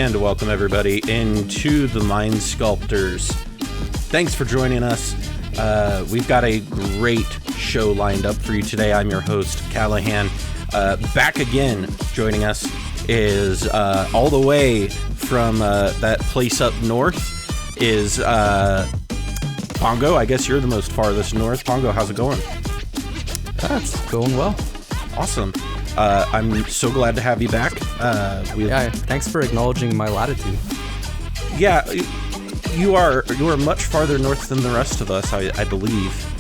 And welcome everybody into the Mind Sculptors. Thanks for joining us. We've got a great show lined up for you today. I'm your host, Callahan. Back again, joining us is all the way from that place up north is Pongo. I guess you're the most farthest north. Pongo, how's it going? It's going well. Awesome. I'm so glad to have you back. Thanks for acknowledging my latitude. Yeah, you are much farther north than the rest of us, I believe.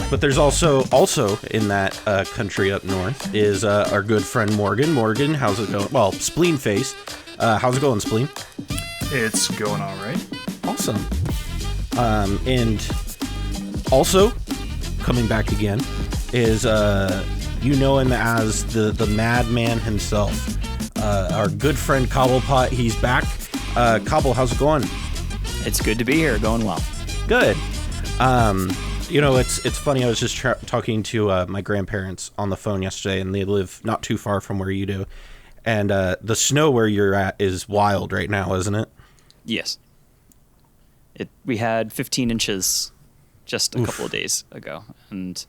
But there's also in that country up north is our good friend Morgan. Morgan, how's it going? Well, Spleenface. How's it going, Spleen? It's going all right. Awesome. And also coming back again is you know him as the madman himself, our good friend Cobblepot. He's back. Cobble, how's it going? It's good to be here. Going well. Good. You know, it's funny. I was just talking to my grandparents on the phone yesterday, and they live not too far from where you do. And the snow where you're at is wild right now, isn't it? Yes. We had 15 inches just a couple of days ago, and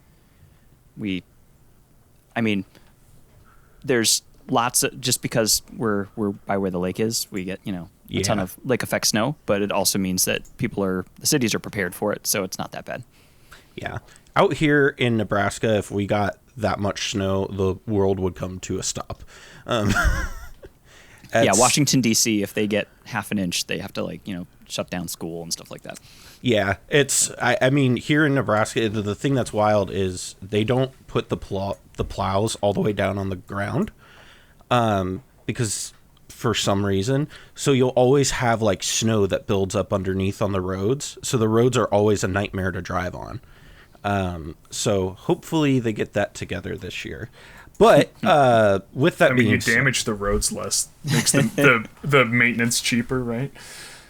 there's lots of, just because we're by where the lake is, we get, a ton of lake effect snow, but it also means that the cities are prepared for it, so it's not that bad. Yeah. Out here in Nebraska, if we got that much snow, the world would come to a stop. Washington, D.C., if they get half an inch, they have to shut down school and stuff like that. Yeah, I mean, here in Nebraska, the thing that's wild is they don't put the plows all the way down on the ground because for some reason. So you'll always have snow that builds up underneath on the roads. So the roads are always a nightmare to drive on. So hopefully they get that together this year. But with that being said, you damage the roads less, makes the maintenance cheaper, right?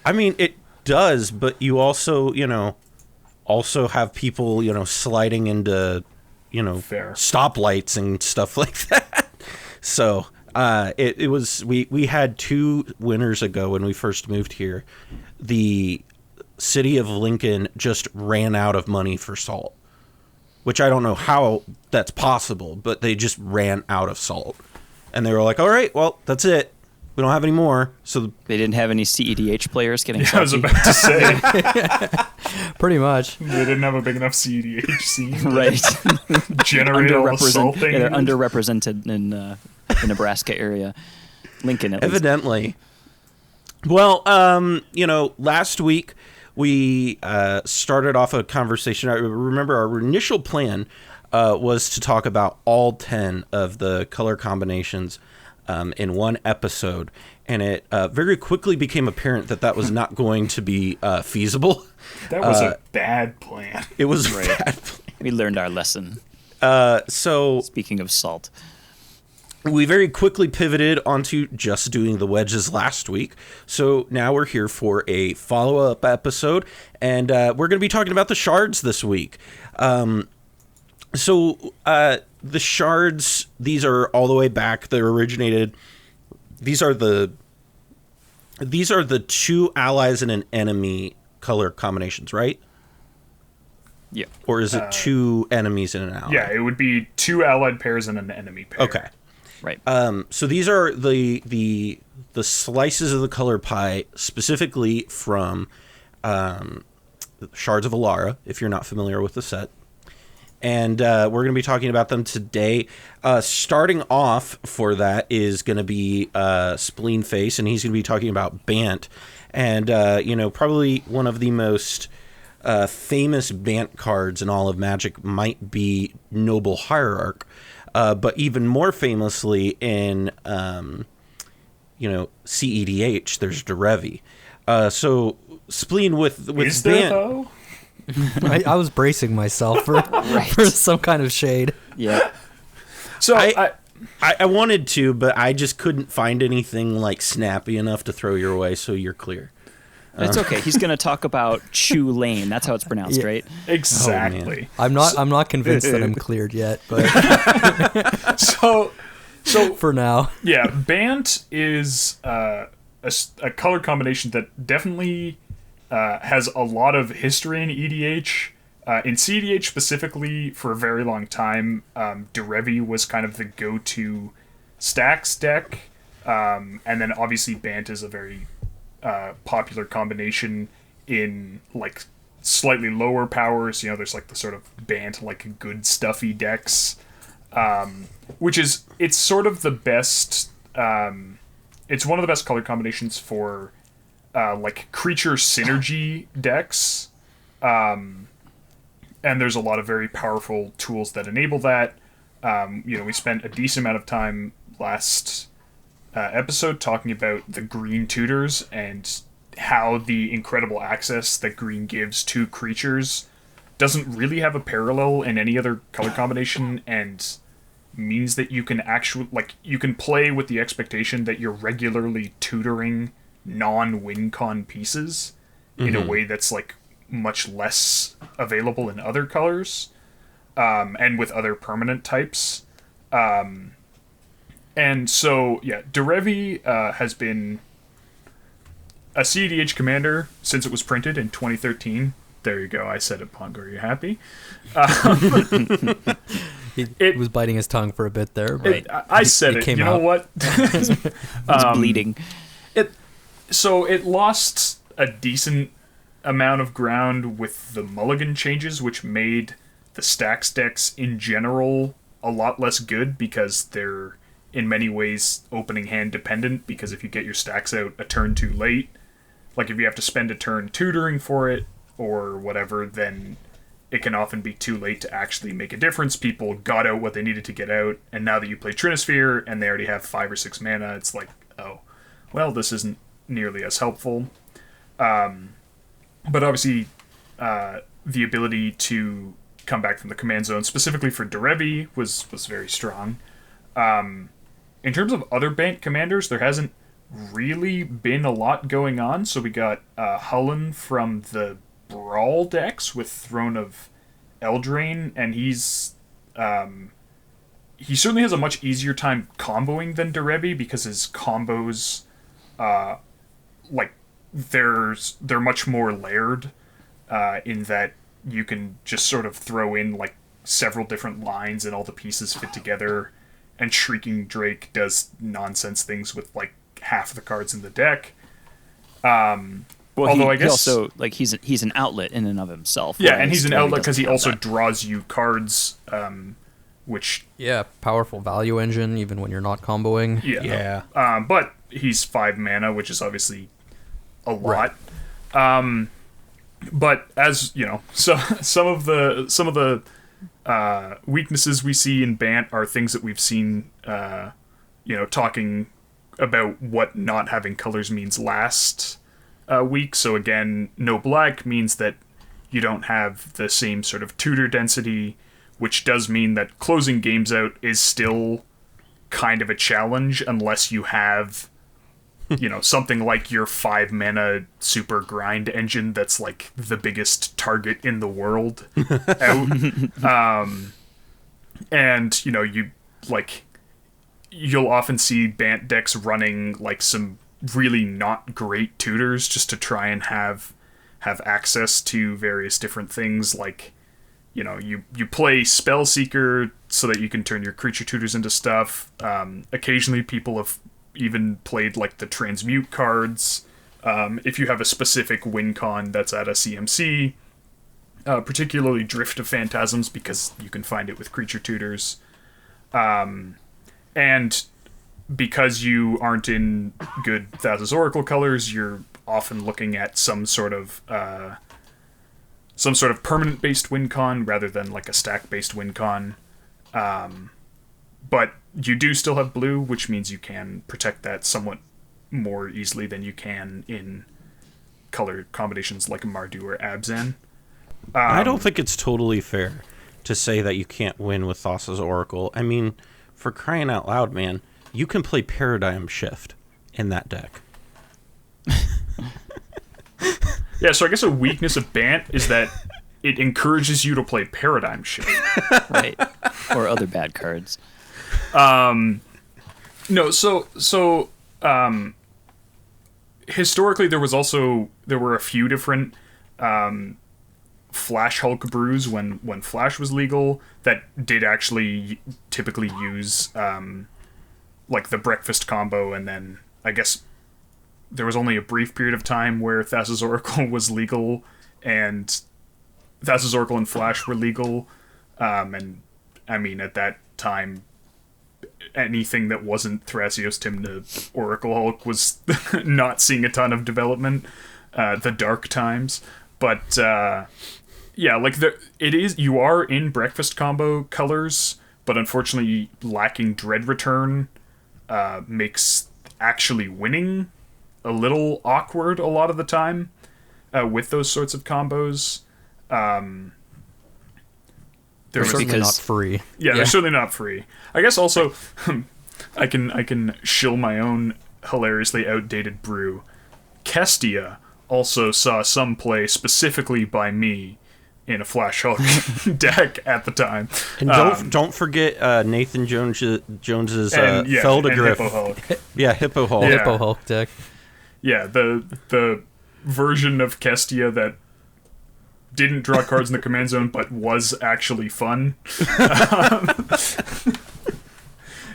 I mean, it does, but you also, have people, sliding into, Fair. stoplights and stuff like that. So it was, we had 2 winters ago when we first moved here. The city of Lincoln just ran out of money for salt, which I don't know how that's possible, but they just ran out of salt. And they were like, all right, well, that's it. We don't have any more. So they didn't have any cEDH players getting salty. I was about to say. Pretty much. They didn't have a big enough cEDH scene. Right. Generate all the salting. Yeah, they're underrepresented in the Nebraska area. Lincoln, at evidently. Least. Well, last week we started off a conversation. I remember our initial plan was to talk about all 10 of the color combinations in one episode, and it very quickly became apparent that was not going to be feasible. That was a bad plan. It was a bad plan. We learned our lesson. So speaking of salt, we very quickly pivoted onto just doing the wedges last week. So now we're here for a follow-up episode, and we're going to be talking about the shards this week. The shards, these are all the way back. They're originated. These are the 2 allies and an enemy color combinations, right? Yeah. Or is it 2 enemies and an ally? Yeah, it would be 2 allied pairs and an enemy pair. Okay. Right. So these are the slices of the color pie, specifically from Shards of Alara, if you're not familiar with the set. And we're going to be talking about them today. Starting off for that is going to be Spleenface, and he's going to be talking about BANT. And, probably one of the most famous BANT cards in all of Magic might be Noble Hierarch. But even more famously in, cEDH, there's Derevi. So Spleen with is BANT... there, though? I was bracing myself for some kind of shade. Yeah. So I wanted to, but I just couldn't find anything snappy enough to throw your way, so you're clear. It's okay. He's going to talk about Chu Lane. That's how it's pronounced, right? Exactly. I'm not convinced that I'm cleared yet, but So So for now. yeah, BANT is a color combination that definitely has a lot of history in EDH. In cEDH specifically, for a very long time, Derevi was kind of the go-to stacks deck, and then obviously BANT is a very popular combination in like slightly lower powers. There's like the sort of BANT like good stuffy decks, which is it's sort of the best. It's one of the best color combinations for like creature synergy decks. And there's a lot of very powerful tools that enable that. We spent a decent amount of time last episode talking about the green tutors and how the incredible access that green gives to creatures doesn't really have a parallel in any other color combination, and means that you can you can play with the expectation that you're regularly tutoring non-win con pieces in a way that's like much less available in other colors, and with other permanent types. And so, yeah, Derevi has been a cEDH commander since it was printed in 2013. There you go, I said it, Pongo, are you happy? He was biting his tongue for a bit there. But I said it, you know what? It's bleeding. So it lost a decent amount of ground with the mulligan changes, which made the stacks decks in general a lot less good because they're in many ways opening hand dependent, because if you get your stacks out a turn too late, like if you have to spend a turn tutoring for it or whatever, then it can often be too late to actually make a difference. People got out what they needed to get out, and now that you play Trinisphere and they already have 5 or 6 mana, it's like, oh, well, this isn't nearly as helpful. But obviously, the ability to come back from the command zone, specifically for Derevi, was very strong. In terms of other BANT commanders, there hasn't really been a lot going on. So we got Hullen from the Brawl decks with Throne of Eldraine, and he certainly has a much easier time comboing than Derevi, because his combos, they're much more layered, in that you can just sort of throw in like several different lines and all the pieces fit together, and Shrieking Drake does nonsense things with like half the cards in the deck. Well, although I he guess also like he's an outlet in and of himself. Yeah, and he's an Derevi outlet because he doesn't have also that. draws you cards, which Powerful value engine even when you're not comboing. yeah. But he's 5 mana, which is obviously a lot. But as you know, so some of the weaknesses we see in BANT are things that we've seen, talking about what not having colors means last week. So again, no black means that you don't have the same sort of tutor density, which does mean that closing games out is still kind of a challenge unless you have, something like your 5 mana super grind engine that's like the biggest target in the world out. And you'll often see BANT decks running like some really not great tutors just to try and have access to various different things. Like, you play Spellseeker so that you can turn your creature tutors into stuff. Occasionally people have even played like the transmute cards. If you have a specific win con that's at a CMC, particularly Drift of Phantasms, because you can find it with creature tutors. And because you aren't in good Thassa's Oracle colors, you're often looking at some sort of permanent based win con rather than like a stack based win con. But you do still have blue, which means you can protect that somewhat more easily than you can in color combinations like Mardu or Abzan. I don't think it's totally fair to say that you can't win with Thassa's Oracle. I mean, for crying out loud, man, you can play Paradigm Shift in that deck. Yeah, so I guess a weakness of BANT is that it encourages you to play Paradigm Shift. Right. Or other bad cards. No, so historically there were a few different Flash Hulk brews when Flash was legal that did actually typically use like the breakfast combo, and then I guess there was only a brief period of time where Thassa's Oracle was legal and Thassa's Oracle and Flash were legal, and I mean at that time anything that wasn't Thrasios Tymna Oracle Hulk was not seeing a ton of development, the dark times, but yeah, like you are in breakfast combo colors, but unfortunately lacking Dread Return makes actually winning a little awkward a lot of the time with those sorts of combos. They're certainly not free. Yeah, they're certainly not free. I guess also I can shill my own hilariously outdated brew. Kestia also saw some play specifically by me in a Flash Hulk deck at the time. And don't forget Nathan Jones's Feldegriff. Hippo Hulk. Yeah, Hippo Hulk. Yeah. Hippo Hulk deck. Yeah, the version of Kestia that didn't draw cards in the command zone but was actually fun.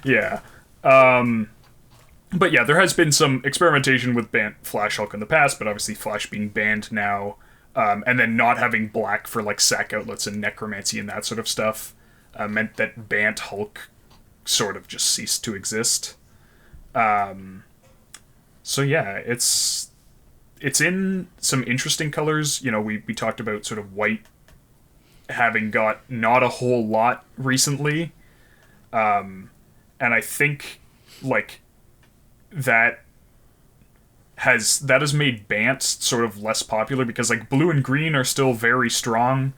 Yeah. But yeah, there has been some experimentation with BANT Flash Hulk in the past, but obviously Flash being banned now, and then not having black for like sack outlets and necromancy and that sort of stuff, meant that BANT Hulk sort of just ceased to exist. So yeah, it's in some interesting colors. You know, we talked about sort of white having got not a whole lot recently, and I think like that has made BANT sort of less popular, because like blue and green are still very strong,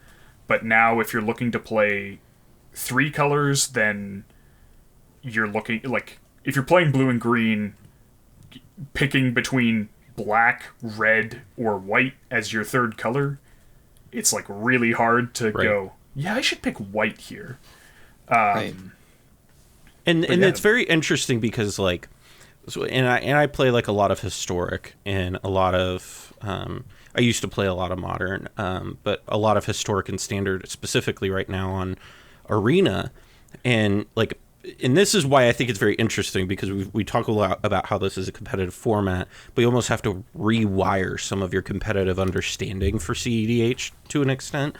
but now if you're looking to play 3 colors, then you're looking like, if you're playing blue and green, picking between black, red, or white as your third color, it's like really hard to go, yeah, I should pick white here. Right. And it's very interesting because like, I play like a lot of historic and a lot of I used to play a lot of modern, but a lot of historic and standard specifically right now on Arena, and this is why I think it's very interesting, because we talk a lot about how this is a competitive format, but you almost have to rewire some of your competitive understanding for cEDH to an extent,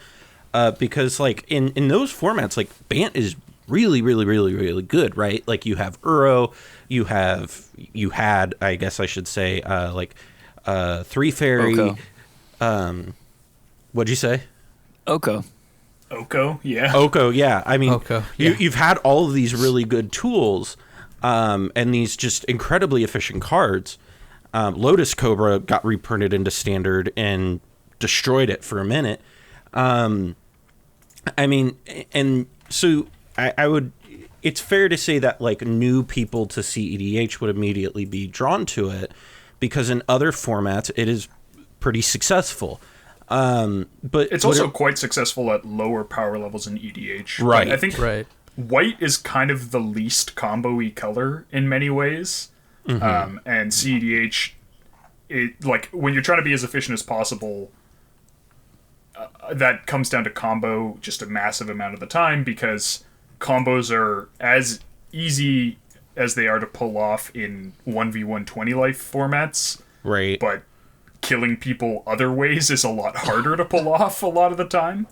because like in those formats, like BANT is really, really, really, really good, right? Like you have Uro, you had, I guess I should say, 3 Fairy. Oko. What'd you say? Oko, yeah. Oko, yeah. I mean, Oko, yeah. You've had all of these really good tools, and these just incredibly efficient cards. Lotus Cobra got reprinted into Standard and destroyed it for a minute. I mean, and so I would... It's fair to say that like new people to cEDH would immediately be drawn to it, because in other formats it is pretty successful. But it's also quite successful at lower power levels in EDH. Right. I think white is kind of the least combo-y color in many ways. Mm-hmm. And cEDH, like when you're trying to be as efficient as possible, that comes down to combo just a massive amount of the time, because combos are as easy as they are to pull off in 1v1 20 life formats. Right. But killing people other ways is a lot harder to pull off a lot of the time.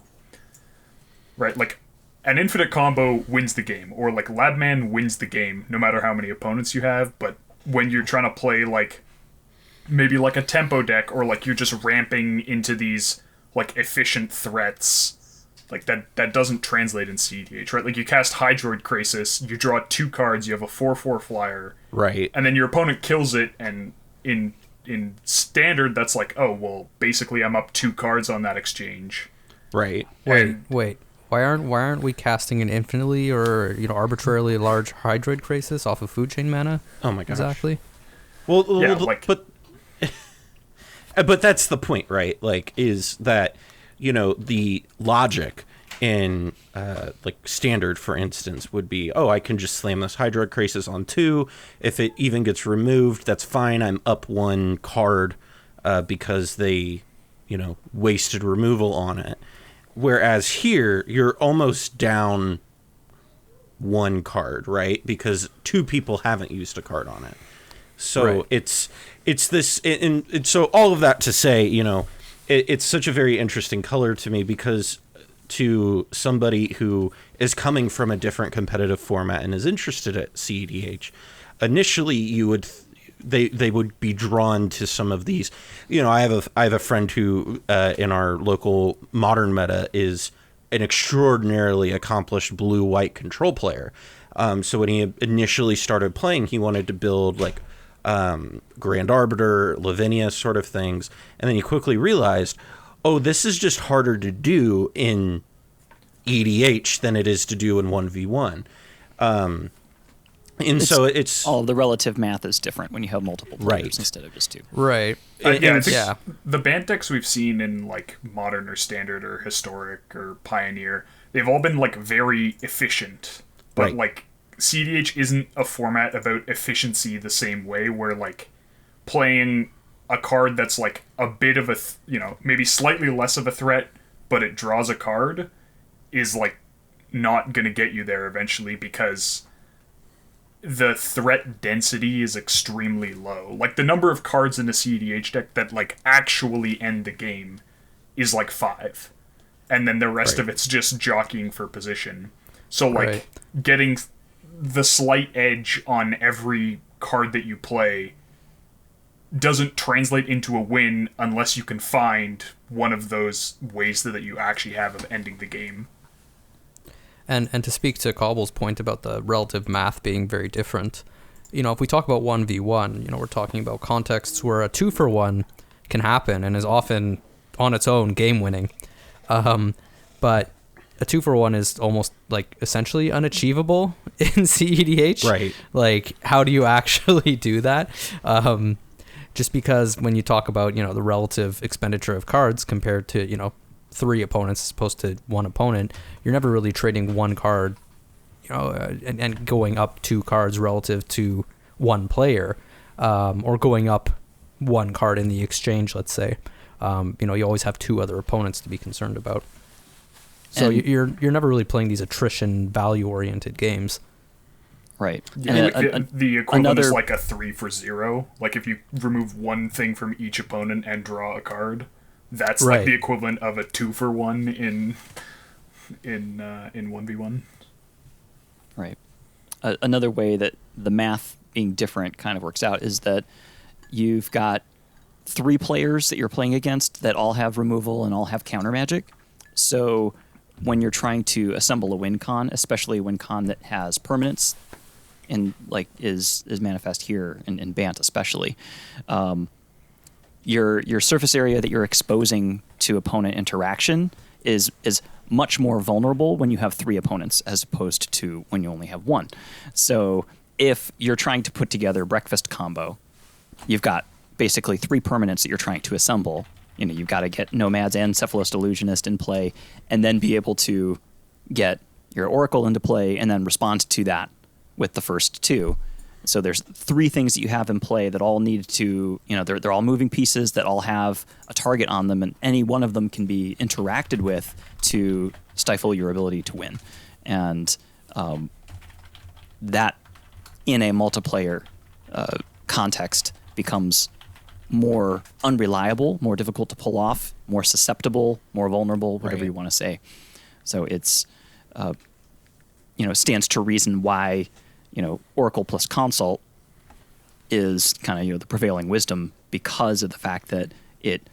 Right, like an infinite combo wins the game, or like Labman wins the game no matter how many opponents you have, but when you're trying to play like maybe like a tempo deck, or like you're just ramping into these like efficient threats, like that doesn't translate in cEDH, right? Like you cast Hydroid Crisis, you draw 2 cards, you have a 4/4 flyer, right, and then your opponent kills it, and in Standard that's like, oh well, basically I'm up 2 cards on that exchange. Right. Wait. Why aren't we casting an infinitely or arbitrarily large Hydroid Crisis off of food chain mana? Oh my gosh. Exactly. Well, yeah, but that's the point, right? Like, is that the logic in like standard, for instance, would be, oh, I can just slam this Hydroid Crisis on 2. If it even gets removed, that's fine. I'm up 1 card because they, wasted removal on it. Whereas here, you're almost down 1 card, right? Because 2 people haven't used a card on it. So it's this, and so all of that to say, it's such a very interesting color to me, because to somebody who is coming from a different competitive format and is interested at cEDH, initially they would be drawn to some of these. I have a friend who in our local modern meta is an extraordinarily accomplished blue-white control player. So when he initially started playing, he wanted to build like Grand Arbiter, Lavinia sort of things, and then he quickly realized, oh, this is just harder to do in EDH than it is to do in 1v1. So it's all the relative math is different when you have multiple players instead of just 2. Right. I think the BANT decks we've seen in like Modern or Standard or Historic or Pioneer, they've all been like very efficient, but like cEDH isn't a format about efficiency the same way, where like playing a card that's like a bit of a maybe slightly less of a threat, but it draws a card, is like not gonna get you there eventually, because the threat density is extremely low. Like the number of cards in a cEDH deck that like actually end the game is like 5, and then the rest of it's just jockeying for position. So like getting the slight edge on every card that you play doesn't translate into a win unless you can find one of those ways that you actually have of ending the game. And to speak to Cobble's point about the relative math being very different, if we talk about 1v1, we're talking about contexts where a 2-for-1 can happen and is often on its own game winning. But a 2-for-1 is almost like essentially unachievable in cEDH. Right. Like, how do you actually do that? Just because when you talk about, the relative expenditure of cards compared to, 3 opponents as opposed to 1 opponent, you're never really trading 1 card, and going up 2 cards relative to 1 player, or going up 1 card in the exchange, let's say. You always have 2 other opponents to be concerned about. So you're never really playing these attrition value-oriented games. Right. And the equivalent is like a 3 for 0. Like if you remove 1 thing from each opponent and draw a card, that's like the equivalent of a 2 for 1 in 1v1. Right. Another way that the math being different kind of works out is that you've got 3 players that you're playing against that all have removal and all have counter magic. So when you're trying to assemble a win con, especially a win con that has permanence, and like is manifest here in BANT especially, your surface area that you're exposing to opponent interaction is much more vulnerable when you have 3 opponents as opposed to when you only have 1. So if you're trying to put together breakfast combo, you've got basically 3 permanents that you're trying to assemble. You've got to get Nomads and Cephalist Illusionist in play, and then be able to get your Oracle into play, and then respond to that with the first 2. So there's 3 things that you have in play that all need to, they're all moving pieces that all have a target on them, and any one of them can be interacted with to stifle your ability to win. And that, in a multiplayer context, becomes more unreliable, more difficult to pull off, more susceptible, more vulnerable, whatever you want to say. So it's, stands to reason why, Oracle plus Consult is kind of, the prevailing wisdom, because of the fact that it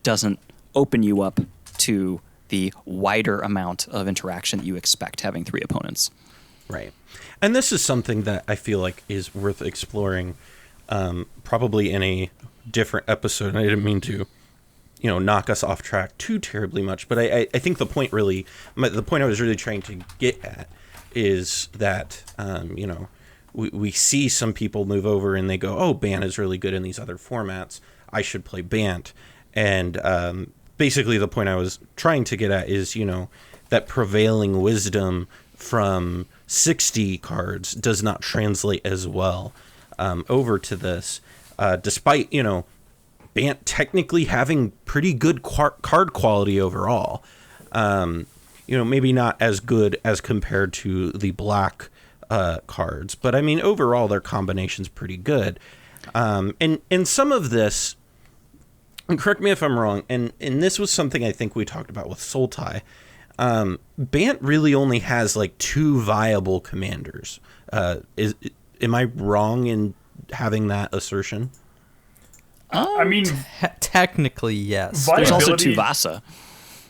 doesn't open you up to the wider amount of interaction that you expect having 3 opponents. Right. And this is something that I feel like is worth exploring, probably in a different episode. And I didn't mean to, knock us off track too terribly much, but I think the point I was really trying to get at is that, we see some people move over and they go, oh, BANT is really good in these other formats, I should play BANT. And basically the point I was trying to get at is, that prevailing wisdom from 60 cards does not translate as well over to this, despite, you know, BANT technically having pretty good card quality overall. You know, maybe not as good as compared to the black cards, but I mean, overall, their combination's pretty good. And some of this, and correct me if I'm wrong, and this was something I think we talked about with Sultai, BANT really only has like 2 viable commanders. Am I wrong in having that assertion? I mean, technically, yes. There's also viability- Tuvasa.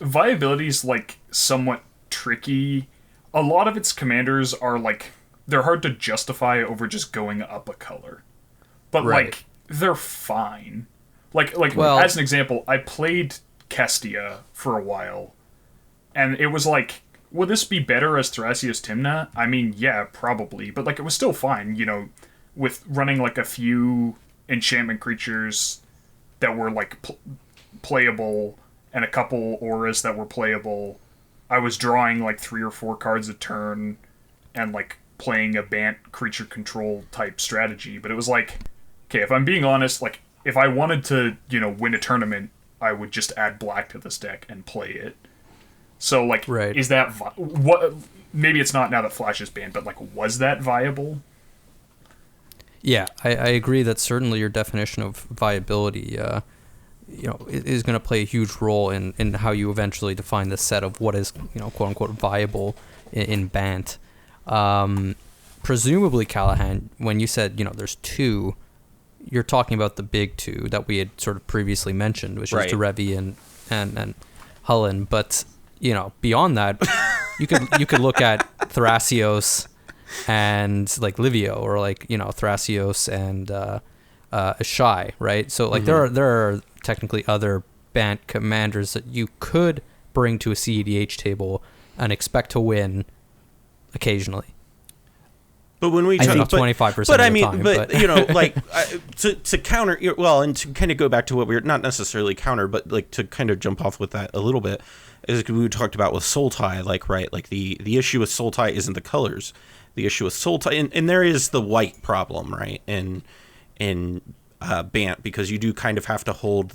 Viability is like somewhat tricky. A lot of its commanders are like, they're hard to justify over just going up a color, but Right. like they're fine. Like Well- as an example, I played Kestia for a while, and it was like, would this be better as Thrasios Timna? I mean, yeah, probably, but like it was still fine, you know, with running like a few enchantment creatures that were like playable and a couple auras that were playable. I was drawing like 3 or 4 cards a turn and like playing a BANT creature control type strategy. But it was like, okay, if I'm being honest, like if I wanted to, you know, win a tournament, I would just add black to this deck and play it. So like, Right. is that what? Maybe it's not now that Flash is banned, but like, was that viable? Yeah, I agree that certainly your definition of viability, you know, is going to play a huge role in how you eventually define the set of what is, you know, quote unquote viable in BANT. Presumably, Callahan, when you said, you know, there's 2, you're talking about the big 2 that we had sort of previously mentioned, which Right. is Derevi and Hullen. But, you know, beyond that, you could look at Thrasios and like Livio, or like, you know, Thrasios and Shai, right? So like there are technically other BANT commanders that you could bring to a cEDH table and expect to win occasionally. But when we I think talk, 25% but of I the mean, time, but but- you know, like to counter, well, and to kind of go back to what we're not necessarily counter, but like to kind of jump off with that a little bit, is we talked about with Sultai, like, right, like the issue with Sultai isn't the colors, the issue with Sultai, and there is the white problem, right, in BANT, because you do kind of have to hold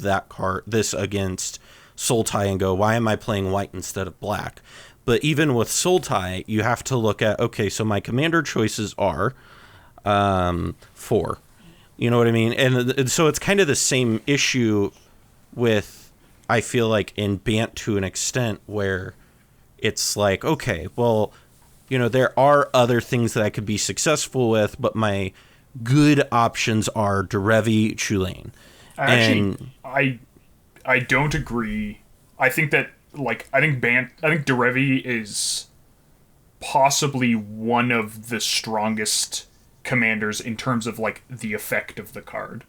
this against Sultai and go, why am I playing white instead of black? But even with Sultai, you have to look at, okay, so my commander choices are 4. You know what I mean? And so it's kind of the same issue with, I feel like, in BANT to an extent, where it's like, okay, well, you know, there are other things that I could be successful with, but my good options are Derevi, Chulane. Actually, I don't agree. I think that, like, I think Derevi is possibly one of the strongest commanders in terms of like the effect of the card.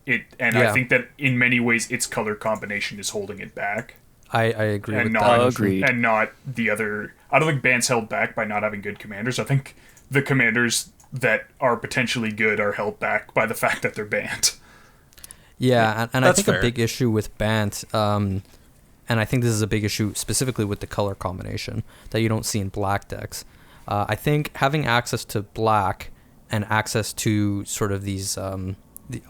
I Yeah. think that in many ways its color combination is holding it back. I agree And with not that. Agreed. and not the other. I don't think BANT's held back by not having good commanders. I think the commanders that are potentially good are held back by the fact that they're banned. Yeah, and I That's think fair. a big issue with BANT, and I think this is a big issue specifically with the color combination that you don't see in black decks. I think having access to black and access to sort of these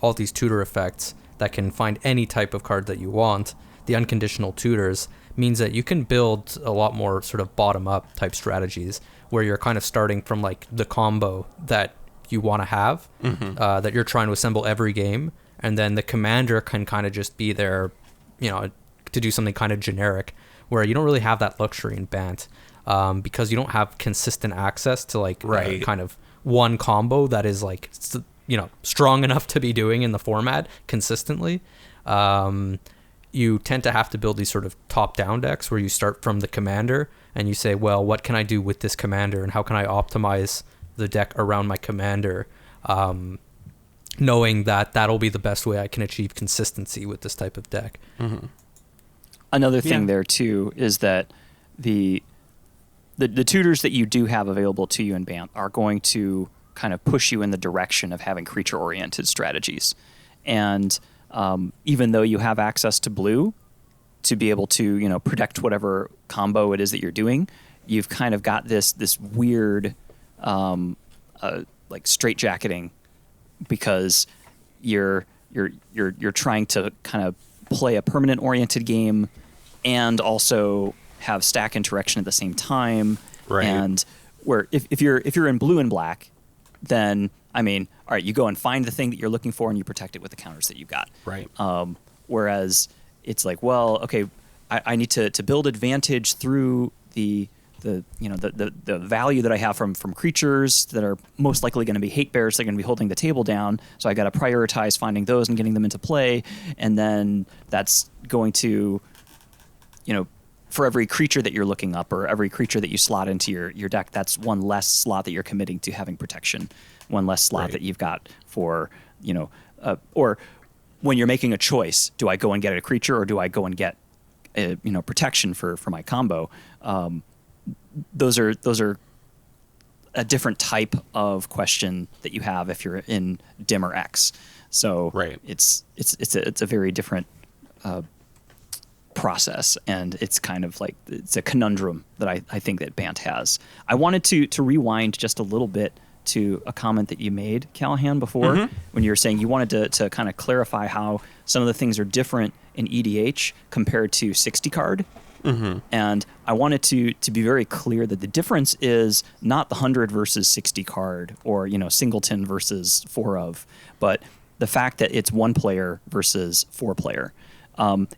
all these tutor effects that can find any type of card that you want, the unconditional tutors, means that you can build a lot more sort of bottom-up type strategies where you're kind of starting from like the combo that you want to have, that you're trying to assemble every game, and then the commander can kind of just be there, you know, to do something kind of generic, where you don't really have that luxury in BANT, because you don't have consistent access to like Right. kind of one combo that is like, you know, strong enough to be doing in the format consistently. You tend to have to build these sort of top-down decks where you start from the commander and you say, well, what can I do with this commander and how can I optimize the deck around my commander, knowing that that'll be the best way I can achieve consistency with this type of deck. Another thing Yeah. there too is that the tutors that you do have available to you in BANT are going to kind of push you in the direction of having creature-oriented strategies. And even though you have access to blue to be able to, you know, protect whatever combo it is that you're doing, you've kind of got this weird like straitjacketing, because you're trying to kind of play a permanent oriented game and also have stack interaction at the same time. Right. And where if you're in blue and black, then I mean, all right, you go and find the thing that you're looking for and you protect it with the counters that you got. Right. Whereas it's like, well, okay, I need to build advantage through the value that I have from creatures that are most likely going to be hate bears. They're going to be holding the table down. So I got to prioritize finding those and getting them into play. And then that's going to, for every creature that you're looking up or every creature that you slot into your deck, that's one less slot that you're committing to having protection, one less slot Right. that you've got for, or when you're making a choice, do I go and get a creature or do I go and get, protection for my combo? Those are a different type of question that you have if you're in dim or X. So Right. it's a very different process, and it's kind of like it's a conundrum that I think that BANT has. I wanted to rewind just a little bit to a comment that you made, Callahan, before when you were saying you wanted to kind of clarify how some of the things are different in EDH compared to 60 card. And I wanted to be very clear that the difference is not the 100 versus 60 card or, singleton versus 4 of, but the fact that it's 1 player versus 4 player.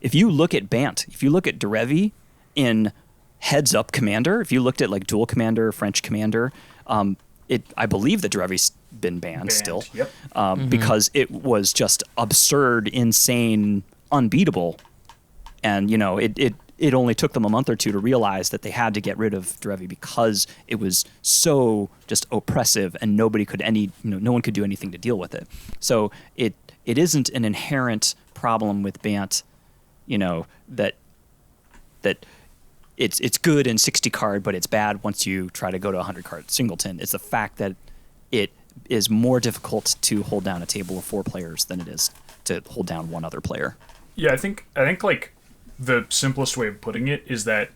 If you look at BANT, if you look at Derevi in Heads Up Commander, if you looked at like Dual Commander, French Commander, I believe that Derevi's been banned still. Yep. Because it was just absurd, insane, unbeatable. And, it only took them a month or two to realize that they had to get rid of Derevi because it was so just oppressive and nobody could no one could do anything to deal with it. So it isn't an inherent problem with BANT, that it's good in 60 card, but it's bad once you try to go to 100 card singleton. It's the fact that it is more difficult to hold down a table of 4 players than it is to hold down one other player. Yeah, I think like the simplest way of putting it is that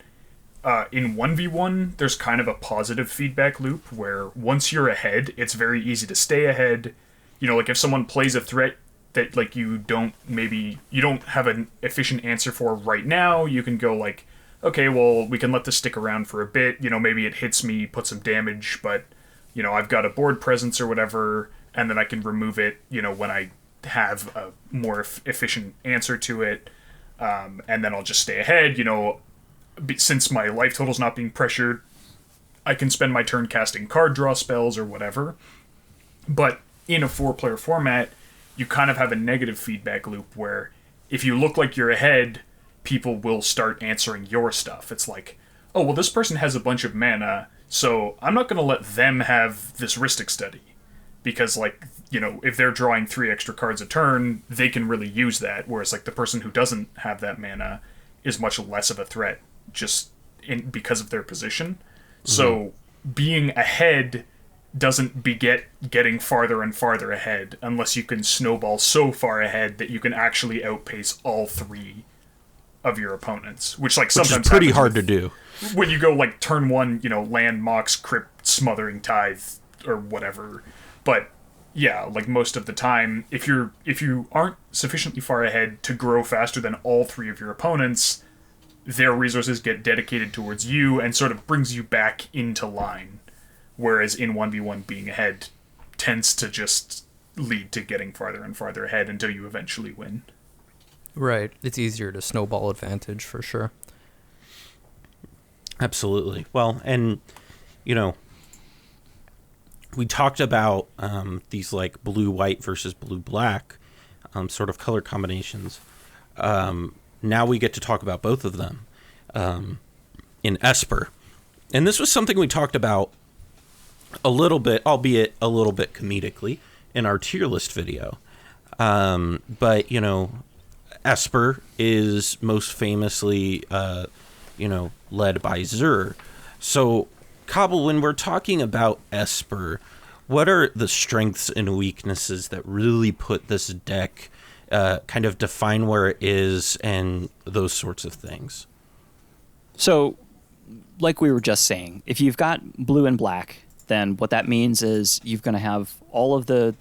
in 1v1, there's kind of a positive feedback loop where once you're ahead, it's very easy to stay ahead. Like if someone plays a threat that like you don't have an efficient answer for right now, you can go like, okay, well, we can let this stick around for a bit. Maybe it hits me, put some damage, but I've got a board presence or whatever, and then I can remove it, when I have a more efficient answer to it. And then I'll just stay ahead, since my life total's not being pressured, I can spend my turn casting card draw spells or whatever. But in a 4-player format, you kind of have a negative feedback loop where if you look like you're ahead, people will start answering your stuff. It's like, oh, well, this person has a bunch of mana, so I'm not going to let them have this Rhystic Study. Because, if they're drawing 3 extra cards a turn, they can really use that. Whereas, the person who doesn't have that mana is much less of a threat just because of their position. So, being ahead doesn't beget getting farther and farther ahead unless you can snowball so far ahead that you can actually outpace all 3 of your opponents. Which sometimes is pretty hard to do. When you go, turn 1, land, Mox, Crypt, Smothering Tithe, or whatever. But yeah, most of the time, if you aren't sufficiently far ahead to grow faster than all 3 of your opponents, their resources get dedicated towards you and sort of brings you back into line. Whereas in 1v1, being ahead tends to just lead to getting farther and farther ahead until you eventually win. Right. It's easier to snowball advantage for sure. Absolutely. Well, and we talked about these blue-white versus blue-black sort of color combinations. Now we get to talk about both of them in ESPER. And this was something we talked about a little bit, albeit a little bit comedically, in our tier list video. But, ESPER is most famously, led by Zur. So, Cobble, when we're talking about ESPER, what are the strengths and weaknesses that really put this deck, kind of define where it is and those sorts of things? So like we were just saying, if you've got blue and black, then what that means is you're going to have all of the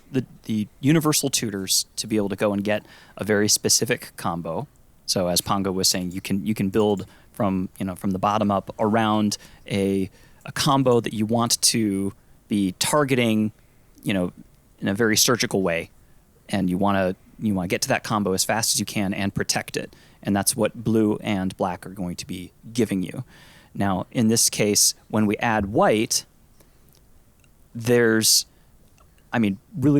universal tutors to be able to go and get a very specific combo. So as Pongo was saying, you can build from the bottom up around a combo that you want to be targeting, in a very surgical way, and you want to get to that combo as fast as you can and protect it. And that's what blue and black are going to be giving you. Now, in this case, when we add white, really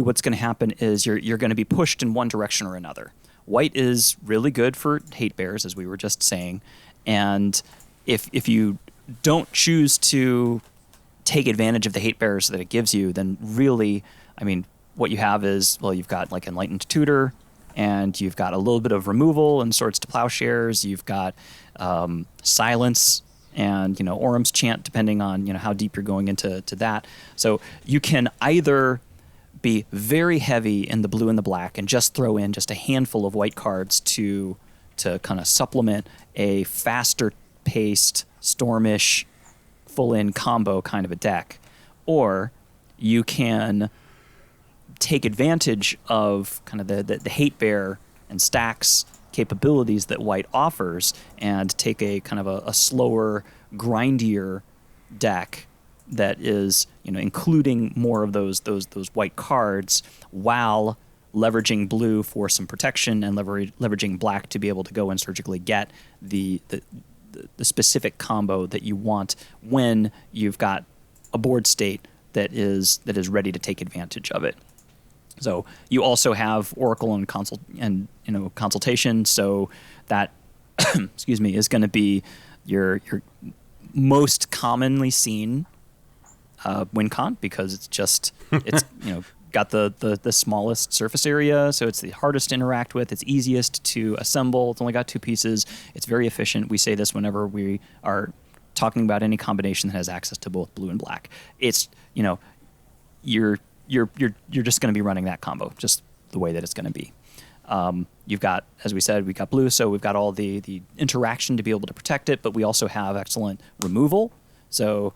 what's going to happen is you're going to be pushed in one direction or another. White is really good for hate bears, as we were just saying. And if you don't choose to take advantage of the hate bears that it gives you, then really, what you have is, well, you've got like Enlightened Tutor, and you've got a little bit of removal and Swords to Plowshares. You've got Silence and Orum's Chant, depending on how deep you're going into that. So you can either be very heavy in the blue and the black and just throw in just a handful of white cards to kind of supplement a faster paced, stormish, full in combo kind of a deck, or you can take advantage of kind of the hate bear and stacks capabilities that white offers and take a kind of a slower, grindier deck that is including more of those white cards while leveraging blue for some protection and leveraging black to be able to go and surgically get the specific combo that you want when you've got a board state that is ready to take advantage of it. So you also have Oracle and Consultation. So that excuse me, is going to be your most commonly seen win con, because it's got the smallest surface area, so it's the hardest to interact with. It's easiest to assemble. It's only got 2 pieces. It's very efficient. We say this whenever we are talking about any combination that has access to both blue and black. It's you're just going to be running that combo just the way that it's going to be. You've got, as we said, we've got blue, so we've got all the interaction to be able to protect it, but we also have excellent removal. So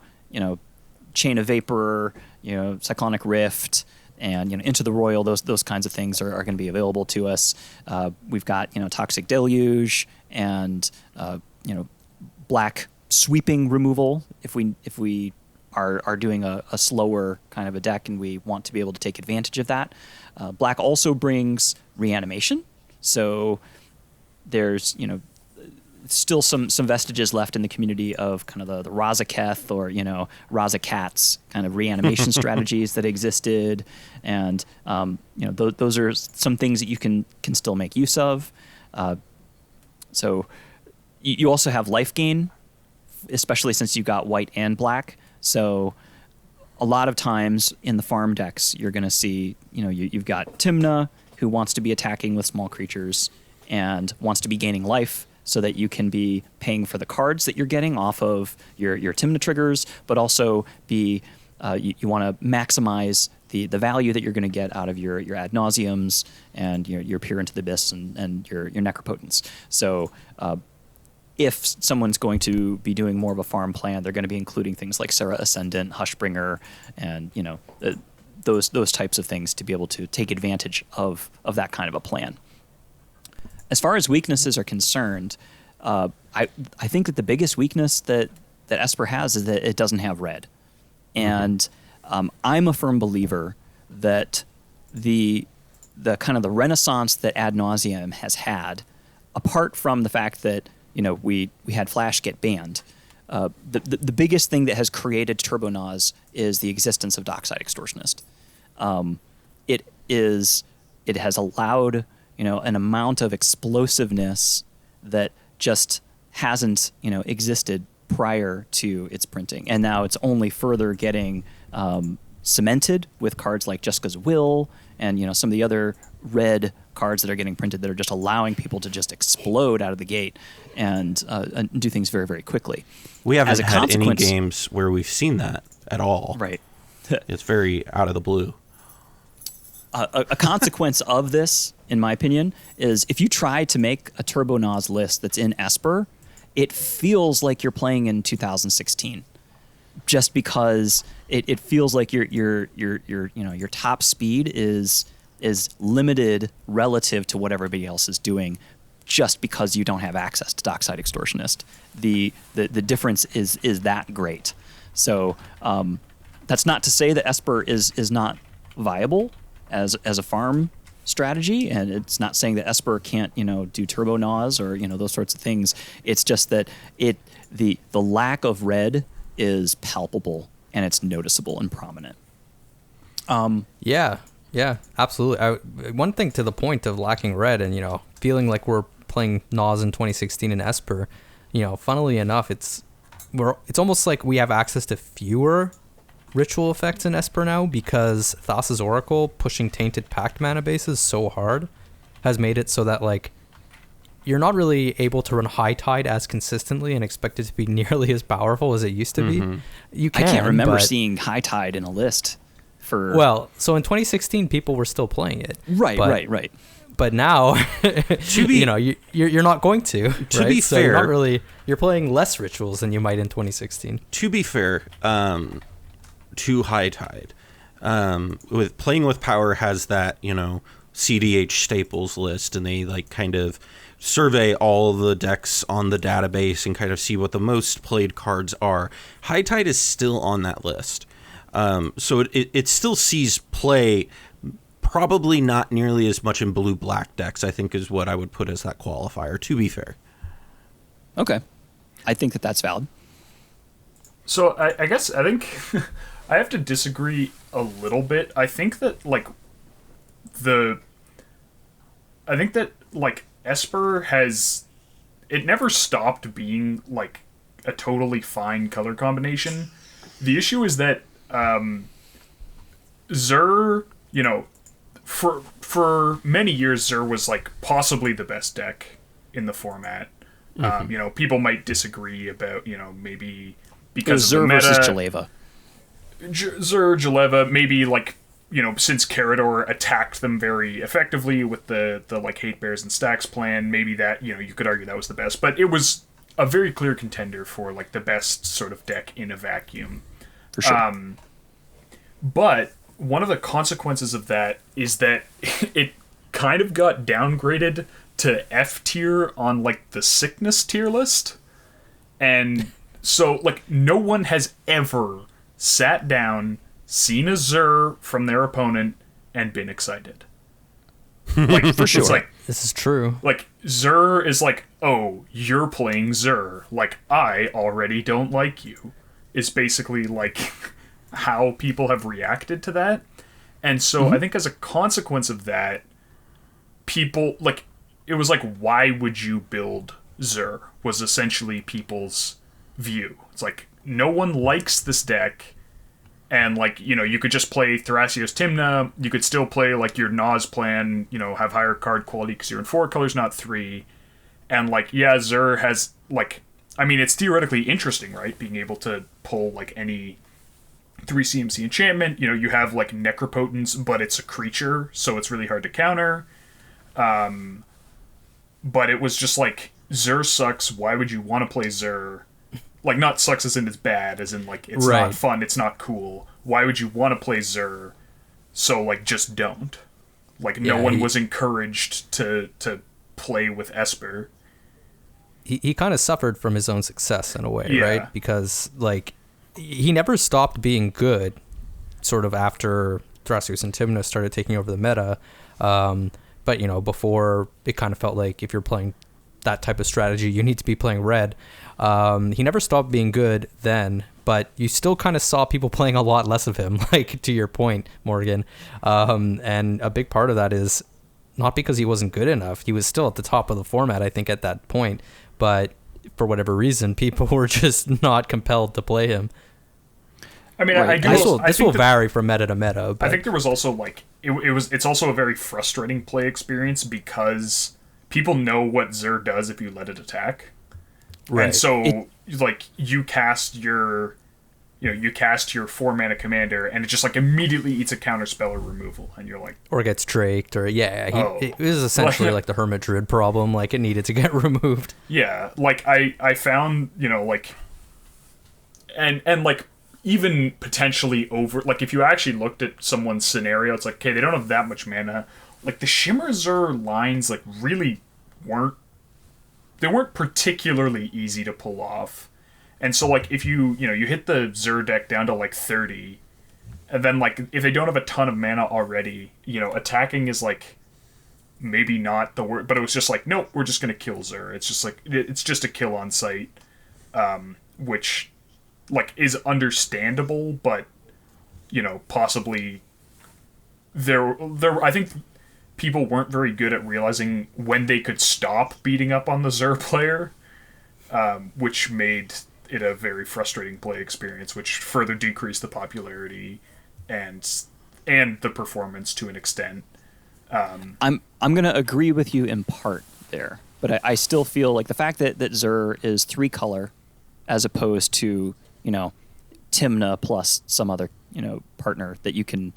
Chain of Vapor, Cyclonic Rift, and Into the Royal, those kinds of things are going to be available to us. We've got Toxic Deluge and black sweeping removal if we are doing a slower kind of a deck and we want to be able to take advantage of that. Black also brings reanimation, so there's still some vestiges left in the community of kind of the Razaketh or Razakats kind of reanimation strategies that existed, and those are some things that you can still make use of. So you also have life gain, especially since you got white and black. So a lot of times in the farm decks, you're going to see, you've got Timna, who wants to be attacking with small creatures and wants to be gaining life so that you can be paying for the cards that you're getting off of your Timna triggers, but also you want to maximize the value that you're going to get out of your ad nauseums and your Peer into the Abyss and your necropotence. So if someone's going to be doing more of a farm plan, they're going to be including things like Serra Ascendant, Hushbringer, and those types of things to be able to take advantage of that kind of a plan. As far as weaknesses are concerned, I think that the biggest weakness that ESPER has is that it doesn't have red. And I'm a firm believer that the kind of the renaissance that ad nauseum has had, apart from the fact that we had Flash get banned, the biggest thing that has created Turbo Naz is the existence of Dockside Extortionist. It has allowed an amount of explosiveness that just hasn't existed prior to its printing, and now it's only further getting cemented with cards like Jessica's Will and some of the other red cards that are getting printed that are just allowing people to just explode out of the gate and do things very, very quickly. We haven't had any games where we've seen that at all. Right. It's very out of the blue. A consequence of this, in my opinion, is if you try to make a Turbo Naz list that's in ESPER, it feels like you're playing in 2016, just because it feels like your top speed is limited relative to what everybody else is doing, just because you don't have access to Dockside Extortionist. The difference is that great. So that's not to say that Esper is not viable as a farm strategy, and it's not saying that Esper can't do turbo Nas or those sorts of things. It's just that the lack of red is palpable and it's noticeable and prominent. Yeah, absolutely. One thing to the point of lacking red and feeling like we're playing Nas in 2016 in Esper, funnily enough, it's almost like we have access to fewer ritual effects in Esper now, because Thassa's Oracle pushing tainted pact mana bases so hard has made it so that like you're not really able to run High Tide as consistently and expect it to be nearly as powerful as it used to be. You can, I can't remember seeing High Tide in a list for... Well, so in 2016 people were still playing it. Right. But now, you're not going to. To be so fair, you're playing less rituals than you might in 2016. To be fair, to High Tide, with playing with power has that cEDH staples list, and they like kind of survey all the decks on the database and kind of see what the most played cards are. High Tide is still on that list, so it still sees play. Probably not nearly as much in blue-black decks, I think, is what I would put as that qualifier, to be fair. Okay. I think that's valid. So I think I have to disagree a little bit. I think that, Esper has... It never stopped being, a totally fine color combination. The issue is that Xur, for many years, Xur was possibly the best deck in the format. People might disagree about maybe because of the meta. Xur versus Jaleva. Xur, Jaleva, maybe since Carador attacked them very effectively with the Hate Bears and Stacks plan, maybe that you could argue that was the best. But it was a very clear contender for the best sort of deck in a vacuum. For sure. But one of the consequences of that is that it kind of got downgraded to F tier on the sickness tier list. And so no one has ever sat down, seen a Xur from their opponent, and been excited. For sure. It's this is true. Xur is oh, you're playing Xur. I already don't like you. It's basically how people have reacted to that. And so I think as a consequence of that, people it was why would you build Xur was essentially people's view. It's no one likes this deck, and you could just play Thrasios Timna, you could still play your Nas plan, have higher card quality because you're in 4 colors, not 3. And Xur has it's theoretically interesting, right? Being able to pull any 3 CMC enchantment, you have Necropotence, but it's a creature, so it's really hard to counter. But it was just Xur sucks, why would you want to play Xur? Not sucks as in it's bad, as in it's right. Not fun, it's not cool. Why would you want to play Xur? So just don't. No one was encouraged to play with Esper. He kind of suffered from his own success in a way, right? Because he never stopped being good sort of after Thrasios and Timna started taking over the meta. But, before it kind of felt like if you're playing that type of strategy, you need to be playing red. He never stopped being good then, but you still kind of saw people playing a lot less of him, to your point, Morgan. And a big part of that is not because he wasn't good enough. He was still at the top of the format, I think, at that point. But for whatever reason, people were just not compelled to play him. I mean, right. This will vary from meta to meta. But I think there was also it's also a very frustrating play experience because people know what Xur does if you let it attack. Right. And so you cast your you cast your 4-mana commander, and it just like immediately eats a counterspell or removal, and you're like, or gets draked, or it was essentially like the Hermit Druid problem. Like, it needed to get removed. yeah, like I found, like, and like even potentially over, like if you actually looked at someone's scenario, it's like, okay, they don't have that much mana. Like the Shimmer Zur lines, like really weren't particularly easy to pull off. And so, like, if you hit the Zur deck down to, like, 30, and then, like, if they don't have a ton of mana already, attacking is, like, maybe not the word, but it was just like, nope, we're just going to kill Zur. It's just, like, it's just a kill on sight, which, like, is understandable, but, possibly I think people weren't very good at realizing when they could stop beating up on the Zur player, which made it a very frustrating play experience, which further decreased the popularity and the performance to an extent. I'm going to agree with you in part there, but I still feel like the fact that Zur is 3 color as opposed to, Tymna plus some other, partner that you can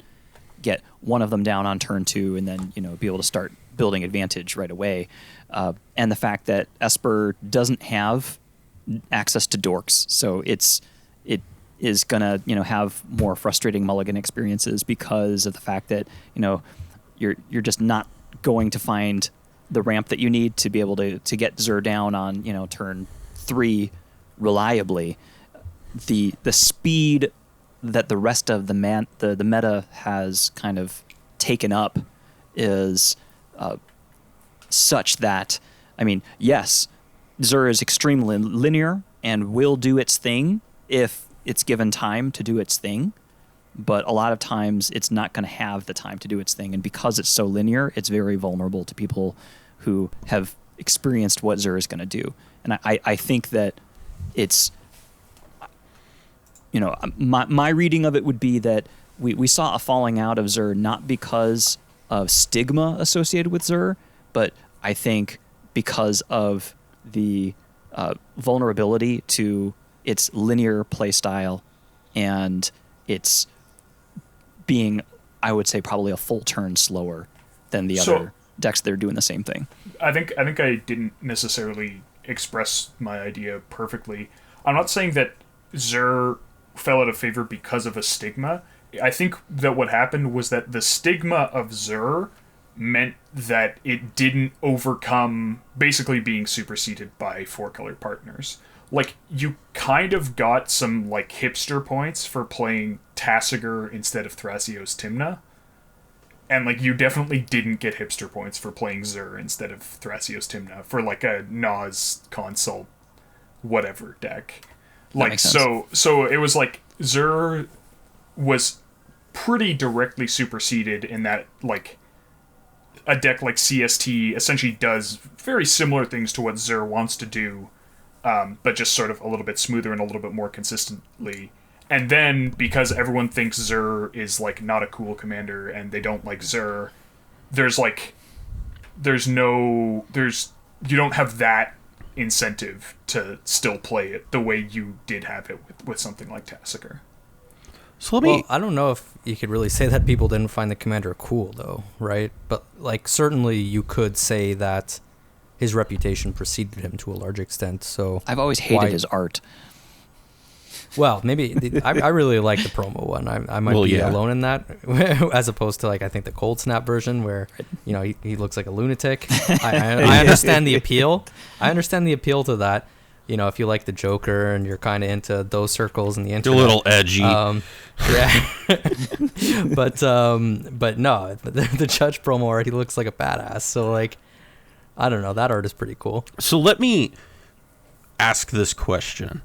get one of them down on turn 2 and then, be able to start building advantage right away. And the fact that Esper doesn't have access to dorks, so it is gonna have more frustrating mulligan experiences because of the fact that you're just not going to find the ramp that you need to be able to get Zur down on turn 3 reliably. The speed that the rest of the meta has kind of taken up is such that, I mean, yes, Zur is extremely linear and will do its thing if it's given time to do its thing, but a lot of times it's not going to have the time to do its thing, and because it's so linear, it's very vulnerable to people who have experienced what Zur is going to do. And I think that it's, my reading of it would be that we saw a falling out of Zur not because of stigma associated with Zur, but I think because of the vulnerability to its linear playstyle and its being, I would say, probably a full turn slower than the other decks that are doing the same thing. I think I didn't necessarily express my idea perfectly. I'm not saying that Zur fell out of favor because of a stigma. I think that what happened was that the stigma of Zur meant that it didn't overcome basically being superseded by 4-color partners. Like, you kind of got some, like, hipster points for playing Tasigur instead of Thrasios Tymna. And, like, you definitely didn't get hipster points for playing Zur instead of Thrasios Tymna for, like, a Nas consult whatever deck. Like, so it was like Zur was pretty directly superseded in that, like, a deck like CST essentially does very similar things to what Zur wants to do, but just sort of a little bit smoother and a little bit more consistently. And then, because everyone thinks Zur is, like, not a cool commander and they don't like Zur, you don't have that incentive to still play it the way you did have it with something like Tasigur. So I don't know if you could really say that people didn't find the commander cool, though, right? But, like, certainly you could say that his reputation preceded him to a large extent. So I've always hated his art. Well, maybe I really like the promo one. I might be alone in that, as opposed to, like, I think the Cold Snap version where he looks like a lunatic. I understand the appeal. I understand the appeal to that. If you like the Joker and you're kind of into those circles and the internet, a little edgy. Yeah. but no, the Judge promo already looks like a badass. So, like, I don't know. That art is pretty cool. So let me ask this question,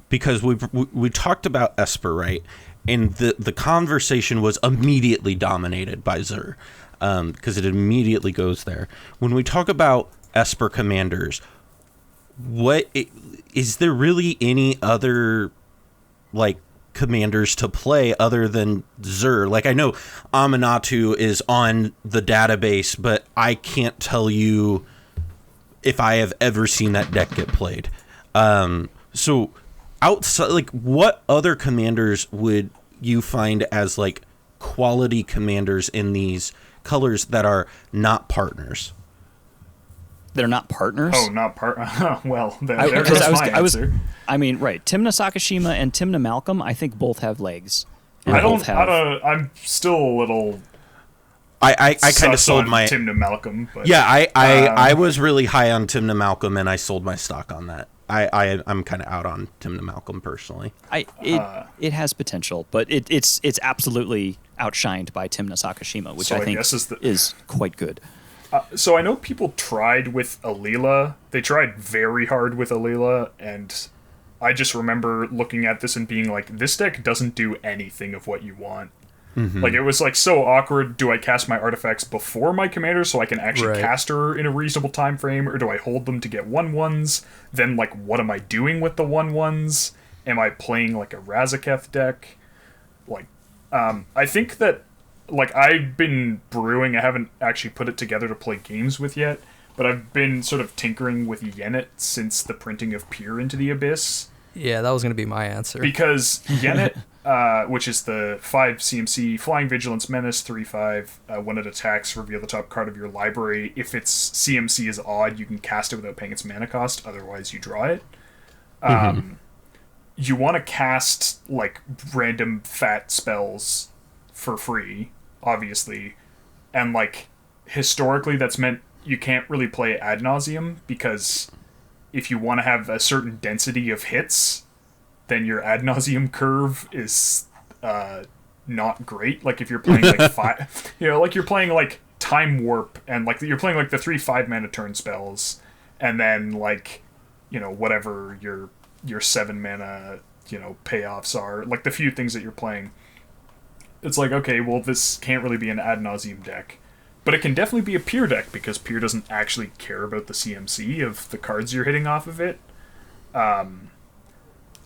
because we talked about Esper, right? And the conversation was immediately dominated by Zur, because it immediately goes there. When we talk about Esper commanders, is there really any other, like, commanders to play other than Zur? Like, I know Aminatou is on the database, but I can't tell you if I have ever seen that deck get played. So outside, like, what other commanders would you find as like quality commanders in these colors that are not partners? They're not partners. Oh, not part. Well, there Because goes my answer. I mean, right. Timna Sakashima and Timna Malcolm, I think both have legs. And I both don't. I'm still a little. I kind of sold my Timna Malcolm. But, yeah. I was really high on Timna Malcolm, and I sold my stock on that. I'm kind of out on Timna Malcolm personally. It has potential, but it's absolutely outshined by Timna Sakashima, which I think is quite good. So I know people tried with Alila. They tried very hard with Alila, and I just remember looking at this and being like, this deck doesn't do anything of what you want. Mm-hmm. Like, it was like so awkward. Do I cast my artifacts before my commander so I can actually cast her in a reasonable time frame, or do I hold them to get 1/1s? Then, like, what am I doing with the 1/1s? Am I playing like a Razaketh deck? Like, I think that, like, I've been brewing. I haven't actually put it together to play games with yet, but I've been sort of tinkering with Yennet since the printing of Peer into the Abyss. Yeah, that was going to be my answer. Because Yennet, which is the 5 CMC Flying Vigilance Menace 3/5, when it attacks, reveal the top card of your library. If its CMC is odd, you can cast it without paying its mana cost. Otherwise, you draw it. You want to cast like random fat spells for free, obviously, and like historically that's meant you can't really play ad nauseum, because if you want to have a certain density of hits, then your ad nauseum curve is not great. Like if you're playing like five, like you're playing like Time Warp, and like you're playing like the 3/5 mana turn spells, and then like whatever your 7 mana payoffs are, like the few things that you're playing. It's like, okay, well, this can't really be an ad nauseum deck, but it can definitely be a Peer deck, because Peer doesn't actually care about the CMC of the cards you're hitting off of it.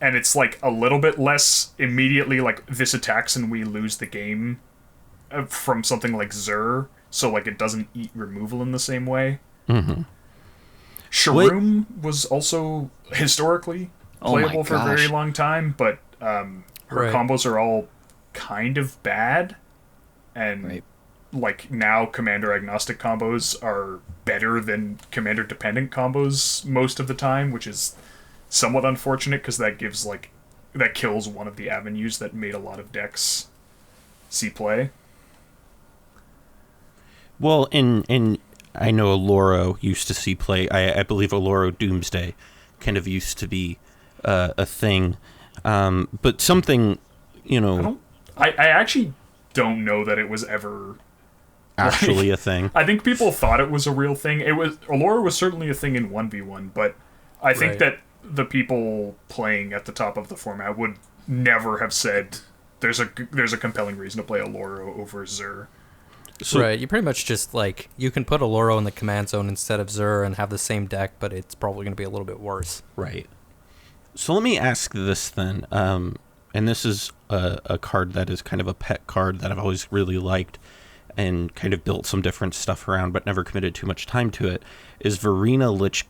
And it's like a little bit less immediately like this attacks and we lose the game from something like Zur, so like it doesn't eat removal in the same way. Mm-hmm. Shroom was also historically playable for a very long time, but her combos are all kind of bad, and like now commander agnostic combos are better than commander dependent combos most of the time, which is somewhat unfortunate, because that kills one of the avenues that made a lot of decks see play. Well, in I know Oloro used to see play. I believe Oloro Doomsday kind of used to be a thing, but something I actually don't know that it was ever actually a thing. I think people thought it was a real thing. Oloro was certainly a thing in 1v1, but I think that the people playing at the top of the format would never have said there's a compelling reason to play Oloro over Zur. So, you pretty much just like you can put Oloro in the command zone instead of Zur and have the same deck, but it's probably going to be a little bit worse. Right. So let me ask this then, and this is a card that is kind of a pet card that I've always really liked and kind of built some different stuff around, but never committed too much time to it, is Verena Lich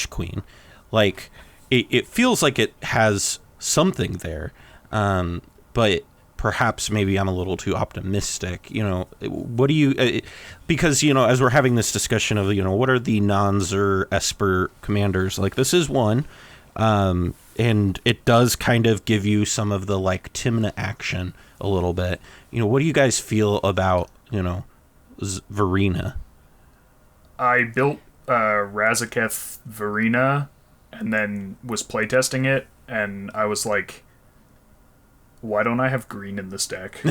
Queen. Like, it feels like it has something there, but perhaps maybe I'm a little too optimistic. What do you... because, as we're having this discussion of, what are the non-Zur Esper commanders? Like, this is one, and it does kind of give you some of the, like, Timna action a little bit. What do you guys feel about, Verena? I built Razaketh Verena and then was playtesting it, and I was like, why don't I have green in this deck?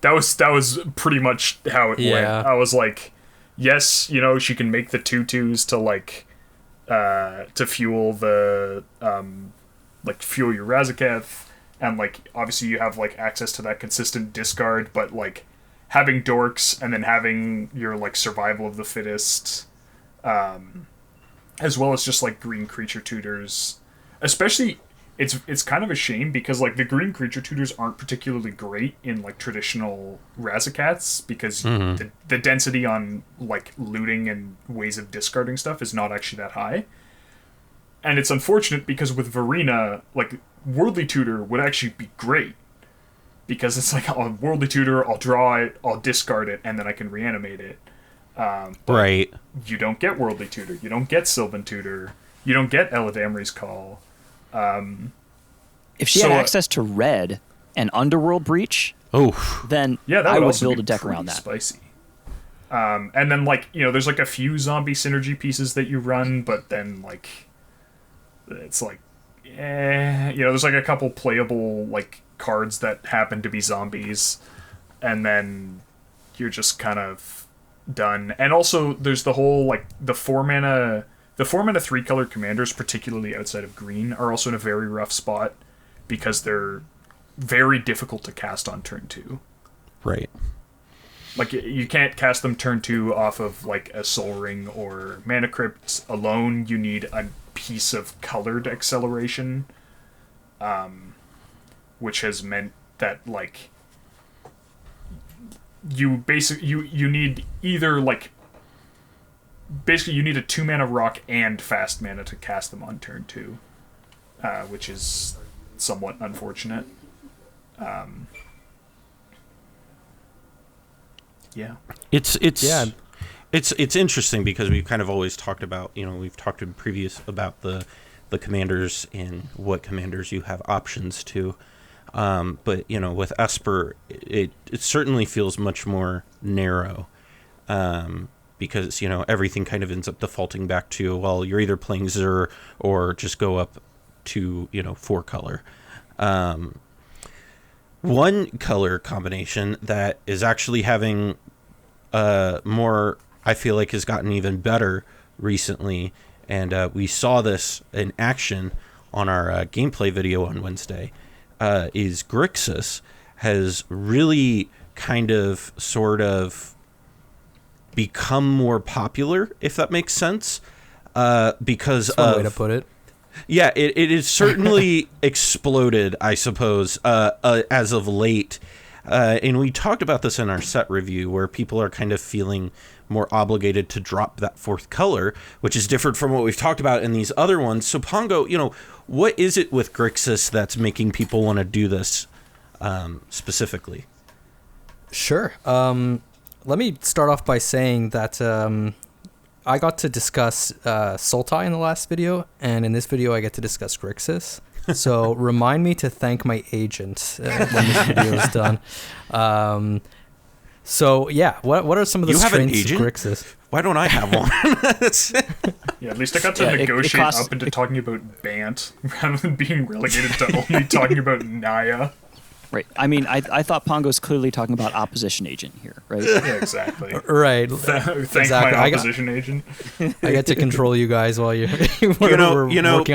that was pretty much how it went. I was like, yes, she can make the 2/2s to like to fuel the fuel your Razaketh, and like obviously you have like access to that consistent discard, but like having dorks and then having your like survival of the fittest, as well as just like green creature tutors, especially. It's kind of a shame, because like the green creature tutors aren't particularly great in like traditional Razakats, because the density on like looting and ways of discarding stuff is not actually that high. And it's unfortunate because with Varina, like, Worldly Tutor would actually be great. Because it's like, I'll Worldly Tutor, I'll draw it, I'll discard it, and then I can reanimate it. Right. You don't get Worldly Tutor, you don't get Sylvan Tutor, you don't get Eladamri's Call. If she had access to red and Underworld Breach, then that I would also build be a deck pretty around that. Spicy. And then, like, you know, there's like a few zombie synergy pieces that you run, but then, like, it's like, you know, there's like a couple playable, like, cards that happen to be zombies, and then you're just kind of done. And also, there's the whole, like, the 4-mana 3-color commanders, particularly outside of green, are also in a very rough spot because they're very difficult to cast on turn 2. Right. Like, you can't cast them turn 2 off of, like, a Soul Ring or Mana Crypt alone. You need a piece of colored acceleration, which has meant that, like, you need either, like, basically you need a 2-mana rock and fast mana to cast them on turn 2, which is somewhat unfortunate. Yeah. It's interesting because we've kind of always talked about, you know, we've talked in previous about the commanders and what commanders you have options to. But, you know, with Esper, it certainly feels much more narrow. Because, you know, everything kind of ends up defaulting back to, well, you're either playing Zur or just go up to, you know, 4-color. One color combination that is actually having more, I feel like, has gotten even better recently, and we saw this in action on our gameplay video on Wednesday, is GRIXIS has really kind of sort of become more popular, if that makes sense, because That's one way to put it. Yeah, it is certainly exploded, I suppose, as of late. And we talked about this in our set review, where people are kind of feeling more obligated to drop that 4th color, which is different from what we've talked about in these other ones. So, Pongo, you know, what is it with GRIXIS that's making people want to do this specifically? Sure. Let me start off by saying that I got to discuss Sultai in the last video, and in this video I get to discuss GRIXIS. So remind me to thank my agent when this video is done. So yeah, what are some of the strengths of GRIXIS? Why don't I have one? Yeah, at least I got to negotiate up into talking about BANT rather than being relegated to only talking about NAYA. Right. I mean, I thought Pongo's clearly talking about opposition agent here, right? Yeah, exactly. Right. Thank my opposition agent. I get to control you guys while we're working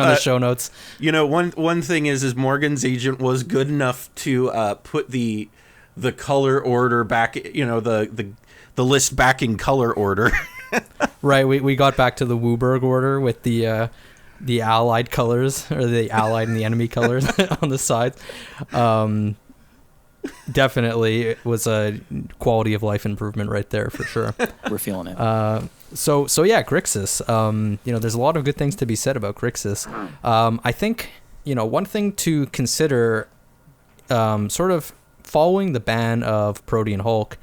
on the show notes. You know, one thing is Morgan's agent was good enough to put the color order back, you know, the list back in color order. Right. We got back to the Wooburg order with the allied colors, or the allied and the enemy colors on the sides. Definitely, it was a quality of life improvement right there for sure. We're feeling it. So yeah, GRIXIS. You know, there's a lot of good things to be said about GRIXIS. I think, you know, one thing to consider, sort of following the ban of Protean Hulk,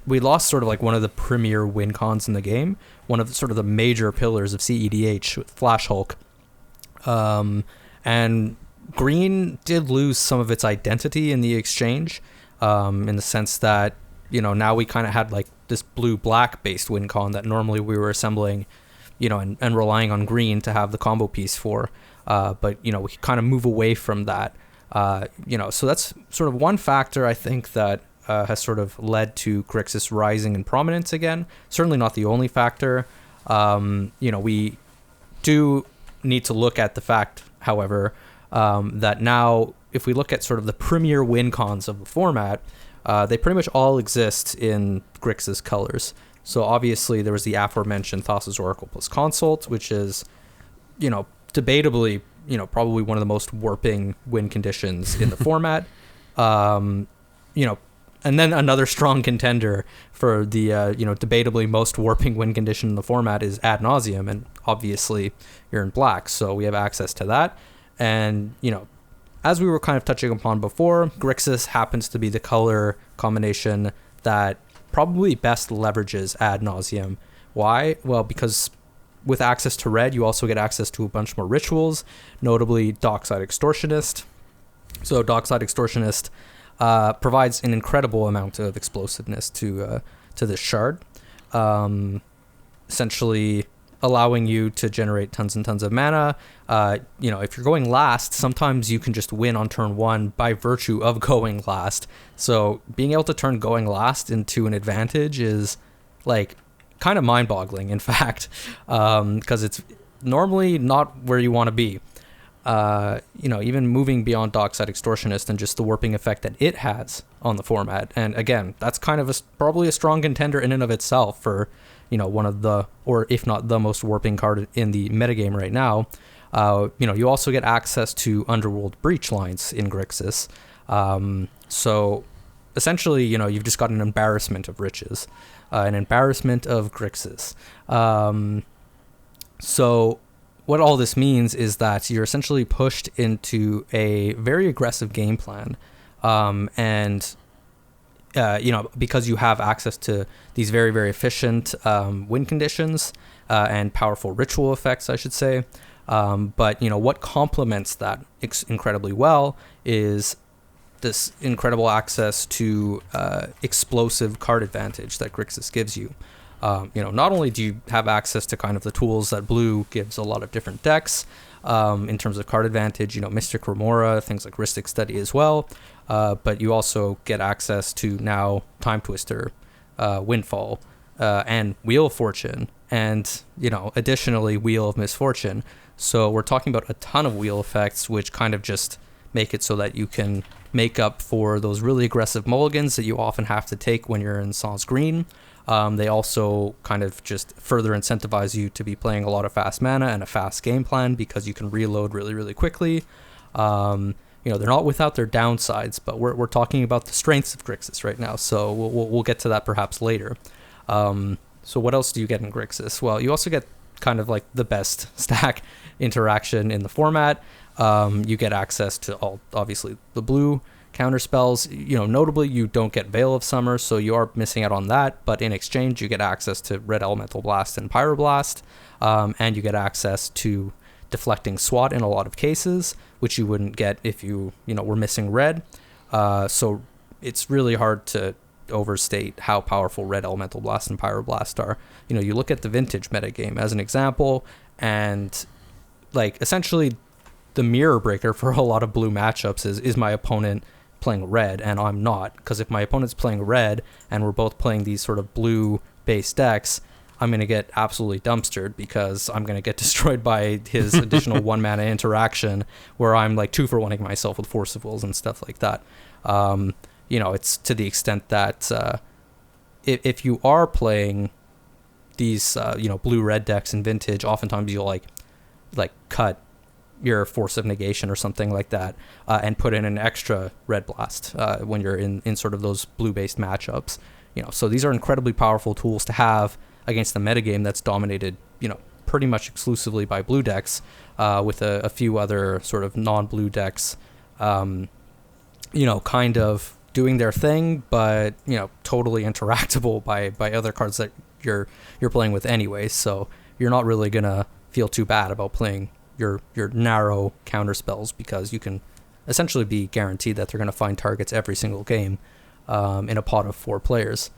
we lost sort of like one of the premier win cons in the game, one of the, sort of the major pillars of cEDH with Flash Hulk, and green did lose some of its identity in the exchange, in the sense that, you know, now we kind of had like this blue-black based win con that normally we were assembling, you know, and relying on green to have the combo piece for, but, you know, we kind of move away from that, you know, so that's sort of one factor I think that has sort of led to GRIXIS rising in prominence again. Certainly not the only factor. You know, we do need to look at the fact, however, that now if we look at sort of the premier win cons of the format, they pretty much all exist in GRIXIS colors. So obviously there was the aforementioned Thassa's Oracle plus Consult, which is, you know, debatably, you know, probably one of the most warping win conditions in the format. You know, and then another strong contender for the debatably most warping win condition in the format is Ad Nauseam, and obviously you're in black, so we have access to that. And as we were kind of touching upon before, GRIXIS happens to be the color combination that probably best leverages Ad Nauseam. Why? Well, because with access to red, you also get access to a bunch more rituals, notably Dockside Extortionist. So Dockside Extortionist provides an incredible amount of explosiveness to this shard, essentially allowing you to generate tons and tons of mana. If you're going last, sometimes you can just win on turn one by virtue of going last. So being able to turn going last into an advantage is like kind of mind-boggling, in fact, because it's normally not where you want to be. Even moving beyond Dockside Extortionist and just the warping effect that it has on the format. And again, that's kind of probably a strong contender in and of itself for, one of the, or if not the most warping card in the metagame right now. You also get access to Underworld Breach lines in Grixis. So essentially, you've just got an embarrassment of riches, an embarrassment of Grixis. So what all this means is that you're essentially pushed into a very aggressive game plan. Because you have access to these very, very efficient win conditions and powerful ritual effects, I should say. But what complements that incredibly well is this incredible access to explosive card advantage that Grixis gives you. Not only do you have access to kind of the tools that blue gives a lot of different decks in terms of card advantage, Mystic Remora, things like Rhystic Study as well, but you also get access to now Time Twister, Windfall, and Wheel of Fortune, and, additionally Wheel of Misfortune. So we're talking about a ton of wheel effects, which kind of just make it so that you can make up for those really aggressive mulligans that you often have to take when you're in Sans Green. They also kind of just further incentivize you to be playing a lot of fast mana and a fast game plan because you can reload really, really quickly. They're not without their downsides, but we're talking about the strengths of Grixis right now, so we'll get to that perhaps later. So what else do you get in Grixis? Well, you also get kind of like the best stack interaction in the format. You get access to obviously the blue counter spells. Notably you don't get Veil of Summer, so you are missing out on that, but in exchange you get access to Red Elemental Blast and Pyroblast, and you get access to Deflecting SWAT in a lot of cases, which you wouldn't get if you were missing red. So it's really hard to overstate how powerful Red Elemental Blast and Pyroblast are. You look at the Vintage metagame as an example, and like essentially the mirror breaker for a lot of blue matchups is my opponent playing red and I'm not, because if my opponent's playing red and we're both playing these sort of blue based decks, I'm going to get absolutely dumpstered because I'm going to get destroyed by his additional 1 mana interaction where I'm like 2-for-1ing myself with Force of Wills and stuff like that. It's to the extent that if you are playing these blue-red decks in Vintage, oftentimes you'll like cut your Force of Negation or something like that and put in an extra Red Blast when you're in sort of those blue-based matchups. So these are incredibly powerful tools to have against the metagame that's dominated, pretty much exclusively by blue decks, with a few other sort of non-blue decks, kind of doing their thing, but totally interactable by other cards that you're playing with anyway. So you're not really gonna feel too bad about playing your narrow counter spells because you can essentially be guaranteed that they're gonna find targets every single game in a pot of 4 players.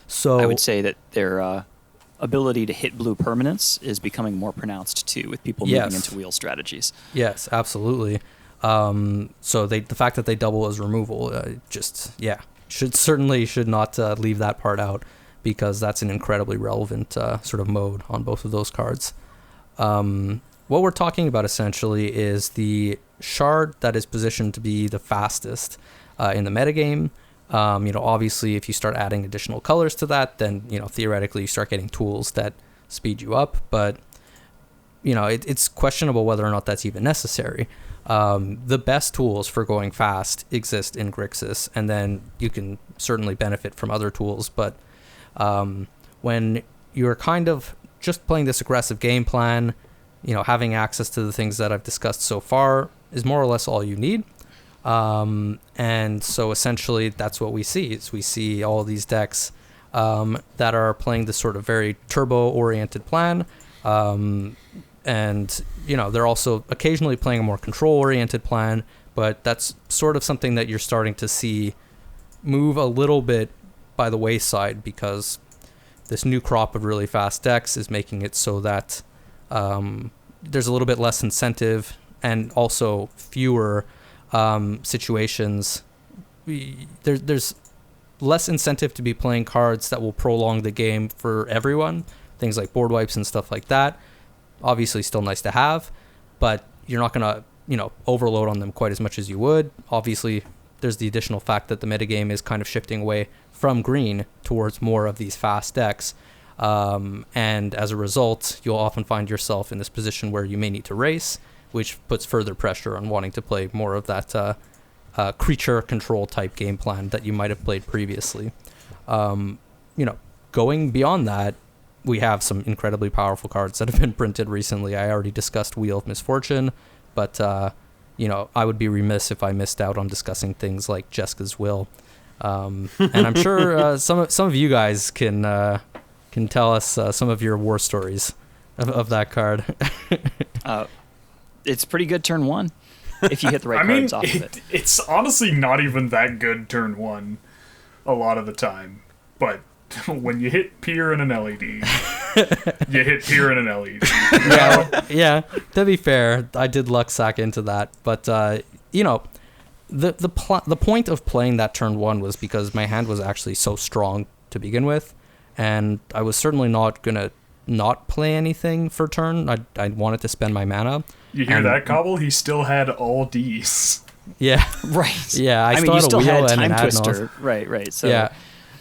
So I would say that their ability to hit blue permanents is becoming more pronounced too, with people moving into wheel strategies. Yes, absolutely. So the fact that they double as removal, should not leave that part out, because that's an incredibly relevant sort of mode on both of those cards. What we're talking about essentially is the shard that is positioned to be the fastest in the metagame. Obviously, if you start adding additional colors to that, then theoretically you start getting tools that speed you up. But it's questionable whether or not that's even necessary. The best tools for going fast exist in GRIXIS, and then you can certainly benefit from other tools. But when you're kind of just playing this aggressive game plan, having access to the things that I've discussed so far is more or less all you need. And so essentially that's what we see. Is we see all these decks that are playing this sort of very turbo-oriented plan. And they're also occasionally playing a more control-oriented plan, but that's sort of something that you're starting to see move a little bit by the wayside, because this new crop of really fast decks is making it so that there's a little bit less incentive, and also fewer situations. There's less incentive to be playing cards that will prolong the game for everyone. Things like board wipes and stuff like that. Obviously still nice to have, but you're not going to, overload on them quite as much as you would. Obviously, there's the additional fact that the metagame is kind of shifting away from green towards more of these fast decks. And as a result, you'll often find yourself in this position where you may need to race, which puts further pressure on wanting to play more of that creature control type game plan that you might have played previously. Going beyond that, we have some incredibly powerful cards that have been printed recently. I already discussed Wheel of Misfortune, but I would be remiss if I missed out on discussing things like Jeska's Will. And I'm sure some of you guys can tell us some of your war stories of that card. It's pretty good turn one if you hit the right cards off of it. It's honestly not even that good turn one a lot of the time, but when you hit Pier and an LED, you hit Pier and an LED. Yeah. To be fair, I did luck sack into that, but the point of playing that turn one was because my hand was actually so strong to begin with, and I was certainly not gonna not play anything for turn. I wanted to spend my mana. You hear that, Cobble? He still had all Ds. Yeah. Right. Yeah, I mean, you still had and Time an Twister. Right. So yeah.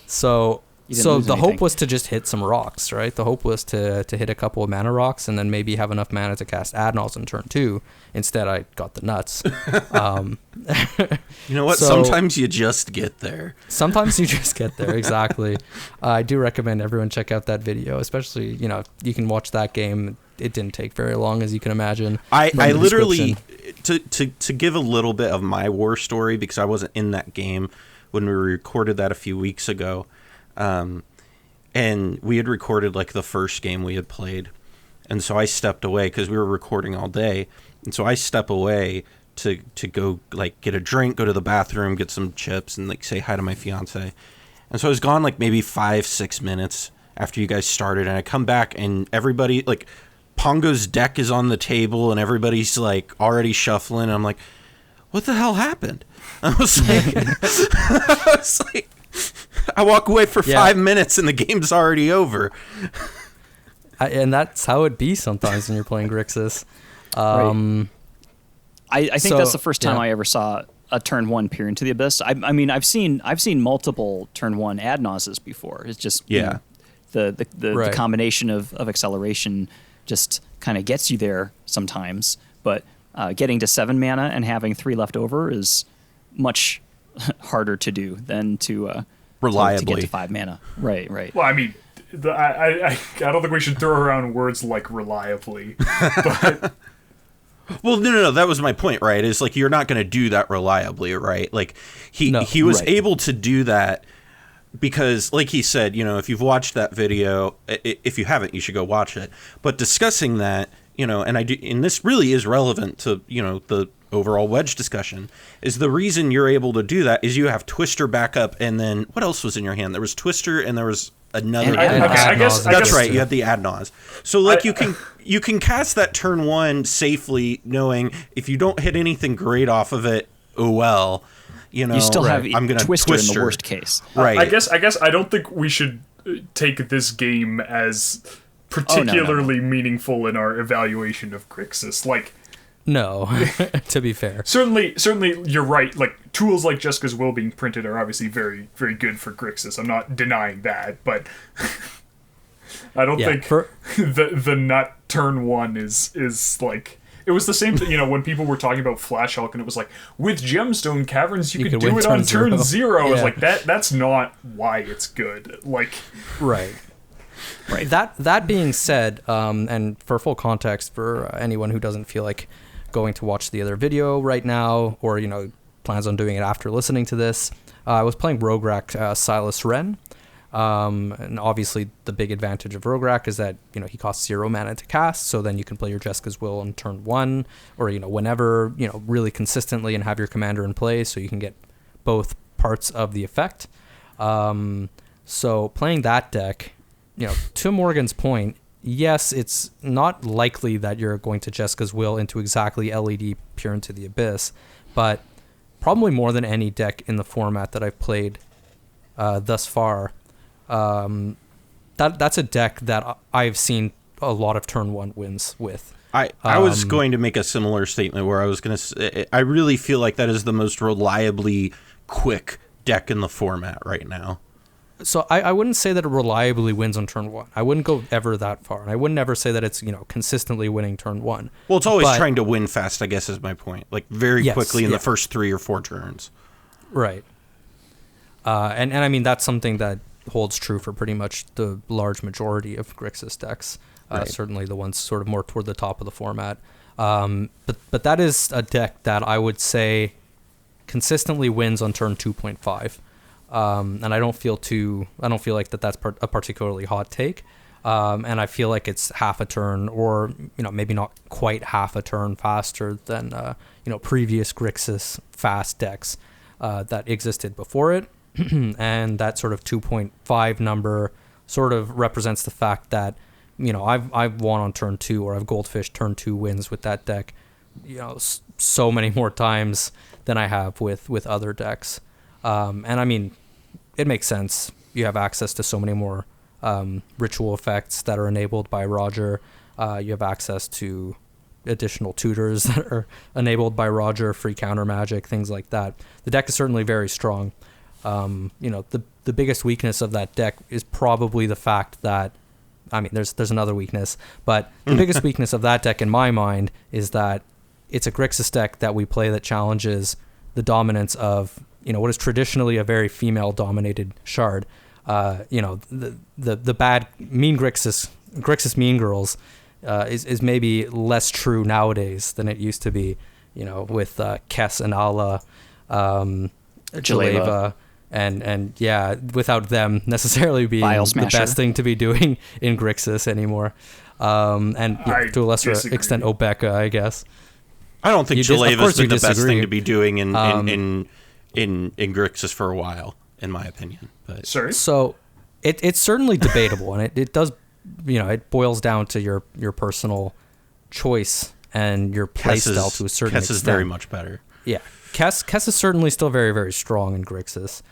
So the hope anything. was to just hit some rocks, right? The hope was to hit a couple of mana rocks and then maybe have enough mana to cast Adnals in turn two. Instead, I got the nuts. You know what? Sometimes you just get there. Sometimes you just get there, exactly. I do recommend everyone check out that video, especially, you can watch that game. It didn't take very long, as you can imagine. I literally, to give a little bit of my war story, because I wasn't in that game when we recorded that a few weeks ago. And we had recorded like the first game we had played. And so I stepped away because we were recording all day. And so I step away to go like get a drink, go to the bathroom, get some chips, and like say hi to my fiance. And so I was gone like maybe 5-6 minutes after you guys started. And I come back and everybody, like Pongo's deck is on the table and everybody's like already shuffling. And I'm like, what the hell happened? I was like, I walk away for 5 minutes and the game's already over. And that's how it be sometimes when you're playing Grixis. Right. I think that's the first time I ever saw a turn one peer into the abyss. I mean, I've seen multiple turn one ad nauseas before. It's just the combination of acceleration just kind of gets you there sometimes. But getting to 7 mana and having 3 left over is much harder to do than to reliably to get to 5 mana. Right. Well, I mean, I don't think we should throw around words like reliably, but. Well, no, that was my point, right? Is like you're not going to do that reliably, right? Like he was able to do that because, like he said, if you've watched that video, if you haven't, you should go watch it. But discussing that, and this really is relevant to the overall wedge discussion, is the reason you're able to do that is you have Twister backup, and then what else was in your hand? There was Twister, and there was another. I guess that's right. You have the Adnaz. So like you can cast that turn one safely, knowing if you don't hit anything great off of it, you still have I'm gonna Twister in the worst case. Right. I guess I don't think we should take this game as particularly meaningful in our evaluation of Grixis. Like. No, to be fair. Certainly, you're right. Like, tools like Jeska's Will being printed are obviously very, very good for Grixis. I'm not denying that, but I don't Yeah, think for- the nut turn 1 is like. It was the same thing, when people were talking about Flash Hulk, and it was like, with Gemstone Caverns, you could do win it on turn 0. zero. It's Yeah. like, that's not why it's good. Like, Right. That being said, and for full context for anyone who doesn't feel like going to watch the other video right now, or plans on doing it after listening to this, I was playing Roguerac Silas Wren. And obviously the big advantage of Roguerac is that he costs 0 mana to cast, so then you can play your Jessica's Will on turn 1, or whenever, really consistently, and have your commander in play, so you can get both parts of the effect. So playing that deck, to Morgan's point, yes, it's not likely that you're going to Jessica's Will into exactly LED Peer into the Abyss, but probably more than any deck in the format that I've played thus far, that's a deck that I've seen a lot of turn 1 wins with. I was going to make a similar statement where I was going to say, I really feel like that is the most reliably quick deck in the format right now. So I wouldn't say that it reliably wins on turn 1. I wouldn't go ever that far. And I wouldn't ever say that it's, consistently winning turn 1. Well, it's always trying to win fast, I guess, is my point. Like, very quickly in the first 3 or 4 turns. Right. And I mean, that's something that holds true for pretty much the large majority of Grixis decks. Certainly the ones sort of more toward the top of the format. But that is a deck that I would say consistently wins on turn 2.5. And I don't feel like that's a particularly hot take. And I feel like it's half a turn, or maybe not quite half a turn faster than previous Grixis fast decks that existed before it. And that sort of 2.5 number sort of represents the fact that I've won on turn 2, or I've goldfished turn 2 wins with that deck so many more times than I have with other decks. And I mean, it makes sense. You have access to so many more ritual effects that are enabled by Roger. You have access to additional tutors that are enabled by Roger, free counter magic, things like that. The deck is certainly very strong. The biggest weakness of that deck is probably the fact that, I mean, there's another weakness, but the biggest weakness of that deck in my mind is that it's a Grixis deck that we play that challenges the dominance of what is traditionally a very female-dominated shard. The bad mean Grixis mean girls is maybe less true nowadays than it used to be. With Kess and Ala, Jaleva, and yeah, without them necessarily being the best thing to be doing in Grixis anymore. And to a lesser extent, Obeka, I guess. I don't think Jaleva's been the best thing to be doing in Grixis for a while, in my opinion. But. Sorry? So it's certainly debatable, and it does, it boils down to your personal choice and your playstyle to a certain extent. Kess is very much better. Yeah. Kess is certainly still very, very strong in Grixis.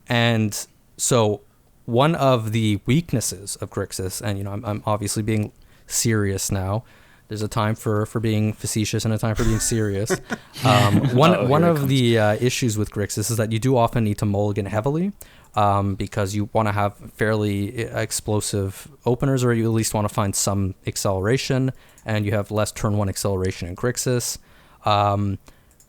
And so one of the weaknesses of Grixis, and I'm obviously being serious now. There's a time for being facetious and a time for being serious. One of the issues with Grixis is that you do often need to mulligan heavily because you want to have fairly explosive openers, or you at least want to find some acceleration, and you have less turn 1 acceleration in Grixis.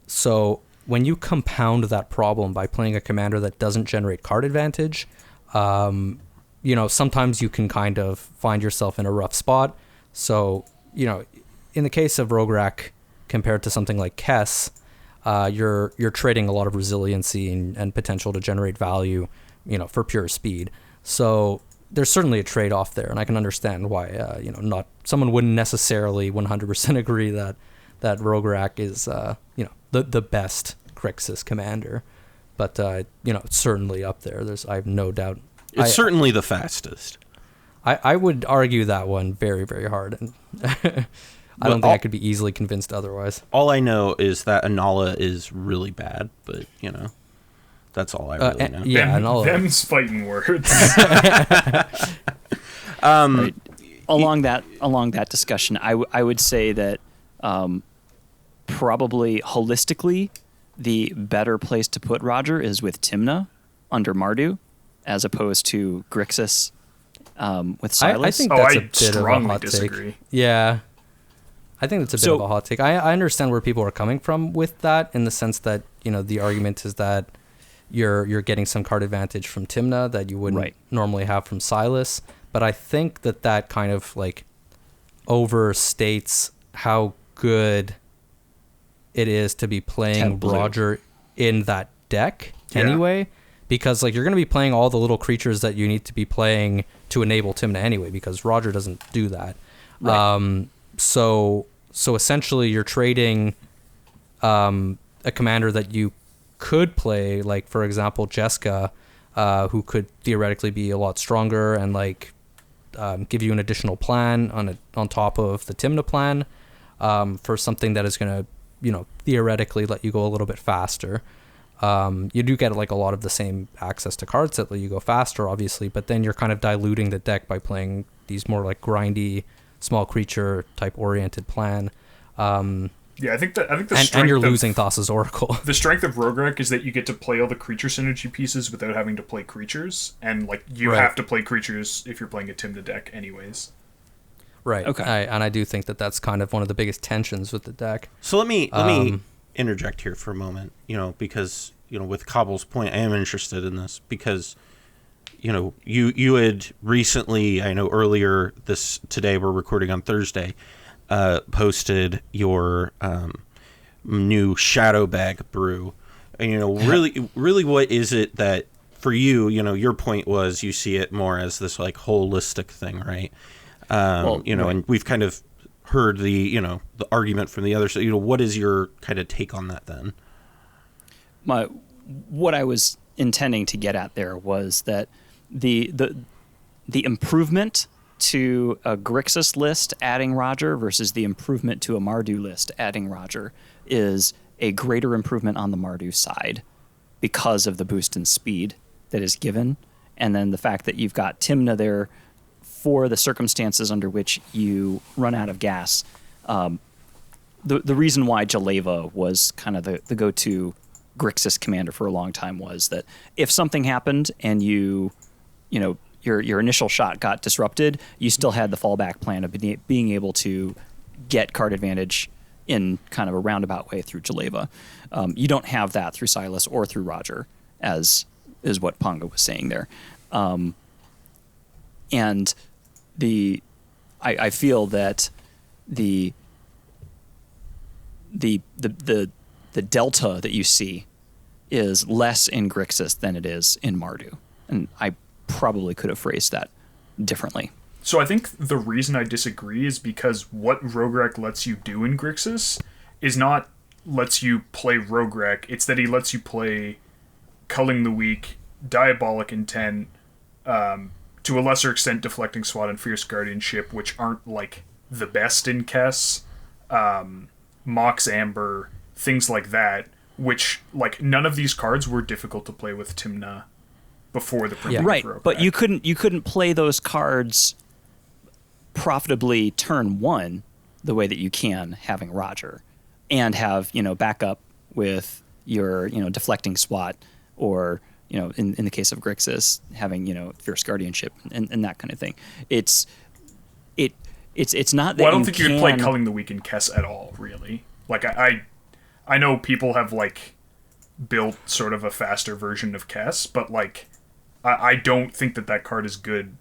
So when you compound that problem by playing a commander that doesn't generate card advantage, sometimes you can kind of find yourself in a rough spot. So, in the case of Roguerac, compared to something like Kess, you're trading a lot of resiliency and potential to generate value, for pure speed. So there's certainly a trade-off there, and I can understand why, not someone wouldn't necessarily 100% agree that Roguerac is, the best Grixis commander, but it's certainly up there. I have no doubt. It's certainly the fastest. I would argue that one very, very hard, and I don't think I could be easily convinced otherwise. All I know is that Anala is really bad, but that's all I really know. Yeah, them's fighting words. Right. Along that discussion, I would say that probably holistically, the better place to put Roger is with Timna under Mardu, as opposed to Grixis with Silas. I think that's a I bit of a strongly hot disagree. take. Yeah. I think that's a bit of a hot take. I understand where people are coming from with that, in the sense that, the argument is that you're getting some card advantage from Tymna that you wouldn't normally have from Silas. But I think that kind of like overstates how good it is to be playing Roger in that deck anyway. Because like you're going to be playing all the little creatures that you need to be playing to enable Tymna anyway, because Roger doesn't do that. Right. So essentially you're trading a commander that you could play, like for example Jeska, who could theoretically be a lot stronger and like give you an additional plan on top of the Tymna plan, for something that is going to theoretically let you go a little bit faster. You do get like a lot of the same access to cards that let you go faster, obviously, but then you're kind of diluting the deck by playing these more like grindy, small creature type oriented plan. I think the strength and you're losing Thassa's Oracle. The strength of Rograk is that you get to play all the creature synergy pieces without having to play creatures, and like you have to play creatures if you're playing a Tymna deck anyways. Right. Okay. And I do think that that's kind of one of the biggest tensions with the deck. So let me interject here for a moment, because with Cobble's point, I am interested in this because you had recently, I know earlier today, we're recording on Thursday, posted your new Shadow Bag brew, and really what is it that for you, your point was you see it more as this like holistic thing, right? And we've kind of heard the argument from the other side. What is your kind of take on that then? What I was intending to get at there was that the improvement to a Grixis list adding Roger versus the improvement to a Mardu list adding Roger is a greater improvement on the Mardu side because of the boost in speed that is given, and then the fact that you've got Tymna there for the circumstances under which you run out of gas. The reason why Jaleva was kind of the go-to Grixis commander for a long time was that if something happened and your initial shot got disrupted, you still had the fallback plan of being able to get card advantage in kind of a roundabout way through Jaleva. You don't have that through Silas or through Roger, as is what Ponga was saying there. And I feel that the delta that you see is less in Grixis than it is in Mardu. And I probably could have phrased that differently. So I think the reason I disagree is because what Rograk lets you do in Grixis is not lets you play Rograk, it's that he lets you play Culling the Weak, Diabolic Intent, to a lesser extent Deflecting Swat and Fierce Guardianship, which aren't like the best in Kess, Mox Amber, things like that, which like none of these cards were difficult to play with Tymna before the printing of Rograk. But you couldn't play those cards profitably turn one the way that you can having Roger, and have backup with your Deflecting Swat, or in the case of Grixis having Fierce Guardianship and that kind of thing. It's not that. Well, I don't think you could play Culling the Weak in Kess at all, really. Like I know people have like built sort of a faster version of Kess, but like I don't think that card is good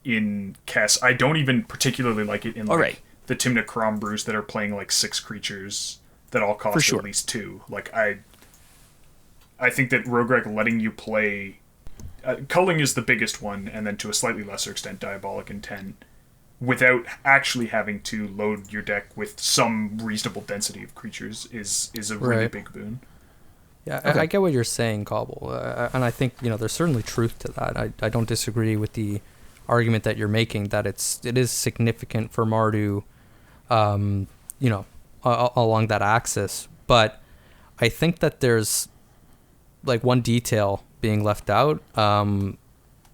in Kess. I don't even particularly like it in the Tymna Crom brews that are playing like 6 creatures that all cost at least 2. Like I think that Rograk letting you play Culling is the biggest one, and then to a slightly lesser extent Diabolic Intent, without actually having to load your deck with some reasonable density of creatures is a really big boon. Yeah, I get what you're saying, Cobble, and I think there's certainly truth to that. I don't disagree with the argument that you're making that it is significant for Mardu, along that axis. But I think that there's like one detail being left out,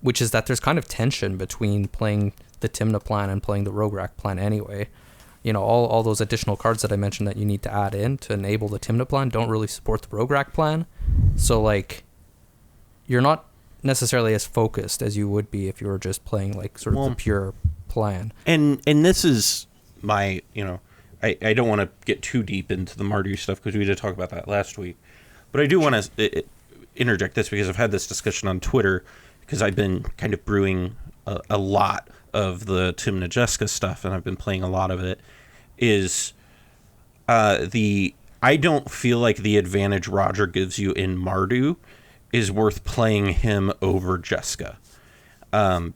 which is that there's kind of tension between playing the Tymna plan and playing the Rograk plan anyway. All those additional cards that I mentioned that you need to add in to enable the Tymna plan don't really support the Rograk plan. So like you're not necessarily as focused as you would be if you were just playing like sort of the pure plan. And this is my, I don't want to get too deep into the Mardu stuff because we did talk about that last week. But I do want to interject this because I've had this discussion on Twitter because I've been kind of brewing a lot of the Tim Najeska stuff, and I've been playing a lot of it, is I don't feel like the advantage Roger gives you in Mardu is worth playing him over Jeska.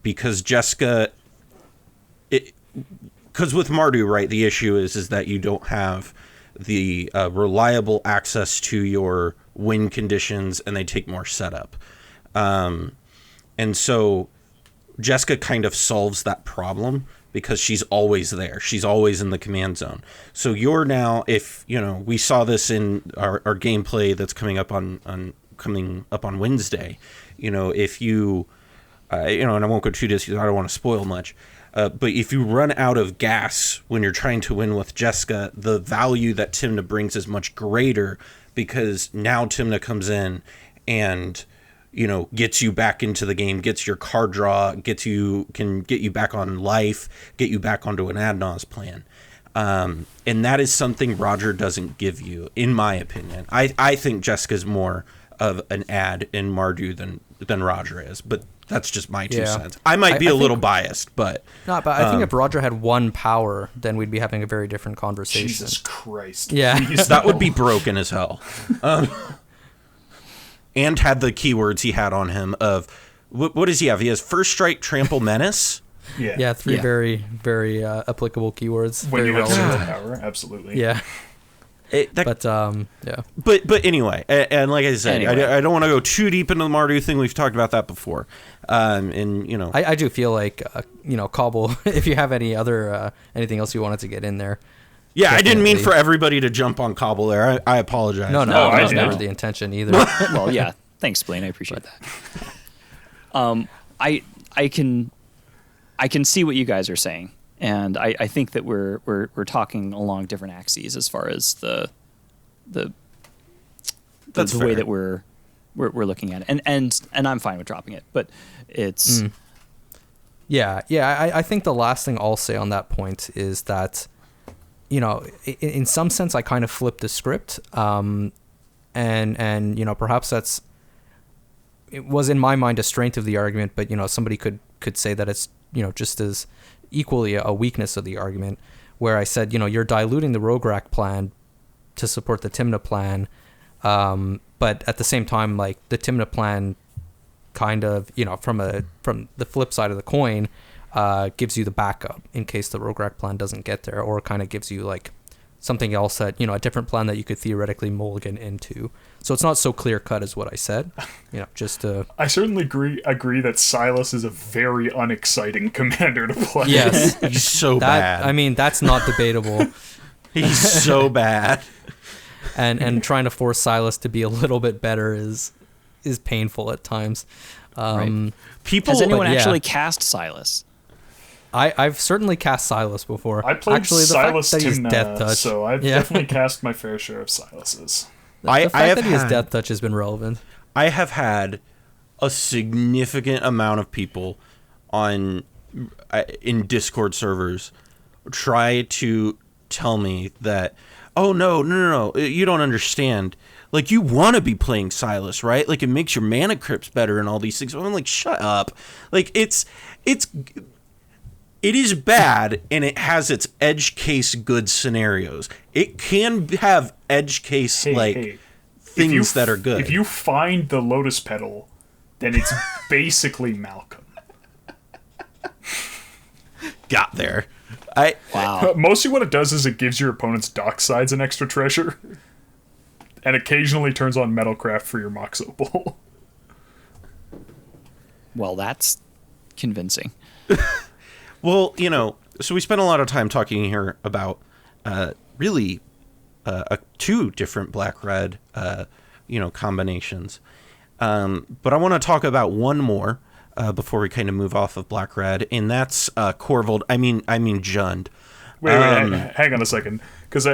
Because Jeska... Because with Mardu, right, the issue is that you don't have the reliable access to your win conditions, and they take more setup. And so Jeska kind of solves that problem because she's always there. She's always in the command zone. So you're now, if, we saw this in our gameplay that's coming up on Wednesday, if you, and I won't go too deep because I don't want to spoil much, but if you run out of gas when you're trying to win with Jeska, the value that Timna brings is much greater because now Timna comes in and, gets you back into the game, gets your card draw, can get you back on life, get you back onto an ad nos plan. And that is something Roger doesn't give you, in my opinion. I think Jeska's more of an ad in Mardu than Roger is, but that's just my 2 cents. I might be a little biased, but... No, but I think if Roger had 1 power, then we'd be having a very different conversation. Jesus Christ. Yeah. That would be broken as hell. And had the keywords he had on him of... What does he have? He has First Strike, Trample, Menace. Yeah, 3 very, very applicable keywords. When very you have zero relevant. power, absolutely. Yeah. Yeah. But anyway, and like I said, Anyway. I don't want to go too deep into the Mardu thing. We've talked about that before. I do feel like, Cobble, if you have any other, anything else you wanted to get in there. Yeah, I didn't mean definitely. for everybody to jump on Cobble there. I apologize. No, I that was know. never the intention either. Well, yeah. Thanks, Spleen. I appreciate that. I can see what you guys are saying, and I think that we're talking along different axes as far as the That's way fair. that we're looking at it, and I'm fine with dropping it, but it's Yeah. I think the last thing I'll say on that point is that, in some sense, I kind of flipped the script, and perhaps it was in my mind a strength of the argument, but somebody could say that it's just as equally a weakness of the argument, where I said you're diluting the Rogue Rack plan to support the Timna plan, but at the same time, like the Timna plan kind of from the flip side of the coin gives you the backup in case the Rogue Rack plan doesn't get there, or kind of gives you like something else that a different plan that you could theoretically mulligan into. So it's not so clear cut as what I said. Just to... I certainly agree that Silas is a very unexciting commander to play. Yes, He's so bad. I mean, that's not debatable. He's so bad. And trying to force Silas to be a little bit better is painful at times. Right. People, Has anyone but yeah. actually cast Silas? I've certainly cast Silas before. I played Actually, the Silas fact that he's Timna, Death Touch, so I've Yeah. definitely cast my fair share of Silases. the I fact have that he has had- Death Touch has been relevant. I have had a significant amount of people in Discord servers try to tell me that, oh, no, you don't understand. Like, you want to be playing Silas, right? Like, it makes your mana crypts better and all these things. I'm like, shut up. Like, it is bad, and it has its edge case good scenarios. It can have edge case, Hey. things that are good. If you find the Lotus Petal, then it's basically Malcolm. Got there. Wow. Mostly what it does is it gives your opponent's dock sides an extra treasure, and occasionally turns on Metalcraft for your Mox Opal. Well, that's convincing. Well, so we spent a lot of time talking here about really 2 different black-red, combinations. But I want to talk about one more before we kind of move off of black-red, and that's Corvold. I mean Jund. Wait, hang on a second, because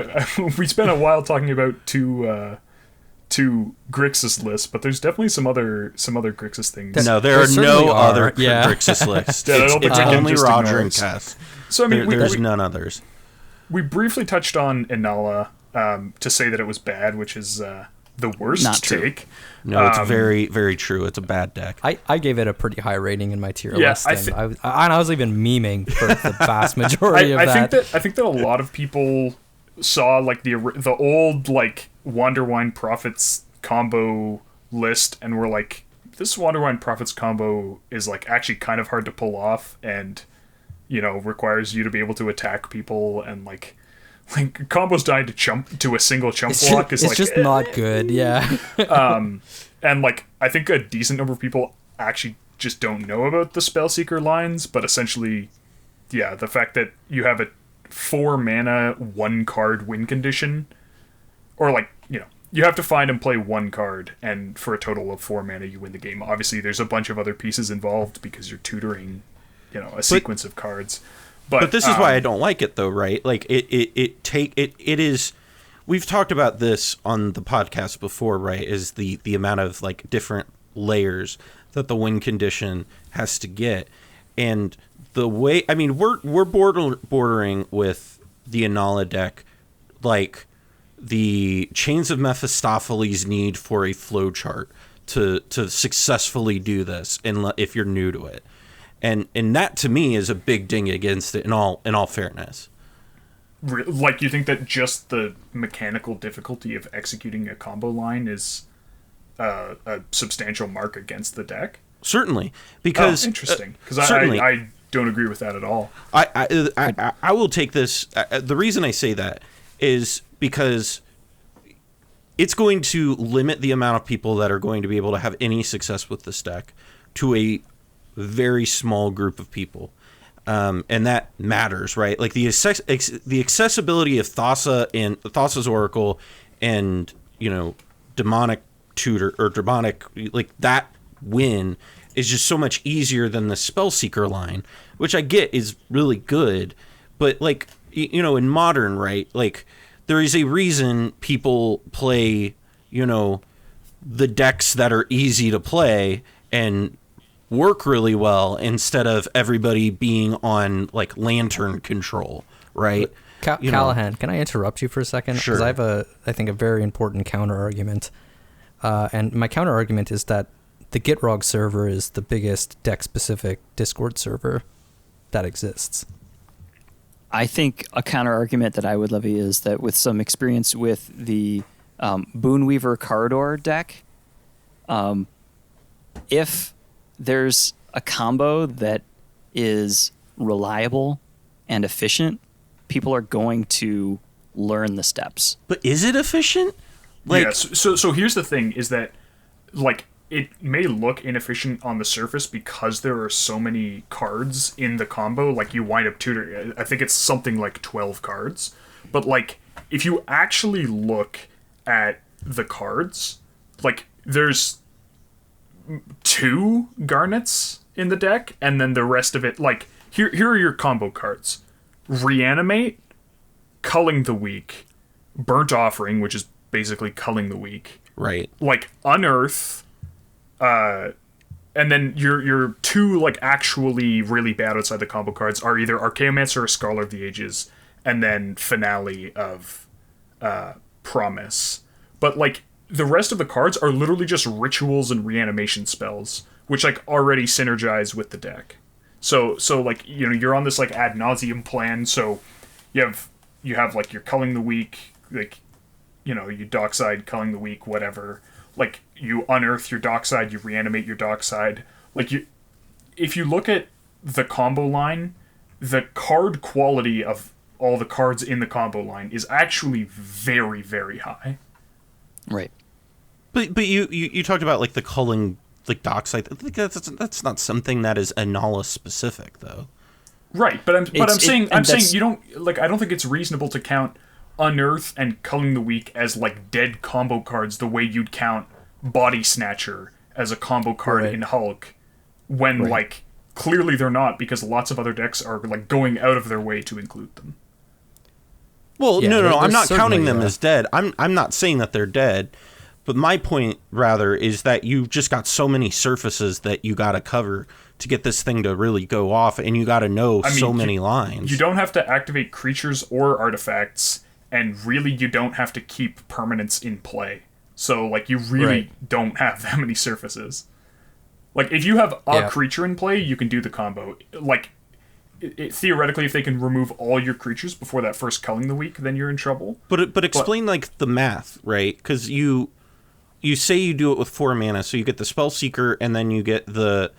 we spent a while talking about two to GRIXIS list, but there's definitely some other GRIXIS things. No, there are certainly no are, other yeah. GRIXIS lists. Yeah, I don't think It's we can only just Roger ignore and it. Cass. So I mean, There's none others. we briefly touched on Inala to say that it was bad, which is the worst Not true. take. No, it's very, very true. It's a bad deck. I gave it a pretty high rating in my tier Yeah, list, and I was even memeing for the vast majority of that. I think that a lot of people saw like the old like Wanderwine Prophets combo list and were like, this Wanderwine Prophets combo is like actually kind of hard to pull off, and requires you to be able to attack people, and like combos dying to a single chump block is it's like just not good. Yeah. and like I think a decent number of people actually just don't know about the Spellseeker lines, but essentially, yeah, the fact that you have a 4 mana 1 card win condition, or like you have to find and play 1 card, and for a total of 4 mana you win the game. Obviously, there's a bunch of other pieces involved because you're tutoring, a sequence of cards. But this is why I don't like it, though, right? Like it is. We've talked about this on the podcast before, right? Is the amount of like different layers that the win condition has to get, and the way. I mean, we're bordering with the Inala deck, like the Chains of Mephistopheles need for a flowchart to successfully do this, and if you're new to it. And that to me is a big ding against it in all fairness. Like, you think that just the mechanical difficulty of executing a combo line is a substantial mark against the deck? Certainly, because interesting. Because I don't agree with that at all. I will take this. The reason I say that is because it's going to limit the amount of people that are going to be able to have any success with this deck to a very small group of people, and that matters, right? Like the accessibility of Thassa and Thassa's Oracle, and demonic tutor or demonic, like that win is just so much easier than the Spellseeker line, which I get is really good, but like in modern, right? Like there is a reason people play the decks that are easy to play and work really well instead of everybody being on like lantern control, right? Callahan, can I interrupt you for a second? Sure. Because I have I think a very important counter argument, and my counter argument is that the Gitrog server is the biggest deck specific Discord server that exists. I think a counter argument that I would levy is that with some experience with the Boonweaver Corridor deck, if there's a combo that is reliable and efficient, people are going to learn the steps. But is it efficient? Like, yes. So here's the thing: is that like it may look inefficient on the surface because there are so many cards in the combo. Like you wind up tutoring. I think it's something like 12 cards. But like if you actually look at the cards, like there's 2 garnets in the deck, and then the rest of it, like here are your combo cards: Reanimate, Culling the Weak, Burnt Offering, which is basically Culling the Weak, right? Like Unearth, and then your 2 like actually really bad outside the combo cards are either Archaeomancer or Scholar of the Ages, and then Finale of Promise. But like the rest of the cards are literally just rituals and reanimation spells, which like already synergize with the deck. So like you're on this like ad nauseum plan. So you have like your Culling the Weak, like you dockside Culling the Weak, whatever. Like you unearth your dockside, you reanimate your dockside. Like if you look at the combo line, the card quality of all the cards in the combo line is actually very, very high. Right. But you talked about like the Culling like dockside. I think that's not something that is Inala specific though. Right, but I'm saying you don't like. I don't think it's reasonable to count Unearth and Culling the Weak as like dead combo cards the way you'd count Body Snatcher as a combo card in Hulk, when like clearly they're not, because lots of other decks are like going out of their way to include them. Well, no, I'm not counting them as dead. I'm not saying that they're dead, But my point, rather, is that you've just got so many surfaces that you got to cover to get this thing to really go off, and you got to know so many lines. You don't have to activate creatures or artifacts, and really you don't have to keep permanents in play. So, like, you really don't have that many surfaces. Like, if you have a creature in play, you can do the combo. Like, theoretically, if they can remove all your creatures before that first Culling the Week, then you're in trouble. But explain, like, the math, right? Because you say you do it with 4 mana, so you get the Spellseeker, and then you get the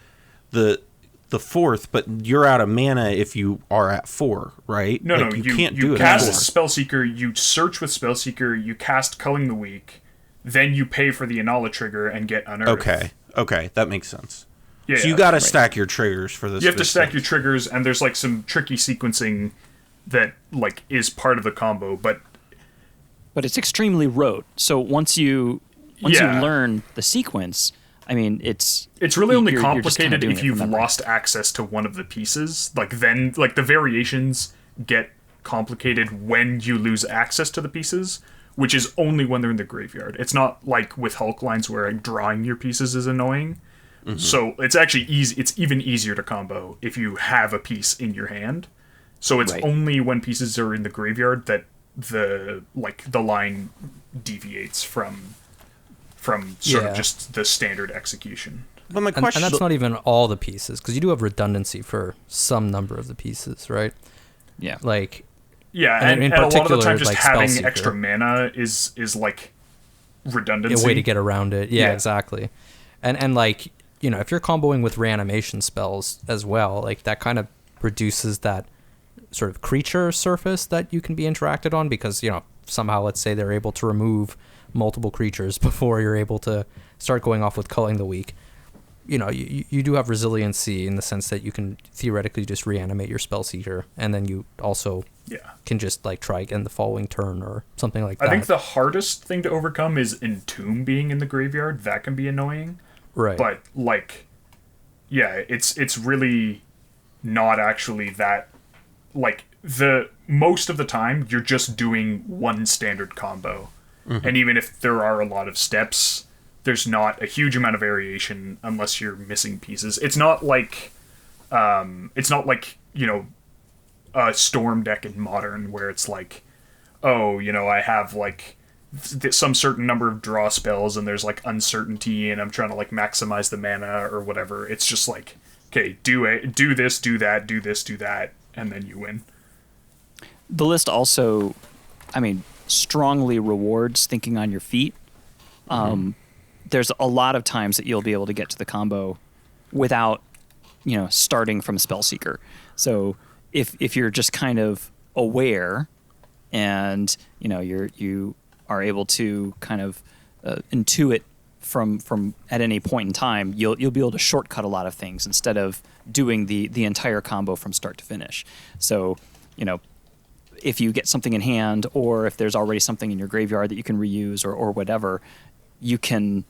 4th, but you're out of mana if you are at 4, right? No, like, no, you can't do you it cast at 4. Spellseeker, you search with Spellseeker, you cast Culling the Week, then you pay for the Anala trigger and get Unearth. Okay, that makes sense. Yeah, so you got to stack your triggers for this. You have to stack your triggers, and there's like some tricky sequencing that like is part of the combo, but it's extremely rote. So once you learn the sequence, I mean, it's really only you're complicated if you've lost access to one of the pieces. Like then, like the variations get complicated when you lose access to the pieces, which is only when they're in the graveyard. It's not like with Hulk lines where drawing your pieces is annoying. Mm-hmm. So it's actually easy. It's even easier to combo if you have a piece in your hand. So it's only when pieces are in the graveyard that the line deviates from sort of just the standard execution. But my question, and that's not even all the pieces, because you do have redundancy for some number of the pieces, right? Yeah. Like, and in a lot of the particular, time, just like having Spellseeker, extra mana is like redundancy. a way to get around it. Yeah, exactly. And like, you know, if you're comboing with reanimation spells as well, like that kind of reduces that sort of creature surface that you can be interacted on, because, you know, somehow, let's say they're able to remove multiple creatures before you're able to start going off with Culling the Week. You know, you do have resiliency in the sense that you can theoretically just reanimate your Spellseeker, and then you also can just like try again the following turn or something like that. I think the hardest thing to overcome is Entomb being in the graveyard. That can be annoying. Right. But like, yeah, it's really not actually that. Like, the most of the time you're just doing one standard combo, and even if there are a lot of steps, there's not a huge amount of variation unless you're missing pieces. It's not like you know, a Storm deck in Modern where it's like, oh, you know, I have like some certain number of draw spells and there's like uncertainty and I'm trying to like maximize the mana or whatever. It's just like, okay, do this, do that, do this, do that, and then you win. The list also, I mean, strongly rewards thinking on your feet. There's a lot of times that you'll be able to get to the combo without, you know, starting from Spellseeker. So if you're just kind of aware and, you know, you are able to kind of intuit from at any point in time, you'll be able to shortcut a lot of things instead of doing the entire combo from start to finish. So, you know, if you get something in hand, or if there's already something in your graveyard that you can reuse or whatever, you can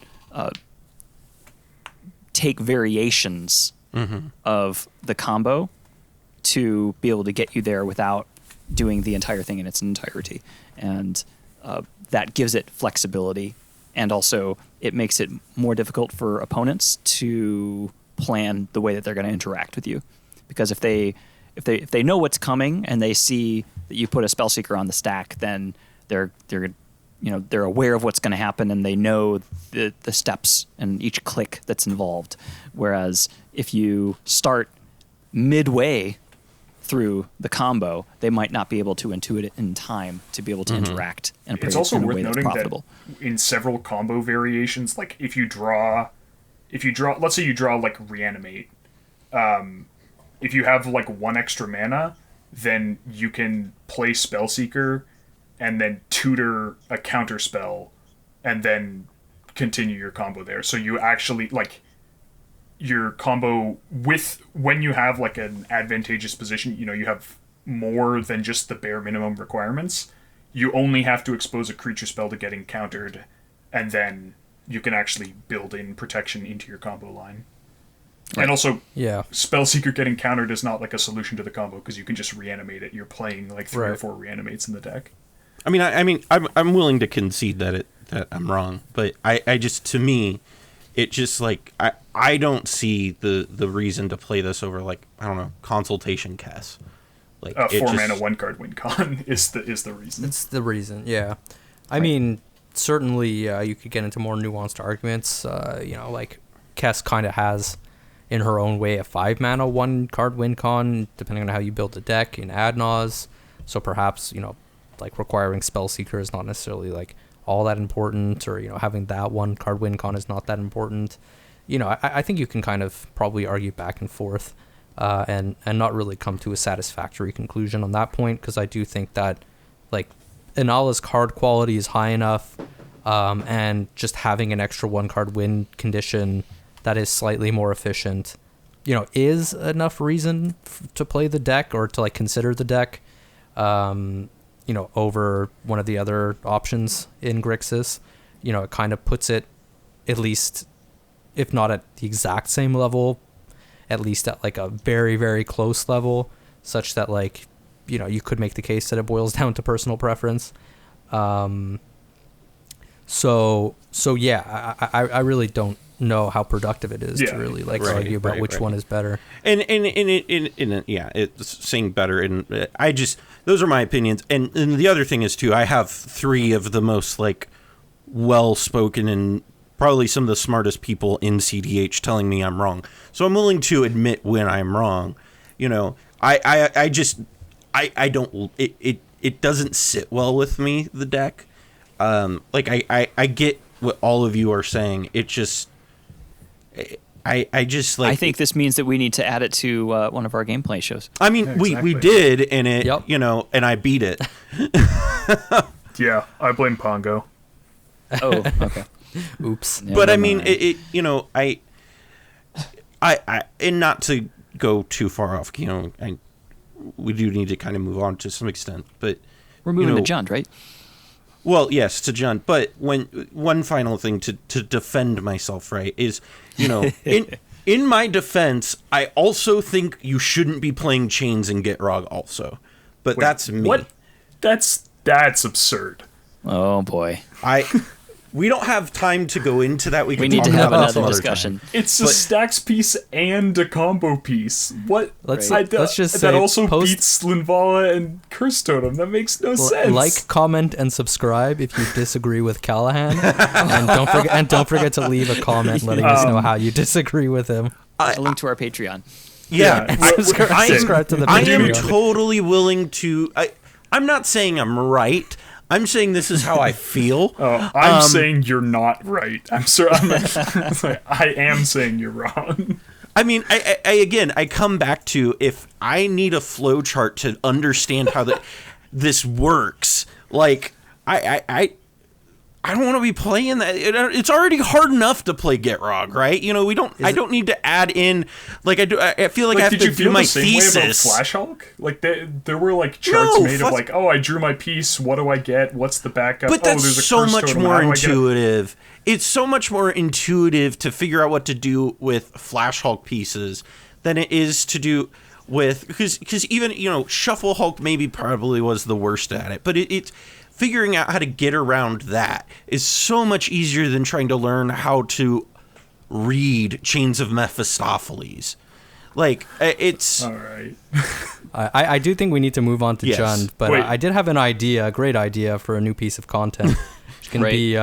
take variations of the combo to be able to get you there without doing the entire thing in its entirety. And that gives it flexibility, and also it makes it more difficult for opponents to plan the way that they're going to interact with you. Because if they know what's coming and they see that you put a Spellseeker on the stack, then they're aware of what's going to happen and they know the steps and each click that's involved. Whereas if you start midway through the combo, they might not be able to intuit it in time to be able to interact and play it's also in a worth way that's noting profitable. that in several combo variations, like if you draw, let's say you draw like Reanimate, if you have like 1 extra mana, then you can play Spellseeker and then tutor a counter spell and then continue your combo there. So you actually, like, your combo with, when you have like an advantageous position, you know, you have more than just the bare minimum requirements. You only have to expose a creature spell to getting countered, and then you can actually build in protection into your combo line. Right. And also, Spellseeker getting countered is not like a solution to the combo because you can just reanimate it. You're playing like 3 or 4 reanimates in the deck. I mean, I'm willing to concede that that I'm wrong, but I just, to me, it just like I don't see the reason to play this over like, I don't know, consultation Kess. Like 4-mana 1-card win con is the reason. It's the reason, yeah. I mean, certainly you could get into more nuanced arguments. Like Kess kind of has, in her own way, a 5-mana 1-card win con, depending on how you build the deck in Adnaz. So perhaps, like requiring Spellseeker is not necessarily like all that important, or having that 1-card win con is not that important. I think you can kind of probably argue back and forth. And not really come to a satisfactory conclusion on that point, because I do think that like Inala's card quality is high enough, and just having an extra 1-card win condition that is slightly more efficient, is enough reason to play the deck, or to like consider the deck, over one of the other options in Grixis. It kind of puts it, at least, if not at the exact same level, at least at like a very, very close level, such that like, you could make the case that it boils down to personal preference. So yeah, I really don't know how productive it is to really like argue about which one is better. And it's saying better. And those are my opinions. And the other thing is too, I have 3 of the most like well-spoken and probably some of the smartest people in cEDH telling me I'm wrong. So I'm willing to admit when I'm wrong. I don't, it doesn't sit well with me, the deck. I get what all of you are saying. It just, I just like, I think this means that we need to add it to one of our gameplay shows. I mean, we did, and it, and I beat it. Yeah, I blame Pongo. Oh, okay. Oops. But I mean, I and not to go too far off, we do need to kind of move on to some extent, but we're moving to Jund, right? Well, yes, to Jund. But one final thing to defend myself, right, is, in my defense, I also think you shouldn't be playing Chains and Gitrog also. But that's me. What? That's absurd. Oh boy. We don't have time to go into that. We need to have another discussion. It's a stacks piece and a combo piece. What? Let's just say that also beats Linvala and Curse Totem. That makes no sense. Like, comment, and subscribe if you disagree with Callahan, and don't forget to leave a comment letting us know how you disagree with him. A link to our Patreon. Yeah, subscribe to the Patreon. I am totally willing to. I'm not saying I'm right. I'm saying this is how I feel. I'm saying you're not right. I'm sorry. I am saying you're wrong. I mean, I come back to, if I need a flow chart to understand how this works, like, I don't want to be playing that. It's already hard enough to play Gitrog, right? I don't need to add in, like, I do. I feel like I have to do my thesis. Way about Flash Hulk? Like, there were like charts made of like, oh, I drew my piece. What do I get? What's the backup? But that's there's a so curse much totem. more intuitive. It's so much more intuitive to figure out what to do with Flash Hulk pieces than it is to do with, because even Shuffle Hulk maybe probably was the worst at it, but it's figuring out how to get around that is so much easier than trying to learn how to read Chains of Mephistopheles. Like, it's... All right. I do think we need to move on to Jund, but I did have a great idea for a new piece of content. Which can be,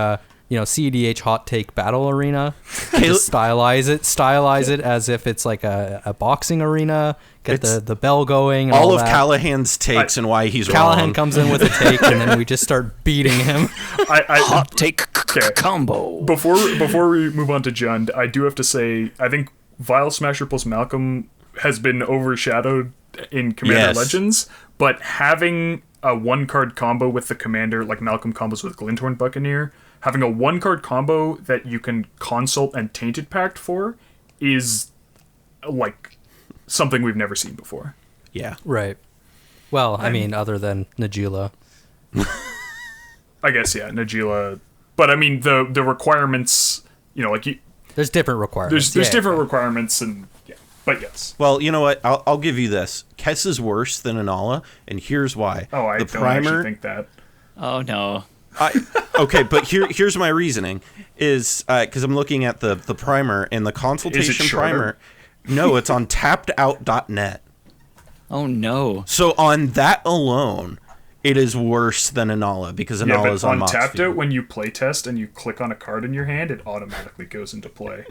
cEDH Hot Take Battle Arena. Just stylize it as if it's like a boxing arena. Get the bell going. And all of that. Callahan's takes and why he's Callahan wrong. comes in with a take, and then we just start beating him. Hot take combo. Before we move on to Jund, I do have to say, I think Vile Smasher plus Malcolm has been overshadowed in Commander Legends, but having a 1-card combo with the Commander, like Malcolm combos with Glinthorn Buccaneer, having a 1-card combo that you can consult and Tainted Pact for is like something we've never seen before. Yeah. Right. Well, I mean, other than Najila. I guess, Najila. But I mean, the requirements, there's different requirements. There's different requirements, and but yes. Well, you know what? I'll give you this. Kess is worse than Inala, and here's why. Oh, I don't actually think that. Oh, no. Okay, but here's my reasoning is because I'm looking at the primer and the consultation primer. No, it's on tappedout.net. Oh no! So on that alone, it is worse than Anala because Anala is on Tapped Moxfield. Out, when you play test and you click on a card in your hand, it automatically goes into play.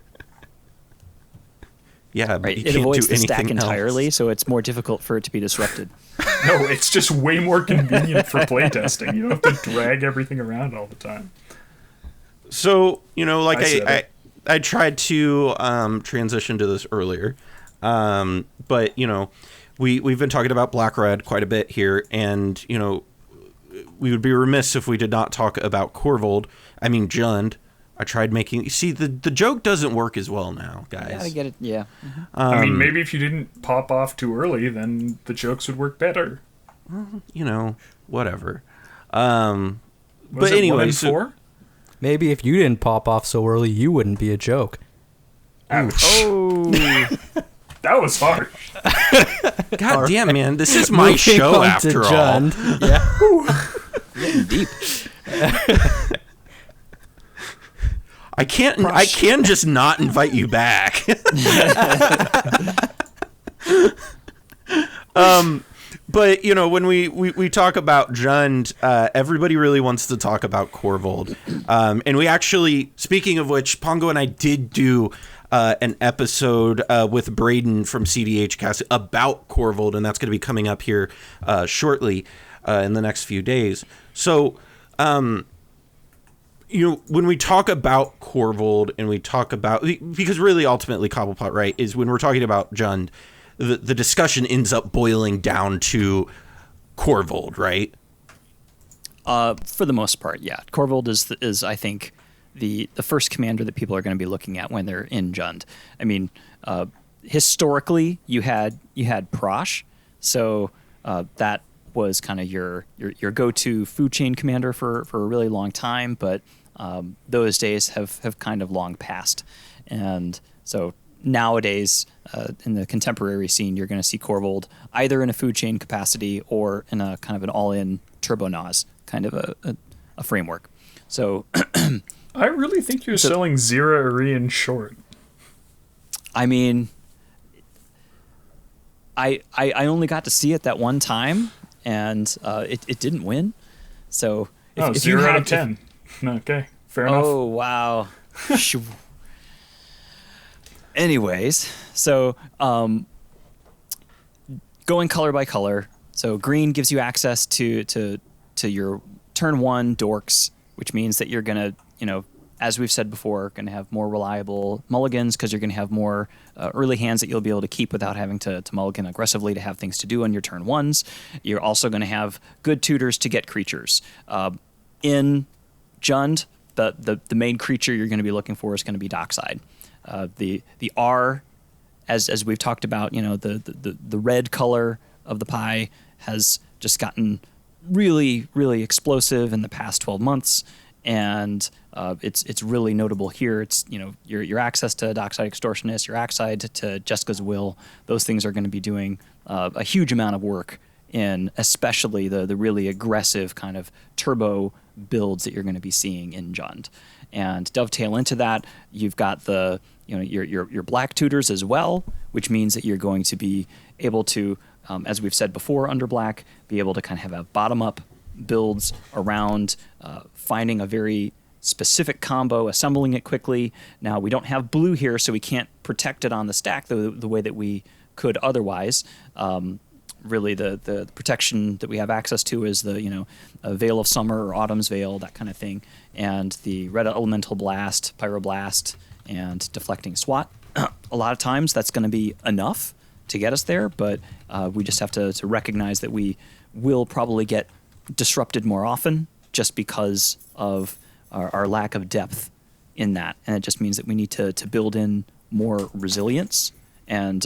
Yeah, but Right. you It can't avoids do the stack anything entirely, else. so it's more difficult for it to be disrupted. No, it's just way more convenient for playtesting. You don't have to drag everything around all the time. So, like I I tried to transition to this earlier, but we've been talking about Black Red quite a bit here, and we would be remiss if we did not talk about Jund. I tried making. See, the joke doesn't work as well now, guys. Yeah, I get it. Yeah. I mean, maybe if you didn't pop off too early, then the jokes would work better. Whatever. Was But it anyway, 1 in so 4? Maybe if you didn't pop off so early, you wouldn't be a joke. Ouch. Oh. That was hard. God damn, man, this is my Moving show on to after all. Jund. Yeah. Getting deep. I can just not invite you back. But when we talk about Jund, everybody really wants to talk about Corvold. And we actually, speaking of which, Pongo and I did do an episode with Braden from cEDH Cast about Corvold, and that's going to be coming up here shortly in the next few days. So when we talk about Corvold and we talk about, because really ultimately Cobblepot, right, is when we're talking about Jund, the discussion ends up boiling down to Corvold, right? For the most part, yeah. Corvold is I think the first commander that people are going to be looking at when they're in Jund. I mean, historically you had Prosh, so that was kind of your go-to food chain commander for a really long time, but those days have kind of long passed. And so nowadays, in the contemporary scene, you're going to see Corvold either in a food chain capacity or in a kind of an all-in Turbo Nas kind of a framework. So I really think you're selling Zira Arian short. I mean, I only got to see it that one time, and it didn't win. So if 0 out of 10. Okay, fair enough. Oh wow. Anyways, so going color by color. So green gives you access to your turn 1 dorks, which means that you're gonna, as we've said before, going to have more reliable mulligans because you're going to have more early hands that you'll be able to keep without having to mulligan aggressively to have things to do on your turn 1s. You're also going to have good tutors to get creatures. In Jund, the main creature you're going to be looking for is going to be Dockside. The R, as we've talked about, the red color of the pie has just gotten really, really explosive in the past 12 months. And it's really notable here. It's your access to Dockside Extortionist, your access to Jessica's Will. Those things are going to be doing a huge amount of work in especially the really aggressive kind of turbo builds that you're going to be seeing in Jund. And dovetail into that, you've got the your black tutors as well, which means that you're going to be able to, as we've said before, under black, be able to kind of have bottom up builds around finding a very specific combo, assembling it quickly. Now we don't have blue here, so we can't protect it on the stack the way that we could otherwise. Really, the protection that we have access to is the a Veil of Summer or Autumn's Veil, that kind of thing, and the Red Elemental Blast, Pyroblast, and Deflecting Swat. A lot of times that's going to be enough to get us there, but we just have to recognize that we will probably get disrupted more often just because of our lack of depth in that, and it just means that we need to build in more resilience and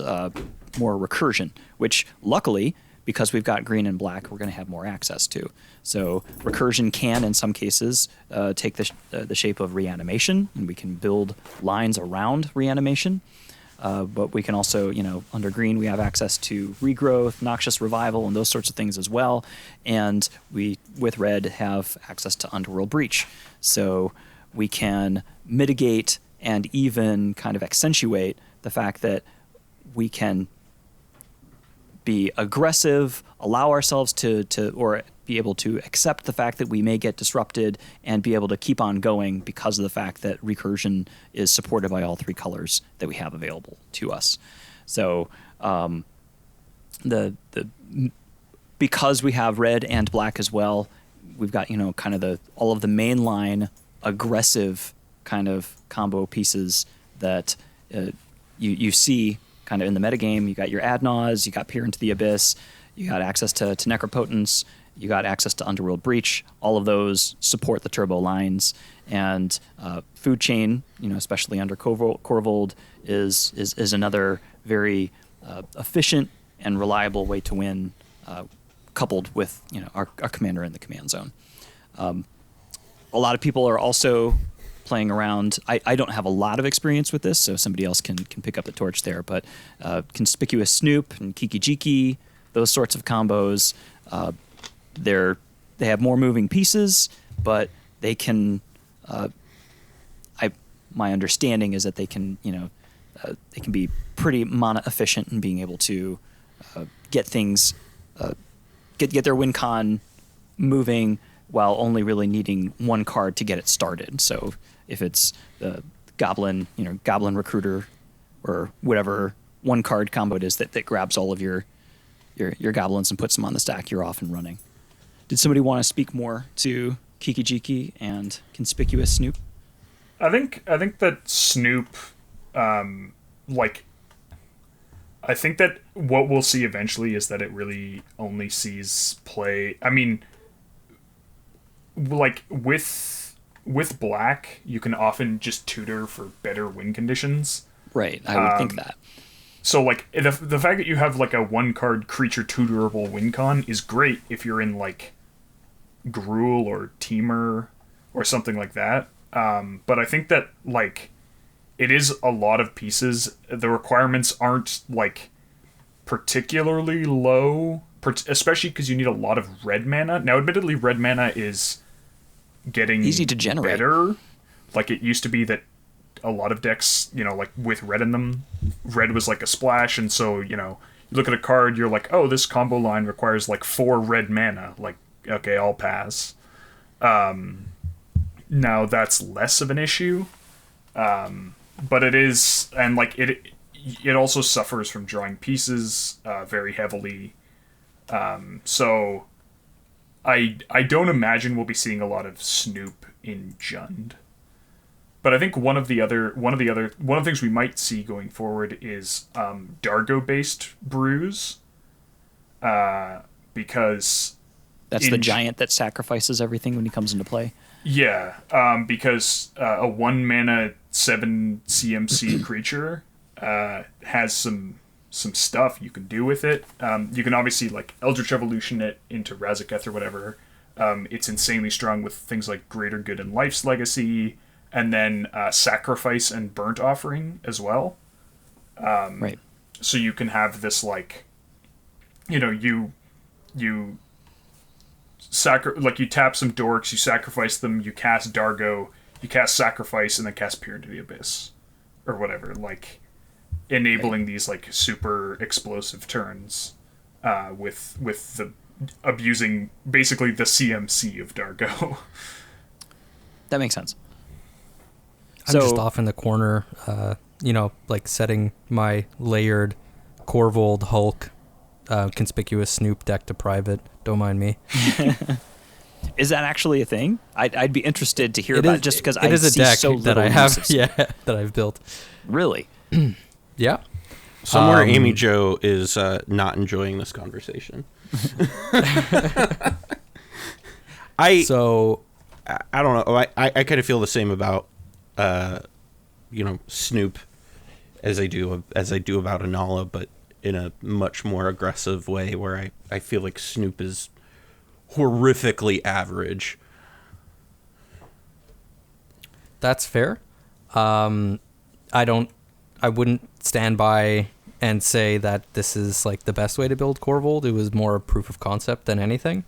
more recursion, which luckily, because we've got green and black, we're going to have more access to. So recursion can, in some cases, take the shape of reanimation, and we can build lines around reanimation. But we can also, under green, we have access to regrowth, noxious revival, and those sorts of things as well. And we, with red, have access to underworld breach. So we can mitigate and even kind of accentuate the fact that we can be aggressive, allow ourselves to or be able to accept the fact that we may get disrupted and be able to keep on going because of the fact that recursion is supported by all three colors that we have available to us. So because we have red and black as well, we've got kind of all of the mainline aggressive kind of combo pieces that you see kind of in the metagame. You got your Adnaz, you got Peer into the Abyss, you got access to Necropotence, you got access to Underworld Breach. All of those support the turbo lines. And Food Chain, especially under Korvold, is another very efficient and reliable way to win, coupled with our commander in the command zone. A lot of people are also playing around. I don't have a lot of experience with this, so somebody else can pick up the torch there. But Conspicuous Snoop and Kiki Jiki, those sorts of combos, they have more moving pieces, but they can. My understanding is that they can they can be pretty mana efficient in being able to get things get their win con moving while only really needing one card to get it started. So if it's the Goblin Recruiter or whatever one card combo it is that grabs all of your goblins and puts them on the stack, you're off and running. Did somebody want to speak more to Kiki Jiki and Conspicuous Snoop? I think that Snoop, I think that what we'll see eventually is that it really only sees play. I mean, like with black, you can often just tutor for better win conditions. Right, I would think that. So like the fact that you have like a one card creature tutorable win con is great if you're in like Gruul or Teamer or something like that. But I think that like it is a lot of pieces. The requirements aren't like particularly low, especially because you need a lot of red mana. Now, admittedly, red mana is getting easy to generate. Better. Like it used to be that a lot of decks, like with red in them, red was like a splash, and so you look at a card, you're like, oh, this combo line requires like 4 red mana. Like, okay, I'll pass. Now that's less of an issue, but it is, and like it also suffers from drawing pieces very heavily. So I don't imagine we'll be seeing a lot of Snoop in Jund. But I think one of the things we might see going forward is Dargo-based brews, because that's the giant that sacrifices everything when he comes into play. Yeah, because a 1 mana 7 CMC creature has some stuff you can do with it. You can obviously like Eldritch Evolution it into Razaketh or whatever. It's insanely strong with things like Greater Good and Life's Legacy, and then Sacrifice and Burnt Offering as well. Right. So you can have this like, you tap some dorks, you sacrifice them, you cast Dargo, you cast Sacrifice, and then cast Peer into the Abyss, or whatever. Like enabling these like super explosive turns, with the abusing basically the CMC of Dargo. That makes sense. I'm just off in the corner, like setting my layered Korvold Hulk Conspicuous Snoop deck to private. Don't mind me. Is that actually a thing? I'd be interested to hear about it, just because I is a see deck so that little I have. uses. Yeah, that I've built. Really? Yeah. Somewhere Amy Jo is not enjoying this conversation. I don't know. I kind of feel the same about Snoop as I do about Anala, but in a much more aggressive way, where I feel like Snoop is horrifically average. That's fair. I don't I wouldn't stand by and say that this is like the best way to build Corvold. It was more a proof of concept than anything.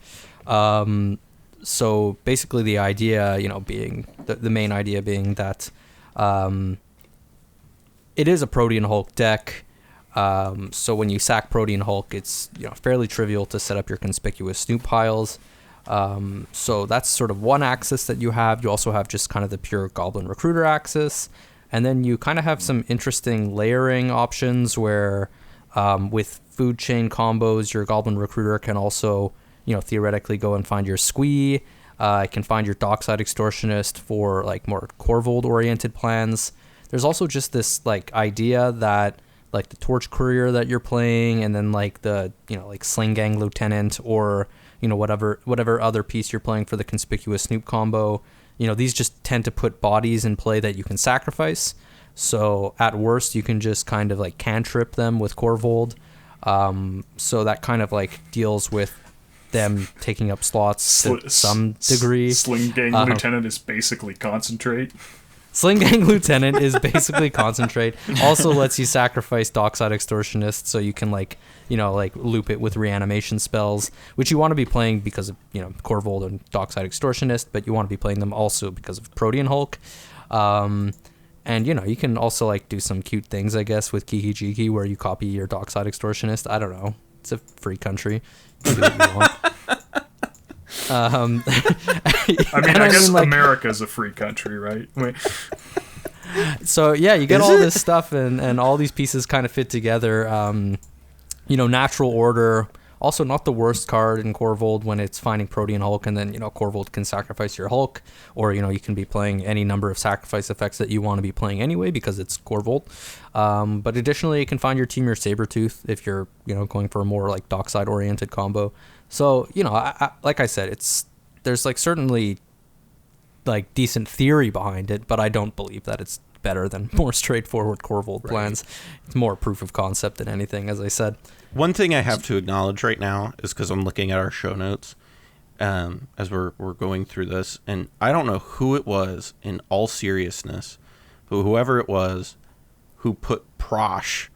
So basically the idea, being the main idea being that it is a Protean Hulk deck. So when you sack Protean Hulk, it's fairly trivial to set up your conspicuous Snoop piles. So that's sort of one axis that you have. You also have just kind of the pure Goblin Recruiter axis. And then you kind of have some interesting layering options where with food chain combos, your Goblin Recruiter can also, theoretically go and find your Squee. It can find your Dockside Extortionist for like more Corvold oriented plans. There's also just this like idea that like the Torch Courier that you're playing, and then like the like Sling Gang Lieutenant, or whatever other piece you're playing for the conspicuous Snoop combo, these just tend to put bodies in play that you can sacrifice. So at worst, you can just kind of like cantrip them with Corvold. So that kind of like deals with them taking up slots to some degree. Sling Gang Lieutenant is basically Concentrate. Sling Gang Lieutenant is basically Concentrate. Also lets you sacrifice Dockside Extortionist, so you can like loop it with reanimation spells, which you want to be playing because of Corvold and Dockside Extortionist, but you want to be playing them also because of Protean Hulk. And you can also like do some cute things, I guess, with Kiki Jiki, where you copy your Dockside Extortionist. I don't know. It's a free country. You can do what you want. I guess America's a free country, right? Wait. So yeah, you get all this stuff, and all these pieces kind of fit together. Natural Order, also not the worst card in Corvold when it's finding Protean Hulk, and then Corvold can sacrifice your Hulk, or you can be playing any number of sacrifice effects that you want to be playing anyway because it's Corvold. But additionally, it can find your team your Sabretooth if you're going for a more like Dockside oriented combo. So like I said, there's like certainly like decent theory behind it, but I don't believe that it's better than more straightforward Corvold plans. It's more proof of concept than anything, as I said. One thing I have to acknowledge right now is because I'm looking at our show notes as we're going through this, and I don't know who it was in all seriousness, but whoever it was who put Prosh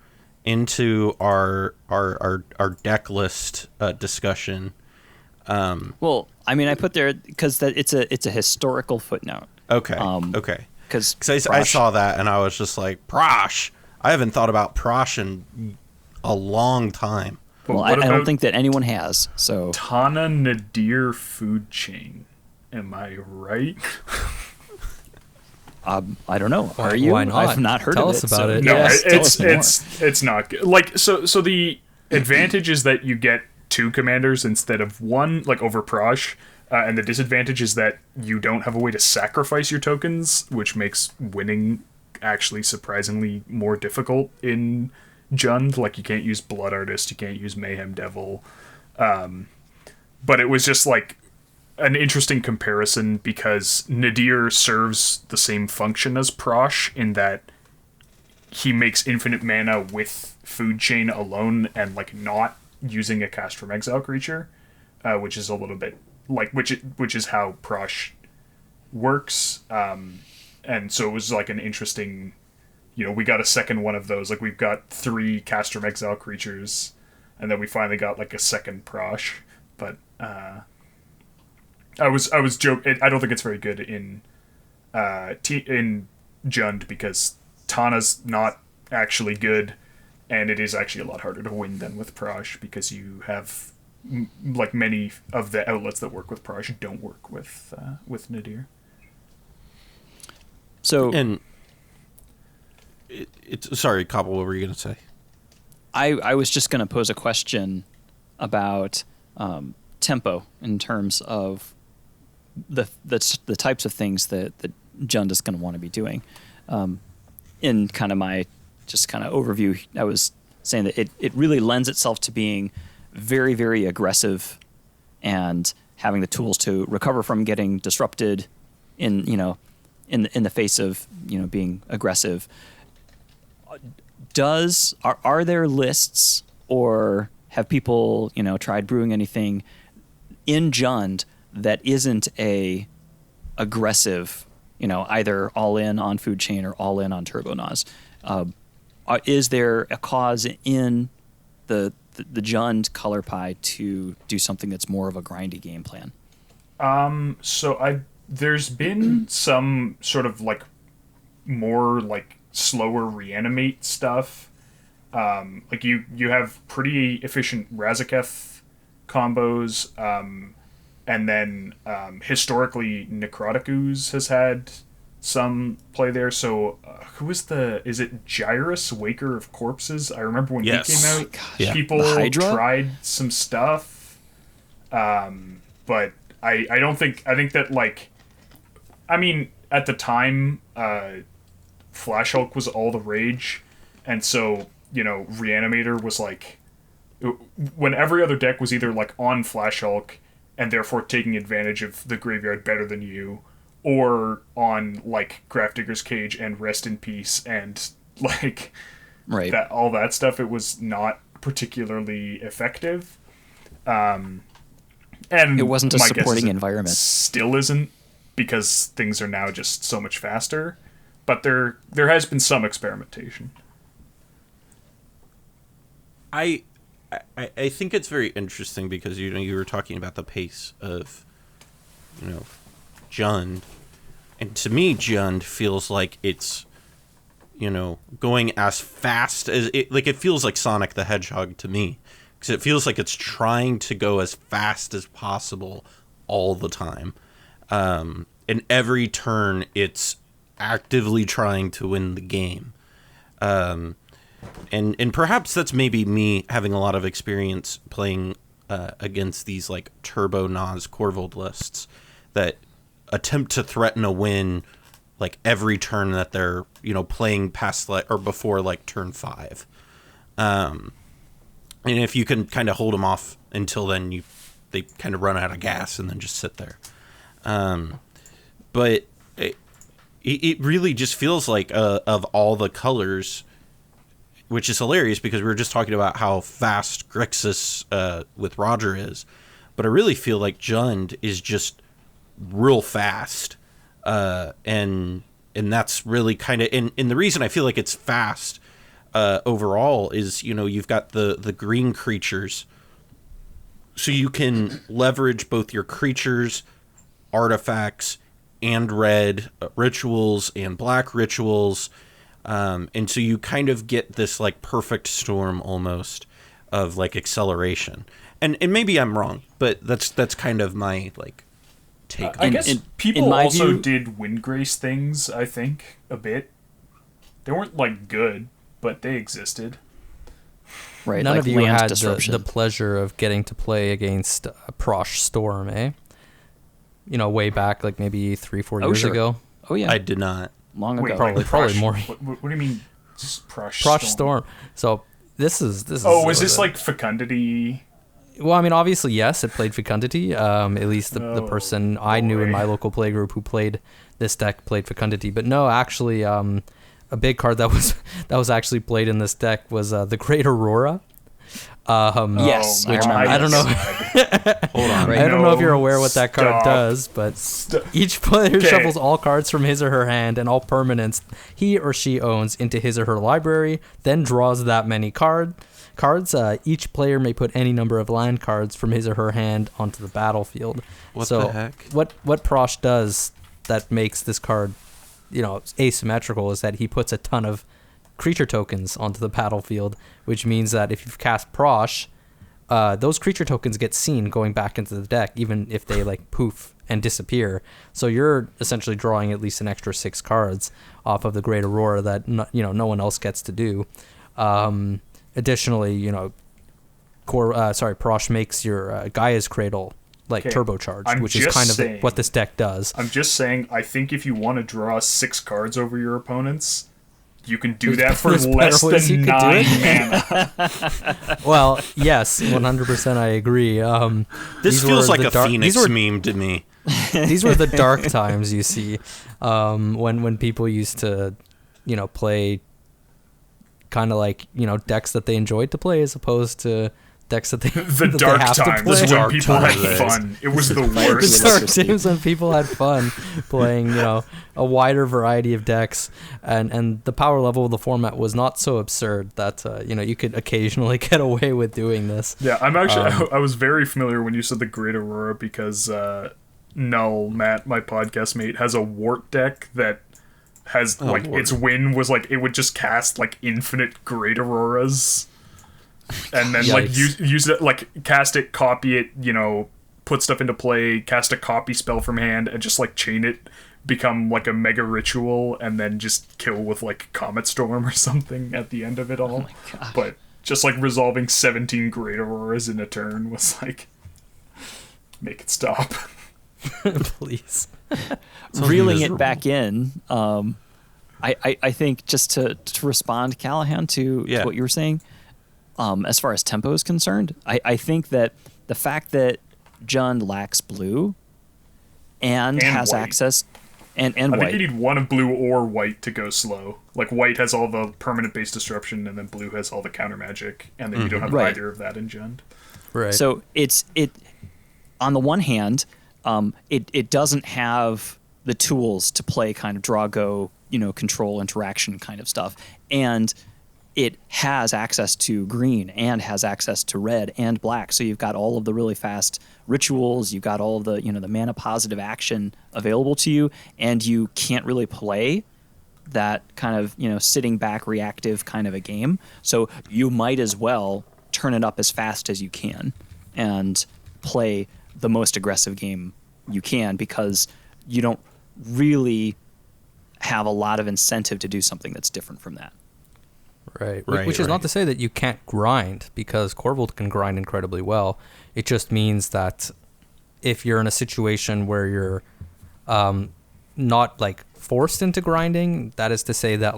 into our deck list discussion. Well, I mean, I put there because that it's a historical footnote. Okay. Okay. Because I saw that and I was just like, Prosh. I haven't thought about Prosh in a long time. Well, I don't think that anyone has. So Tana Nadir Food Chain. Am I right? I don't know. Are you? Why not? I've not heard Tell of us it. about it. No, Yes, it's not good. Like so the advantage is that you get 2 commanders instead of 1, like over Prosh, and the disadvantage is that you don't have a way to sacrifice your tokens, which makes winning actually surprisingly more difficult in Jund. Like you can't use Blood Artist, you can't use Mayhem Devil, but it was just like an interesting comparison because Nadir serves the same function as Prosh in that he makes infinite mana with Food Chain alone and like not using a Cast from Exile creature, which is a little bit like which is how Prosh works. And so it was like an interesting, we got a second one of those. Like we've got 3 Cast from Exile creatures, and then we finally got like a second Prosh. But I was joking. I don't think it's very good in Jund because Tana's not actually good, and it is actually a lot harder to win than with Prosh because you have like many of the outlets that work with Prosh don't work with Nadir. So And sorry, Cobble, what were you going to say? I was just going to pose a question about tempo in terms of the types of things that Jund is going to want to be doing. In kind of my just kind of overview, I was saying that it really lends itself to being very, very aggressive and having the tools to recover from getting disrupted in the face of being aggressive. Are there lists, or have people tried brewing anything in Jund that isn't a aggressive, either all in on Food Chain or all in on Turbo Nas? is there a cause in the Jund color pie to do something that's more of a grindy game plan? There's been some sort of like more like slower reanimate stuff. Like you have pretty efficient Razaketh combos, and then historically Necrotic Ooze has had some play there. So who is it Gyrus, Waker of Corpses? I remember when he came out, people tried some stuff, but I don't think, I think that like, I mean, at the time, Flash Hulk was all the rage, and so, you know, Reanimator was like, when every other deck was either like on Flash Hulk and therefore taking advantage of the graveyard better than you, or on like Grafdigger's Cage and Rest in Peace and like that, all that stuff, it was not particularly effective. And it wasn't a supporting environment. Still isn't, because things are now just so much faster. But there has been some experimentation. I think it's very interesting because, you know, you were talking about the pace of, you know, Jund, and to me Jund feels like it's, you know, going as fast as it, like, it feels like Sonic the Hedgehog to me, because it feels like it's trying to go as fast as possible all the time, and every turn it's actively trying to win the game, and perhaps that's maybe me having a lot of experience playing against these like Turbo Nas Corvold lists that attempt to threaten a win like every turn that they're, you know, playing past like or before like turn 5, and if you can kind of hold them off until then, they kind of run out of gas and then just sit there. But it really just feels like of all the colors, which is hilarious because we were just talking about how fast Grixis with Roger is, but I really feel like Jund is just real fast, and that's really kind of, and the reason I feel like it's fast overall is, you know, you've got the green creatures, so you can leverage both your creatures, artifacts, and red rituals and black rituals, and so you kind of get this like perfect storm almost of like acceleration, and maybe I'm wrong, but that's kind of my like take. I guess people also did Windgrace things, I think, a bit. They weren't like good, but they existed. Right. None of you had the pleasure of getting to play against Prosh Storm, eh? You know, way back, like maybe 3-4 years ago. Oh yeah, I did not. Long ago. Probably more. What do you mean, Prosh Storm? So this is. Oh, is this like Fecundity? Well, I mean, obviously, yes, it played Fecundity. At least the person I knew in my local playgroup who played this deck played Fecundity. But no, actually, a big card that was actually played in this deck was the Great Aurora. Yes, which I don't know. Hold on. I don't know if you're aware what that card does, but each player shuffles all cards from his or her hand and all permanents he or she owns into his or her library, then draws that many cards. Each player may put any number of land cards from his or her hand onto the battlefield. What the heck? What Prosh does that makes this card, you know, asymmetrical is that he puts a ton of creature tokens onto the battlefield, which means that if you've cast Prosh, those creature tokens get seen going back into the deck, even if they like poof and disappear. So you're essentially drawing at least an extra 6 cards off of the Great Aurora that no one else gets to do. Additionally, you know, Prosh makes your Gaia's Cradle like turbocharged, which is kind of what this deck does. I'm just saying, I think if you want to draw 6 cards over your opponents, you can do that for less than 9 mana. Well, yes, 100% I agree. This feels like a Phoenix meme to me. These were the dark times, you see, when people used to, you know, play kind of like, you know, decks that they enjoyed to play as opposed to decks that they The that dark they have to times play. when Dark people had times. fun. It was the The worst. dark times when people had fun playing, a wider variety of decks, and the power level of the format was not so absurd that you could occasionally get away with doing this. Yeah, I'm actually. I was very familiar when you said the Great Aurora because Null, Matt, my podcast mate, has a Wart deck that has Lord. its win was like it would just cast like infinite Great Auroras, and then Yikes. use it cast it, copy it, put stuff into play, cast a copy spell from hand, and just chain it, become a mega ritual, and then just kill with Comet Storm or something at the end of it all. Oh my gosh. But just resolving 17 Great Auroras in a turn was make it stop. Please. Reeling it miserable. back in, I think just to respond, Callahan, to what you were saying, as far as tempo is concerned, I think that the fact that Jund lacks blue and has white. access and I white. think you need one of blue or white to go slow. White has all the permanent base disruption, and then blue has all the counter magic, and then you don't have Right. either of that in Jund. Right. So it on the one hand, it doesn't have the tools to play kind of draw go, control interaction kind of stuff, and it has access to green and has access to red and black. So you've got all of the really fast rituals, you've got all of the the mana positive action available to you, and you can't really play that kind of sitting back reactive kind of a game. So you might as well turn it up as fast as you can and play the most aggressive game you can, because you don't really have a lot of incentive to do something that's different from that. Right. Right, Which is right. not to say that you can't grind, because Corvold can grind incredibly well. It just means that if you're in a situation where you're not forced into grinding, that is to say that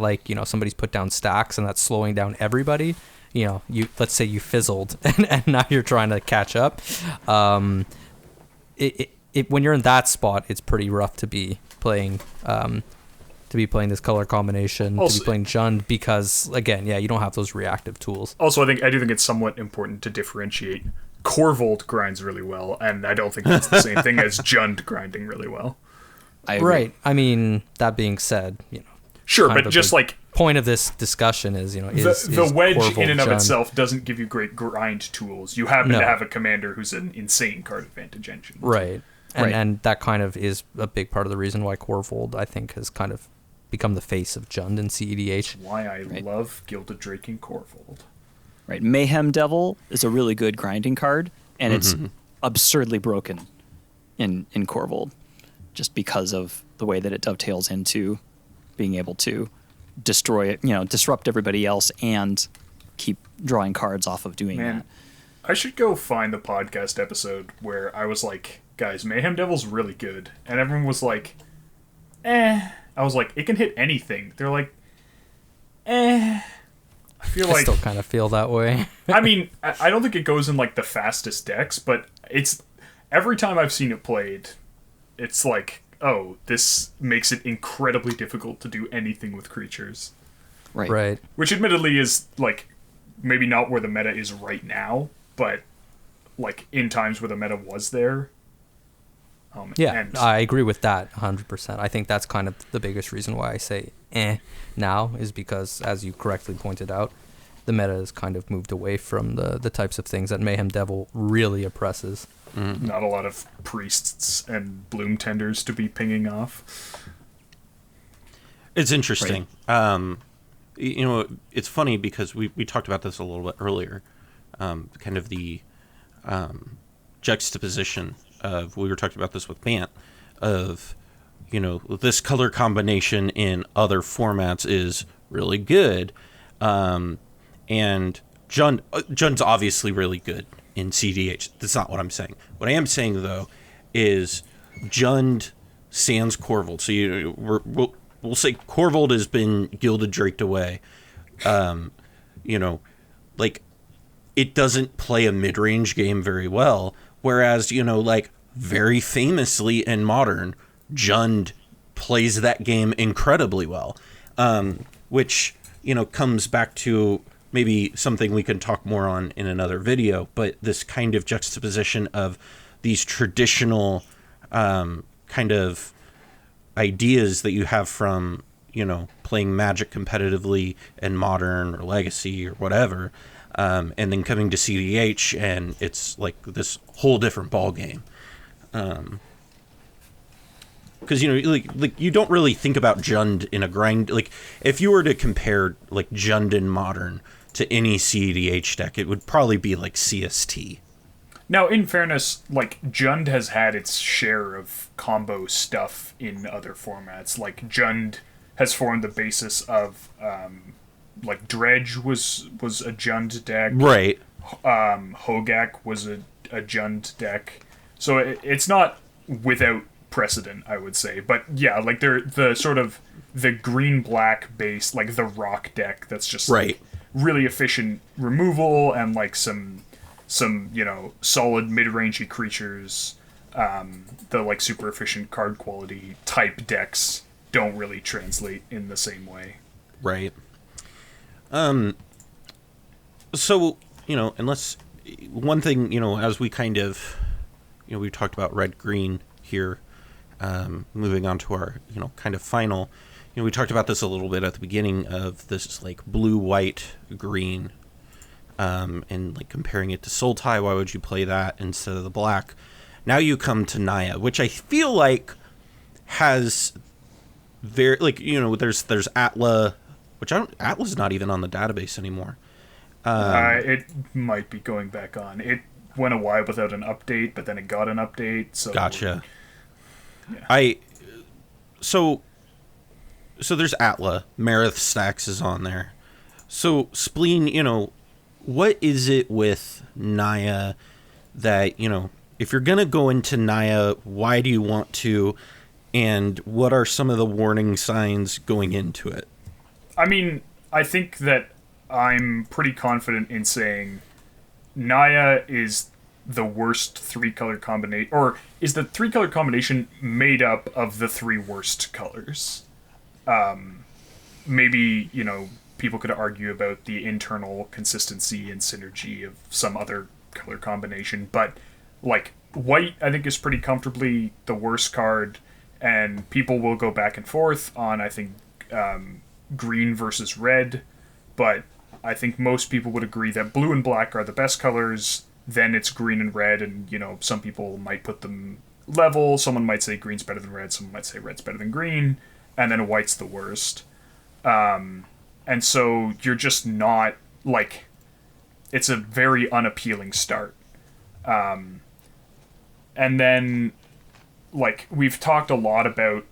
somebody's put down stacks and that's slowing down everybody. Let's say you fizzled and now you're trying to catch up. When you're in that spot, it's pretty rough to be playing. To be playing this color combination, Also- to be playing Jund, because again, you don't have those reactive tools. Also, I do think it's somewhat important to differentiate. Corvold grinds really well, and I don't think that's the same thing as Jund grinding really well. I agree. Right. I mean, that being said, Sure, kind but of just the point of this discussion is, the wedge Corvold in and of Jund. itself doesn't give you great grind tools. You happen No. to have a commander who's an insane card advantage engine. Right. And Right. and that kind of is a big part of the reason why Corvold, I think, has kind of become the face of Jund and cEDH. Why I Right. love Gilded Drake and Corvold. Right. Mayhem Devil is a really good grinding card, and it's absurdly broken in Corvold, just because of the way that it dovetails into being able to destroy it, disrupt everybody else, and keep drawing cards off of doing Man, that. I should go find the podcast episode where I was like, guys, Mayhem Devil's really good. And everyone was like, eh. I was like, it can hit anything. They're like, eh. I feel I like, still kind of feel that way. I mean, I don't think it goes in the fastest decks, but it's, every time I've seen it played, it's like, oh, this makes it incredibly difficult to do anything with creatures. Right. Right. Which admittedly is, maybe not where the meta is right now, but, in times where the meta was there. Yeah, And I agree with that 100%. I think that's kind of the biggest reason why I say now, is because, as you correctly pointed out, the meta has kind of moved away from the types of things that Mayhem Devil really oppresses. not a lot of priests and bloom tenders to be pinging off. It's interesting. It's funny because we talked about this a little bit earlier. Kind of the juxtaposition of, we were talking about this with BANT, of, this color combination in other formats is really good. And Jund's obviously really good in cEDH. That's not what I'm saying. What I am saying, though, is Jund sans Corvold. So we'll say Corvold has been Gilded Draked away. It doesn't play a mid-range game very well. Whereas, very famously in Modern, Jund plays that game incredibly well. Which, comes back to maybe something we can talk more on in another video, but this kind of juxtaposition of these traditional kind of ideas that you have from, playing Magic competitively and Modern or Legacy or whatever, and then coming to cEDH, and it's like this whole different ball game. Because like you don't really think about Jund in a grind. Like if you were to compare like Jund in Modern to any cEDH deck, it would probably be like CST. Now, in fairness, like Jund has had its share of combo stuff in other formats. Like Jund has formed the basis of like Dredge was a Jund deck, right? Hogak was a Jund deck, so it's not without precedent, I would say. But yeah, like they're the sort of the green-black base, like the rock deck that's just right. Like, really efficient removal and like some solid mid-rangey creatures. The like super efficient card quality type decks don't really translate in the same way. Right. So, unless one thing, as we kind of, we talked about red-green here, moving on to our, kind of final, we talked about this a little bit at the beginning of this, like, blue-white-green, and, like, comparing it to Sultai. Why would you play that instead of the black? Now you come to NAYA, which I feel like has very, like, there's Atla, which Atla's not even on the database anymore. It might be going back on. It went a while without an update, but then it got an update. So gotcha. Yeah. So there's Atla. Marith Stacks is on there. So Spleen, what is it with NAYA that, if you're gonna go into NAYA, why do you want to, and what are some of the warning signs going into it? I mean, I think that I'm pretty confident in saying NAYA is the worst three-color combination, or is the three-color combination made up of the three worst colors? Maybe, people could argue about the internal consistency and synergy of some other color combination, but, like, white, I think, is pretty comfortably the worst card, and people will go back and forth on, I think, green versus red, but I think most people would agree that blue and black are the best colors, then it's green and red, and, some people might put them level, someone might say green's better than red, someone might say red's better than green, and then white's the worst. And so you're just not, like, it's a very unappealing start. And then, like, we've talked a lot about,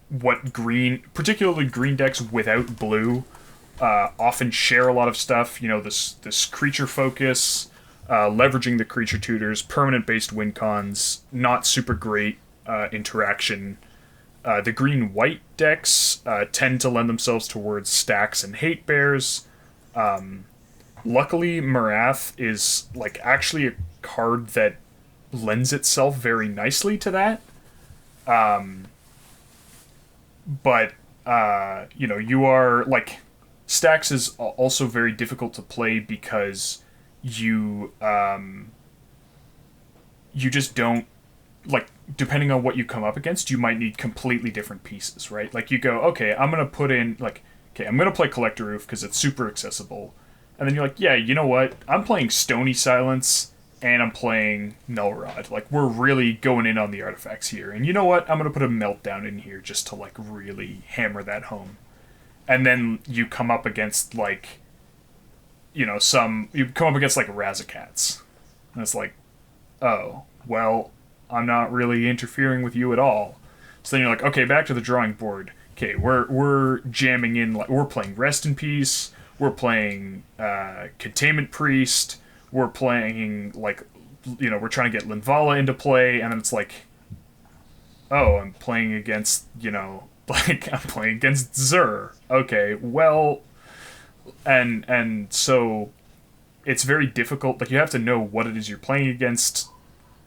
what green, particularly green decks without blue, often share a lot of stuff. This creature focus, leveraging the creature tutors, permanent-based win cons, not super great interaction. The green-white decks tend to lend themselves towards stacks and hate bears. Luckily, Marath is, like, actually a card that lends itself very nicely to that. But, you are, like, stacks is also very difficult to play because you just don't, like, depending on what you come up against, you might need completely different pieces, right? Like, you go, okay, I'm going to put in, like, okay, I'm going to play Collector Roof because it's super accessible. And then you're like, yeah, you know what? I'm playing Stony Silence and I'm playing Null Rod. Like, we're really going in on the artifacts here. And you know what? I'm going to put a Meltdown in here just to, like, really hammer that home. And then you come up against, like, you come up against, like, Razakats. And it's like, oh, well, I'm not really interfering with you at all. So then you're like, okay, back to the drawing board. Okay, we're jamming in, like, we're playing Rest in Peace, we're playing Containment Priest, we're playing, like, we're trying to get Linvala into play, and then it's like, oh, I'm playing against, like, I'm playing against Zur. Okay, well, and so it's very difficult. Like, you have to know what it is you're playing against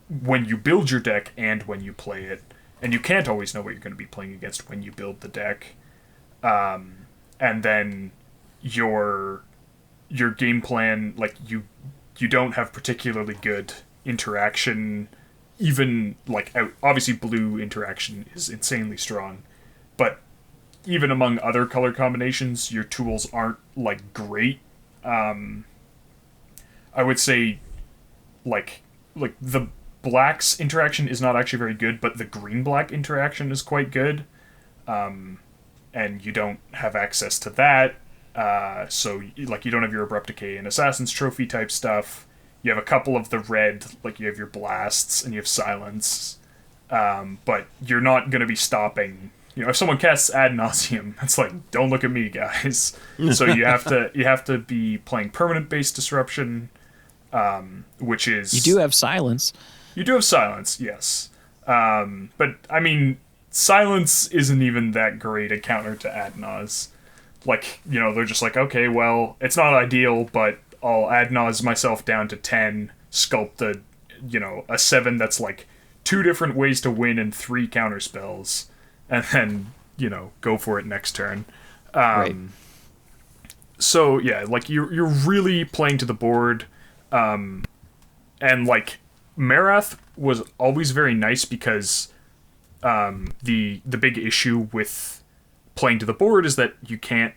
when you build your deck and when you play it. And you can't always know what you're going to be playing against when you build the deck. And then you're your game plan, like you don't have particularly good interaction. Even like obviously blue interaction is insanely strong, but even among other color combinations, your tools aren't like great. I would say like the black's interaction is not actually very good, but the green black interaction is quite good. And you don't have access to that. So like you don't have your Abrupt Decay and Assassin's Trophy type stuff. You have a couple of the red, like you have your blasts and you have silence. But you're not going to be stopping. You know, if someone casts Ad Nauseam, it's like, don't look at me, guys. So you have to be playing permanent base disruption, which is... You do have silence. You do have silence, yes. But I mean, silence isn't even that great a counter to Ad Naus. Like, you know, they're just like, okay, well, it's not ideal, but I'll Ad Naus myself down to 10, sculpt a 7 that's like 2 different ways to win and 3 counter spells, and then, you know, go for it next turn. Right. So yeah, like you're really playing to the board, and like Marath was always very nice because the big issue with playing to the board is that you can't,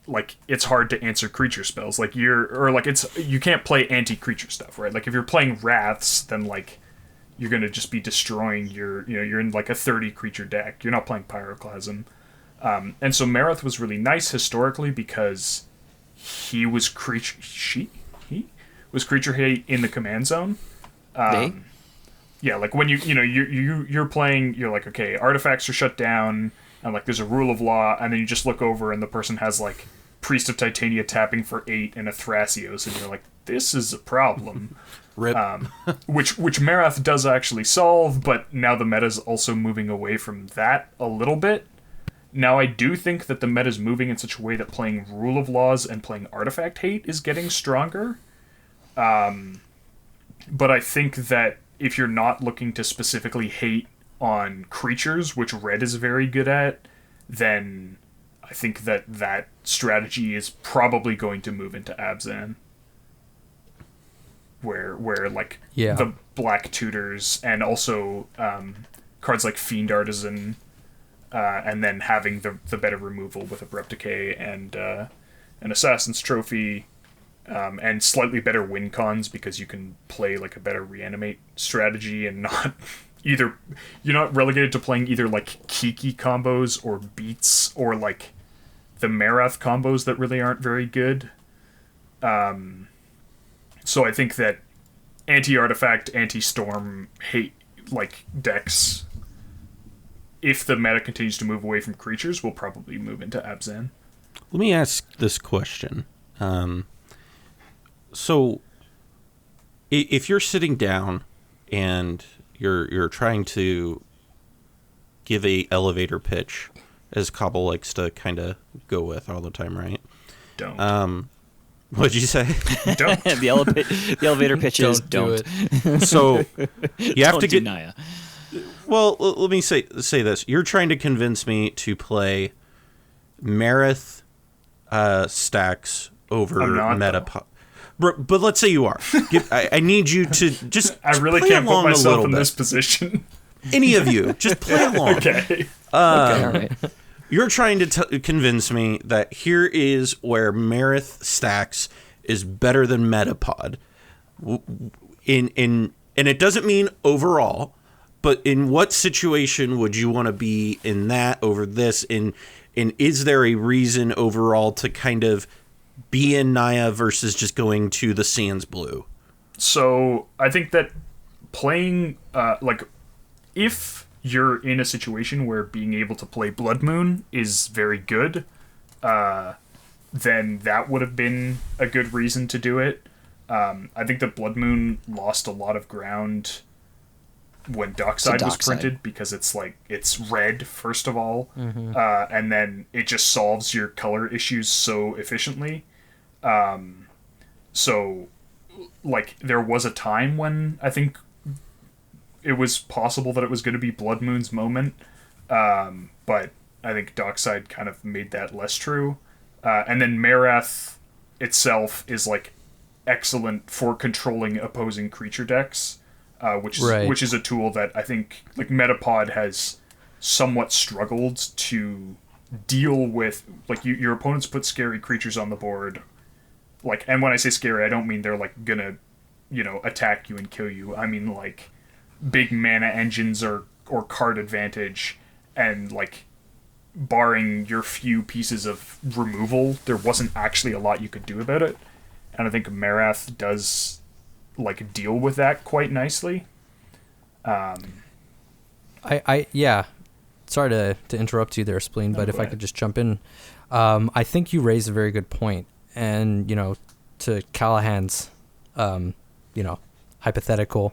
like, it's hard to answer creature spells. Like you can't play anti-creature stuff, right? Like if you're playing Wraths, then like you're gonna just be destroying you're in like a 30 creature deck. You're not playing Pyroclasm. And so Marath was really nice historically because he was creature hate in the command zone. Yeah, like when you're playing, you're like, okay, artifacts are shut down, and like there's a rule of law, and then you just look over and the person has like Priest of Titania tapping for 8 and a Thrasios, and you're like, this is a problem. Rip. Which Marath does actually solve, but now the meta's also moving away from that a little bit. Now I do think that the meta's moving in such a way that playing rule of laws and playing artifact hate is getting stronger. But I think that if you're not looking to specifically hate on creatures, which red is very good at, then I think that strategy is probably going to move into Abzan. Where like the black tutors and also cards like Fiend Artisan, and then having the better removal with Abrupt Decay and an Assassin's Trophy, and slightly better win cons because you can play like a better reanimate strategy and not you're not relegated to playing either like Kiki combos or beats or like the Marath combos that really aren't very good. So I think that anti-artifact, anti-storm hate like decks, if the meta continues to move away from creatures, will probably move into Abzan. Let me ask this question. So if you're sitting down and you're trying to give a elevator pitch, as Cobble likes to kind of go with all the time, right? Don't. What'd you say? Don't. The elevator pitch is don't. So you have to get NAYA. Well, let me say this. You're trying to convince me to play Marith stacks over Metapod. But let's say you are. I need you to just I really play can't put along myself in bit. this position. Any of you, just play along. Okay. All right. You're trying to convince me that here is where Marith stacks is better than Metapod. And it doesn't mean overall, but in what situation would you want to be in that over this? And is there a reason overall to kind of be in NAYA versus just going to the Sans Blue? So I think that playing, if you're in a situation where being able to play Blood Moon is very good, then that would have been a good reason to do it. I think that Blood Moon lost a lot of ground when Dockside was printed because it's red, first of all, and then it just solves your color issues so efficiently. So, like, there was a time when I think it was possible that it was going to be Blood Moon's moment, but I think Dockside kind of made that less true. And then Marath, itself is like excellent for controlling opposing creature decks, which is a tool that I think like Metapod has somewhat struggled to deal with. Like your opponents put scary creatures on the board, like, and when I say scary, I don't mean they're like gonna, attack you and kill you. I mean like big mana engines or card advantage, and like barring your few pieces of removal, there wasn't actually a lot you could do about it. And I think Marath does like deal with that quite nicely. Yeah. Sorry to interrupt you there, Spleen, but if I could just jump in. I think you raised a very good point. And, to Callahan's, hypothetical,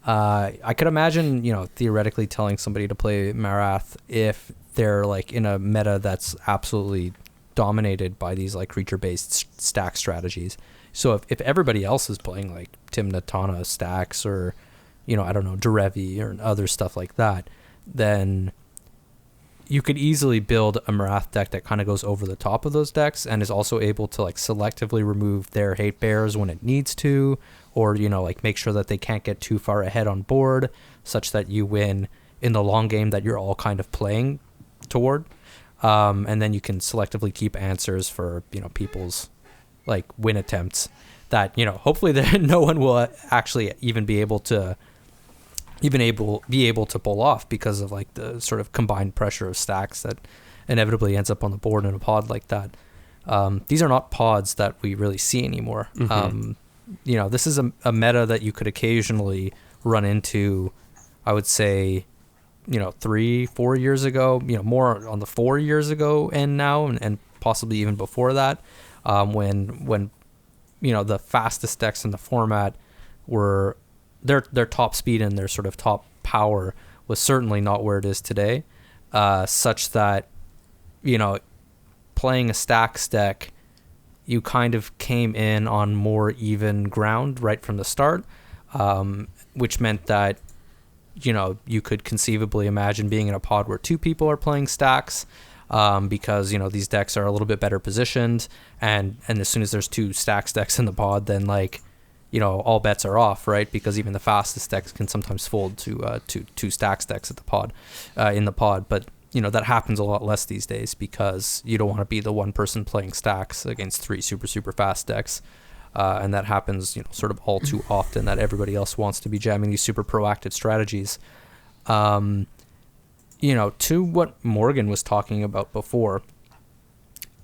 I could imagine, theoretically telling somebody to play Marath if they're like in a meta that's absolutely dominated by these like creature-based stack strategies. So if everybody else is playing like Timnatana stacks or, I don't know, Derevi or other stuff like that, then you could easily build a Marath deck that kind of goes over the top of those decks and is also able to like selectively remove their hate bears when it needs to, or, like make sure that they can't get too far ahead on board such that you win in the long game that you're all kind of playing toward. And then you can selectively keep answers for, people's like win attempts that, hopefully no one will actually even be able to pull off because of like the sort of combined pressure of stacks that inevitably ends up on the board in a pod like that. These are not pods that we really see anymore. Mm-hmm. This is a meta that you could occasionally run into, I would say, 3-4 years ago, more on the 4 years ago and now, and possibly even before that, when the fastest decks in the format were their top speed and their sort of top power was certainly not where it is today, such that, playing a stacks deck, you kind of came in on more even ground right from the start, which meant that, you could conceivably imagine being in a pod where two people are playing stacks, because, these decks are a little bit better positioned, and as soon as there's two stacks decks in the pod, then like, all bets are off, right? Because even the fastest decks can sometimes fold to two stacks decks at the pod, in the pod. But that happens a lot less these days because you don't want to be the one person playing stacks against three super fast decks, and that happens sort of all too often that everybody else wants to be jamming these super proactive strategies. To what Morgan was talking about before,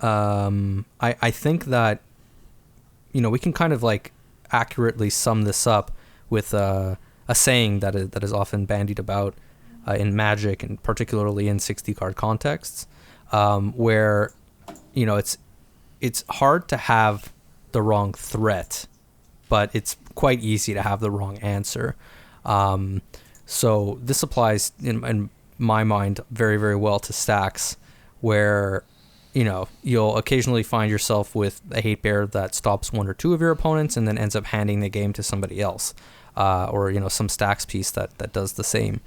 I think that we can kind of like accurately sum this up with a saying that is often bandied about in Magic, and particularly in 60 card contexts, where it's hard to have the wrong threat, but it's quite easy to have the wrong answer. So this applies in my mind very, very well to stacks, where you'll occasionally find yourself with a hate bear that stops one or two of your opponents and then ends up handing the game to somebody else, or some stacks piece that does the same.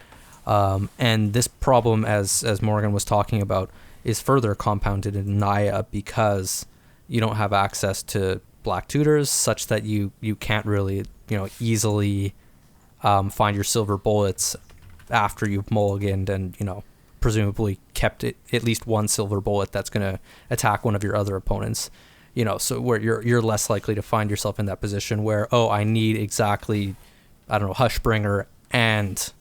And this problem, as Morgan was talking about, is further compounded in NAYA because you don't have access to black tutors, such that you can't really easily find your silver bullets after you've mulliganed and presumably kept it at least one silver bullet that's going to attack one of your other opponents, so where you're less likely to find yourself in that position where, I need exactly, I don't know, Hushbringer and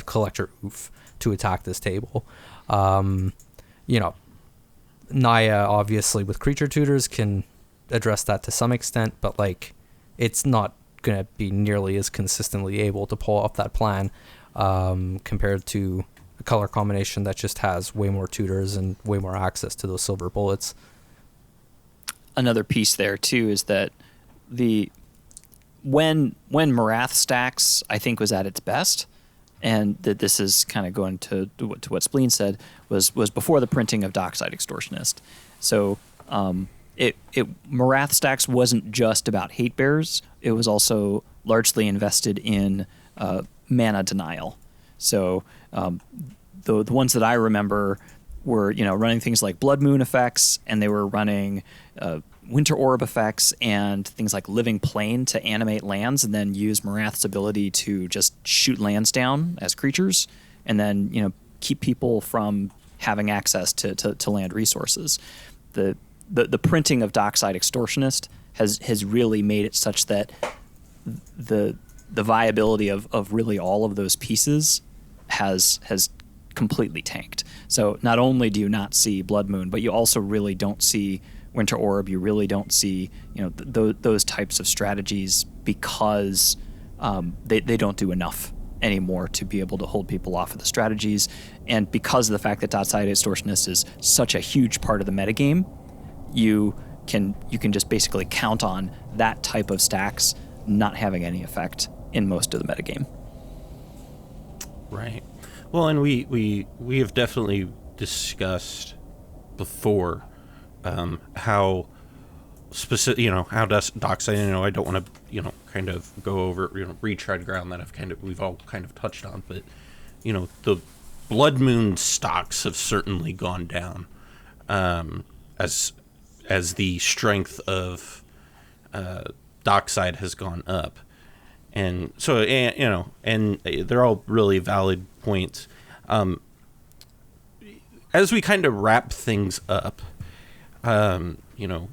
Collector Oof to attack this table. NAYA obviously with creature tutors can address that to some extent, but like it's not going to be nearly as consistently able to pull off that plan compared to a color combination that just has way more tutors and way more access to those silver bullets. Another piece there too is that when Marath stacks I think was at its best, and that this is kind of going to what Spleen said, was before the printing of Dockside Extortionist. So Marath stacks wasn't just about hate bears; it was also largely invested in mana denial. So the ones that I remember were running things like Blood Moon effects, and they were running winter orb effects and things like living plane to animate lands, and then use Marath's ability to just shoot lands down as creatures, and then keep people from having access to land resources. The printing of Dockside Extortionist has really made it such that the viability of really all of those pieces has completely tanked. So not only do you not see Blood Moon, but you also really don't see Winter Orb. You really don't see those types of strategies because they don't do enough anymore to be able to hold people off of the strategies. And because of the fact that Dockside Extortionist is such a huge part of the metagame, you can just basically count on that type of stacks not having any effect in most of the metagame. Right. Well, and we have definitely discussed before how specific, how Dockside, I don't want to, kind of go over, retread ground that we've all kind of touched on, but, the Blood Moon stocks have certainly gone down as the strength of Dockside has gone up. And so, and they're all really valid points. As we kind of wrap things up,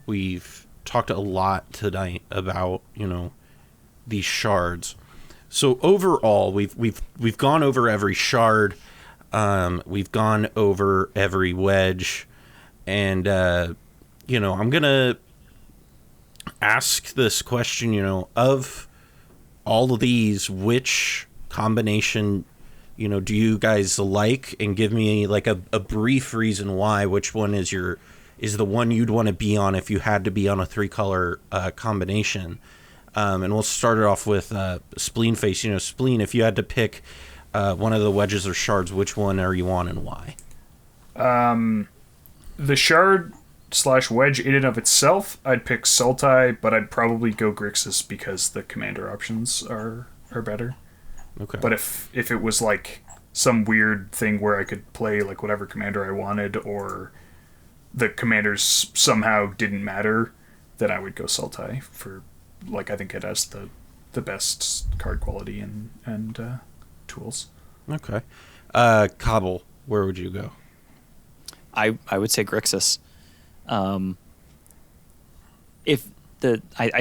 we've talked a lot tonight about, these shards. So overall, we've gone over every shard, we've gone over every wedge, and I'm gonna ask this question, of all of these, which combination, do you guys like, and give me like a brief reason why, which one is the one you'd want to be on if you had to be on a 3-color combination. And we'll start it off with Spleenface. Spleen, if you had to pick one of the wedges or shards, which one are you on and why? The shard / wedge in and of itself, I'd pick Sultai, but I'd probably go Grixis because the commander options are better. Okay. But if it was like some weird thing where I could play like whatever commander I wanted, or the commanders somehow didn't matter, then I would go Sultai for, like, I think it has the best card quality and tools. Okay. Cobble, where would you go? I would say Grixis. I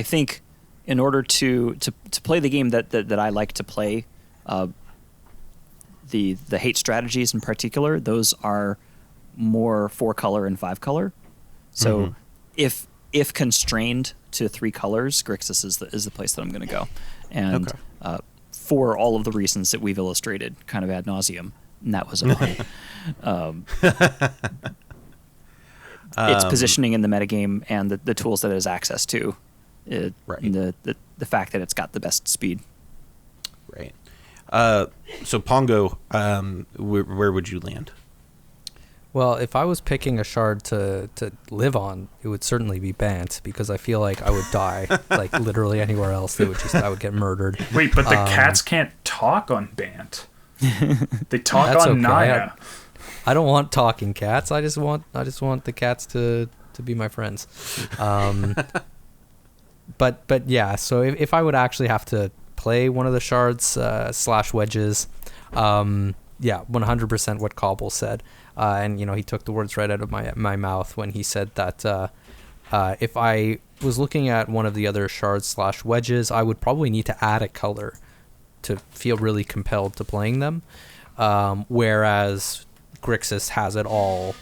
think in order to play the game that I like to play, the hate strategies in particular, those are more 4-color and 5-color. So if constrained to 3 colors, Grixis is the place that I'm going to go. And for all of the reasons that we've illustrated kind of ad nauseum, and that was a its positioning in the metagame and the tools that it has access to, the fact that it's got the best speed. Right. So Pongo, where would you land? Well, if I was picking a shard to live on, it would certainly be BANT, because I feel like I would die like literally anywhere else. I would get murdered. Wait, but the cats can't talk on BANT. They talk on NAYA. I don't want talking cats. I just want the cats to be my friends. But yeah. So if I would actually have to play one of the shards / wedges, 100% what Cobble said. And he took the words right out of my mouth when he said that if I was looking at one of the other shards / wedges, I would probably need to add a color to feel really compelled to playing them. Whereas Grixis has it all,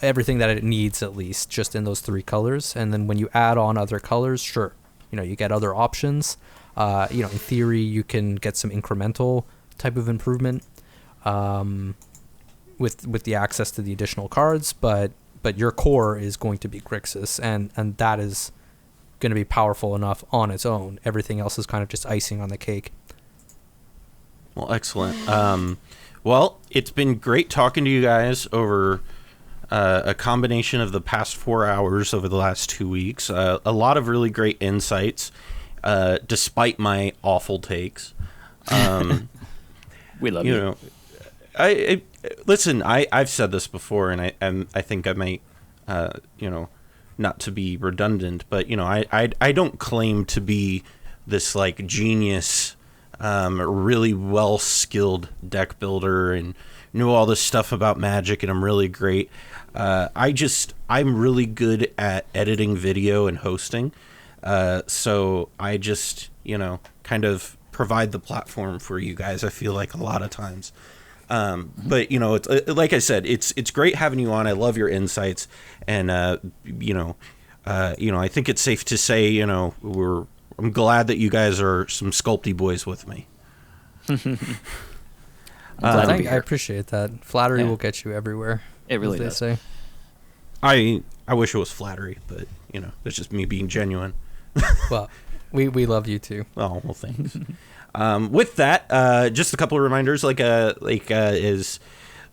everything that it needs, at least just in those 3 colors. And then when you add on other colors, sure, you get other options. In theory, you can get some incremental type of improvement with the access to the additional cards, but your core is going to be Grixis, and that is going to be powerful enough on its own. Everything else is kind of just icing on the cake. Well, excellent. Well, it's been great talking to you guys over a combination of the past 4 hours over the last 2 weeks. A lot of really great insights, despite my awful takes. We love you. Listen, I've said this before, and I think I might, not to be redundant, but, you know, I don't claim to be this, like, genius, really well-skilled deck builder and know all this stuff about Magic, and I'm really great. I'm really good at editing video and hosting. So I just, you know, kind of provide the platform for you guys, I feel like, a lot of times. But, you know, it's like I said, it's great having you on. I love your insights. And, you know, I think it's safe to say, you know, I'm glad that you guys are some Sculptybois with me. I appreciate that. Flattery will get you everywhere. It really does. Say. I wish it was flattery, but, you know, that's just me being genuine. Well, we love you too. Oh, well, thanks. With that, just a couple of reminders, as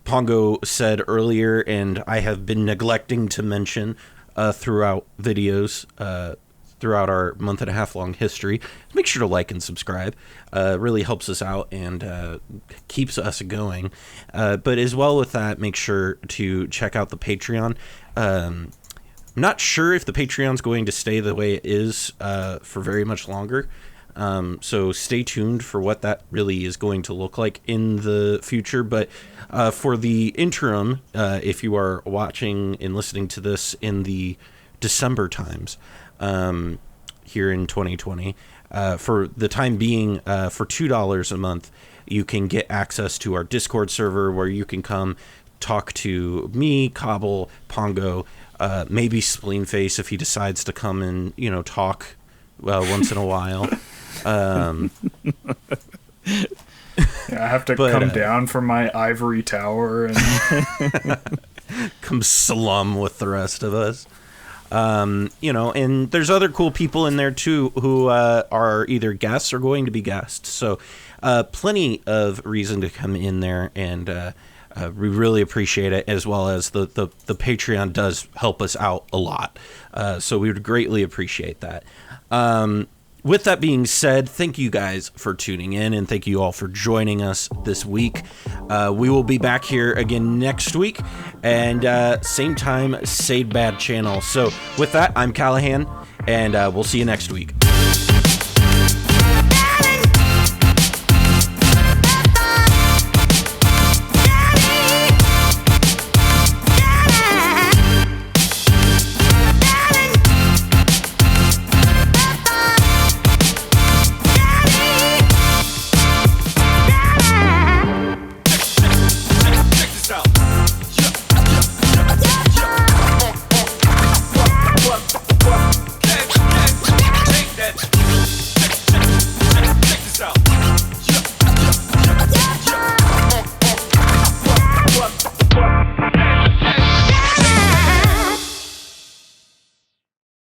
Pongo said earlier, and I have been neglecting to mention throughout videos, throughout our month and a half long history. Make sure to like and subscribe. Really helps us out and keeps us going. But as well with that, make sure to check out the Patreon. I'm not sure if the Patreon's going to stay the way it is for very much longer. So stay tuned for what that really is going to look like in the future. But for the interim, if you are watching and listening to this in the December times, here in 2020, for the time being, for $2 a month, you can get access to our Discord server where you can come talk to me, Cobble, Pongo, maybe Spleenface if he decides to come and, you know, talk once in a while. I have to come down from my ivory tower and come slum with the rest of us. You know, and there's other cool people in there too who are either guests or going to be guests. So plenty of reason to come in there, and we really appreciate it, as well as the Patreon does help us out a lot. So we would greatly appreciate that. With that being said, thank you guys for tuning in, and thank you all for joining us this week. We will be back here again next week, and same time, Sade Bad channel. So with that, I'm Callahan, and we'll see you next week.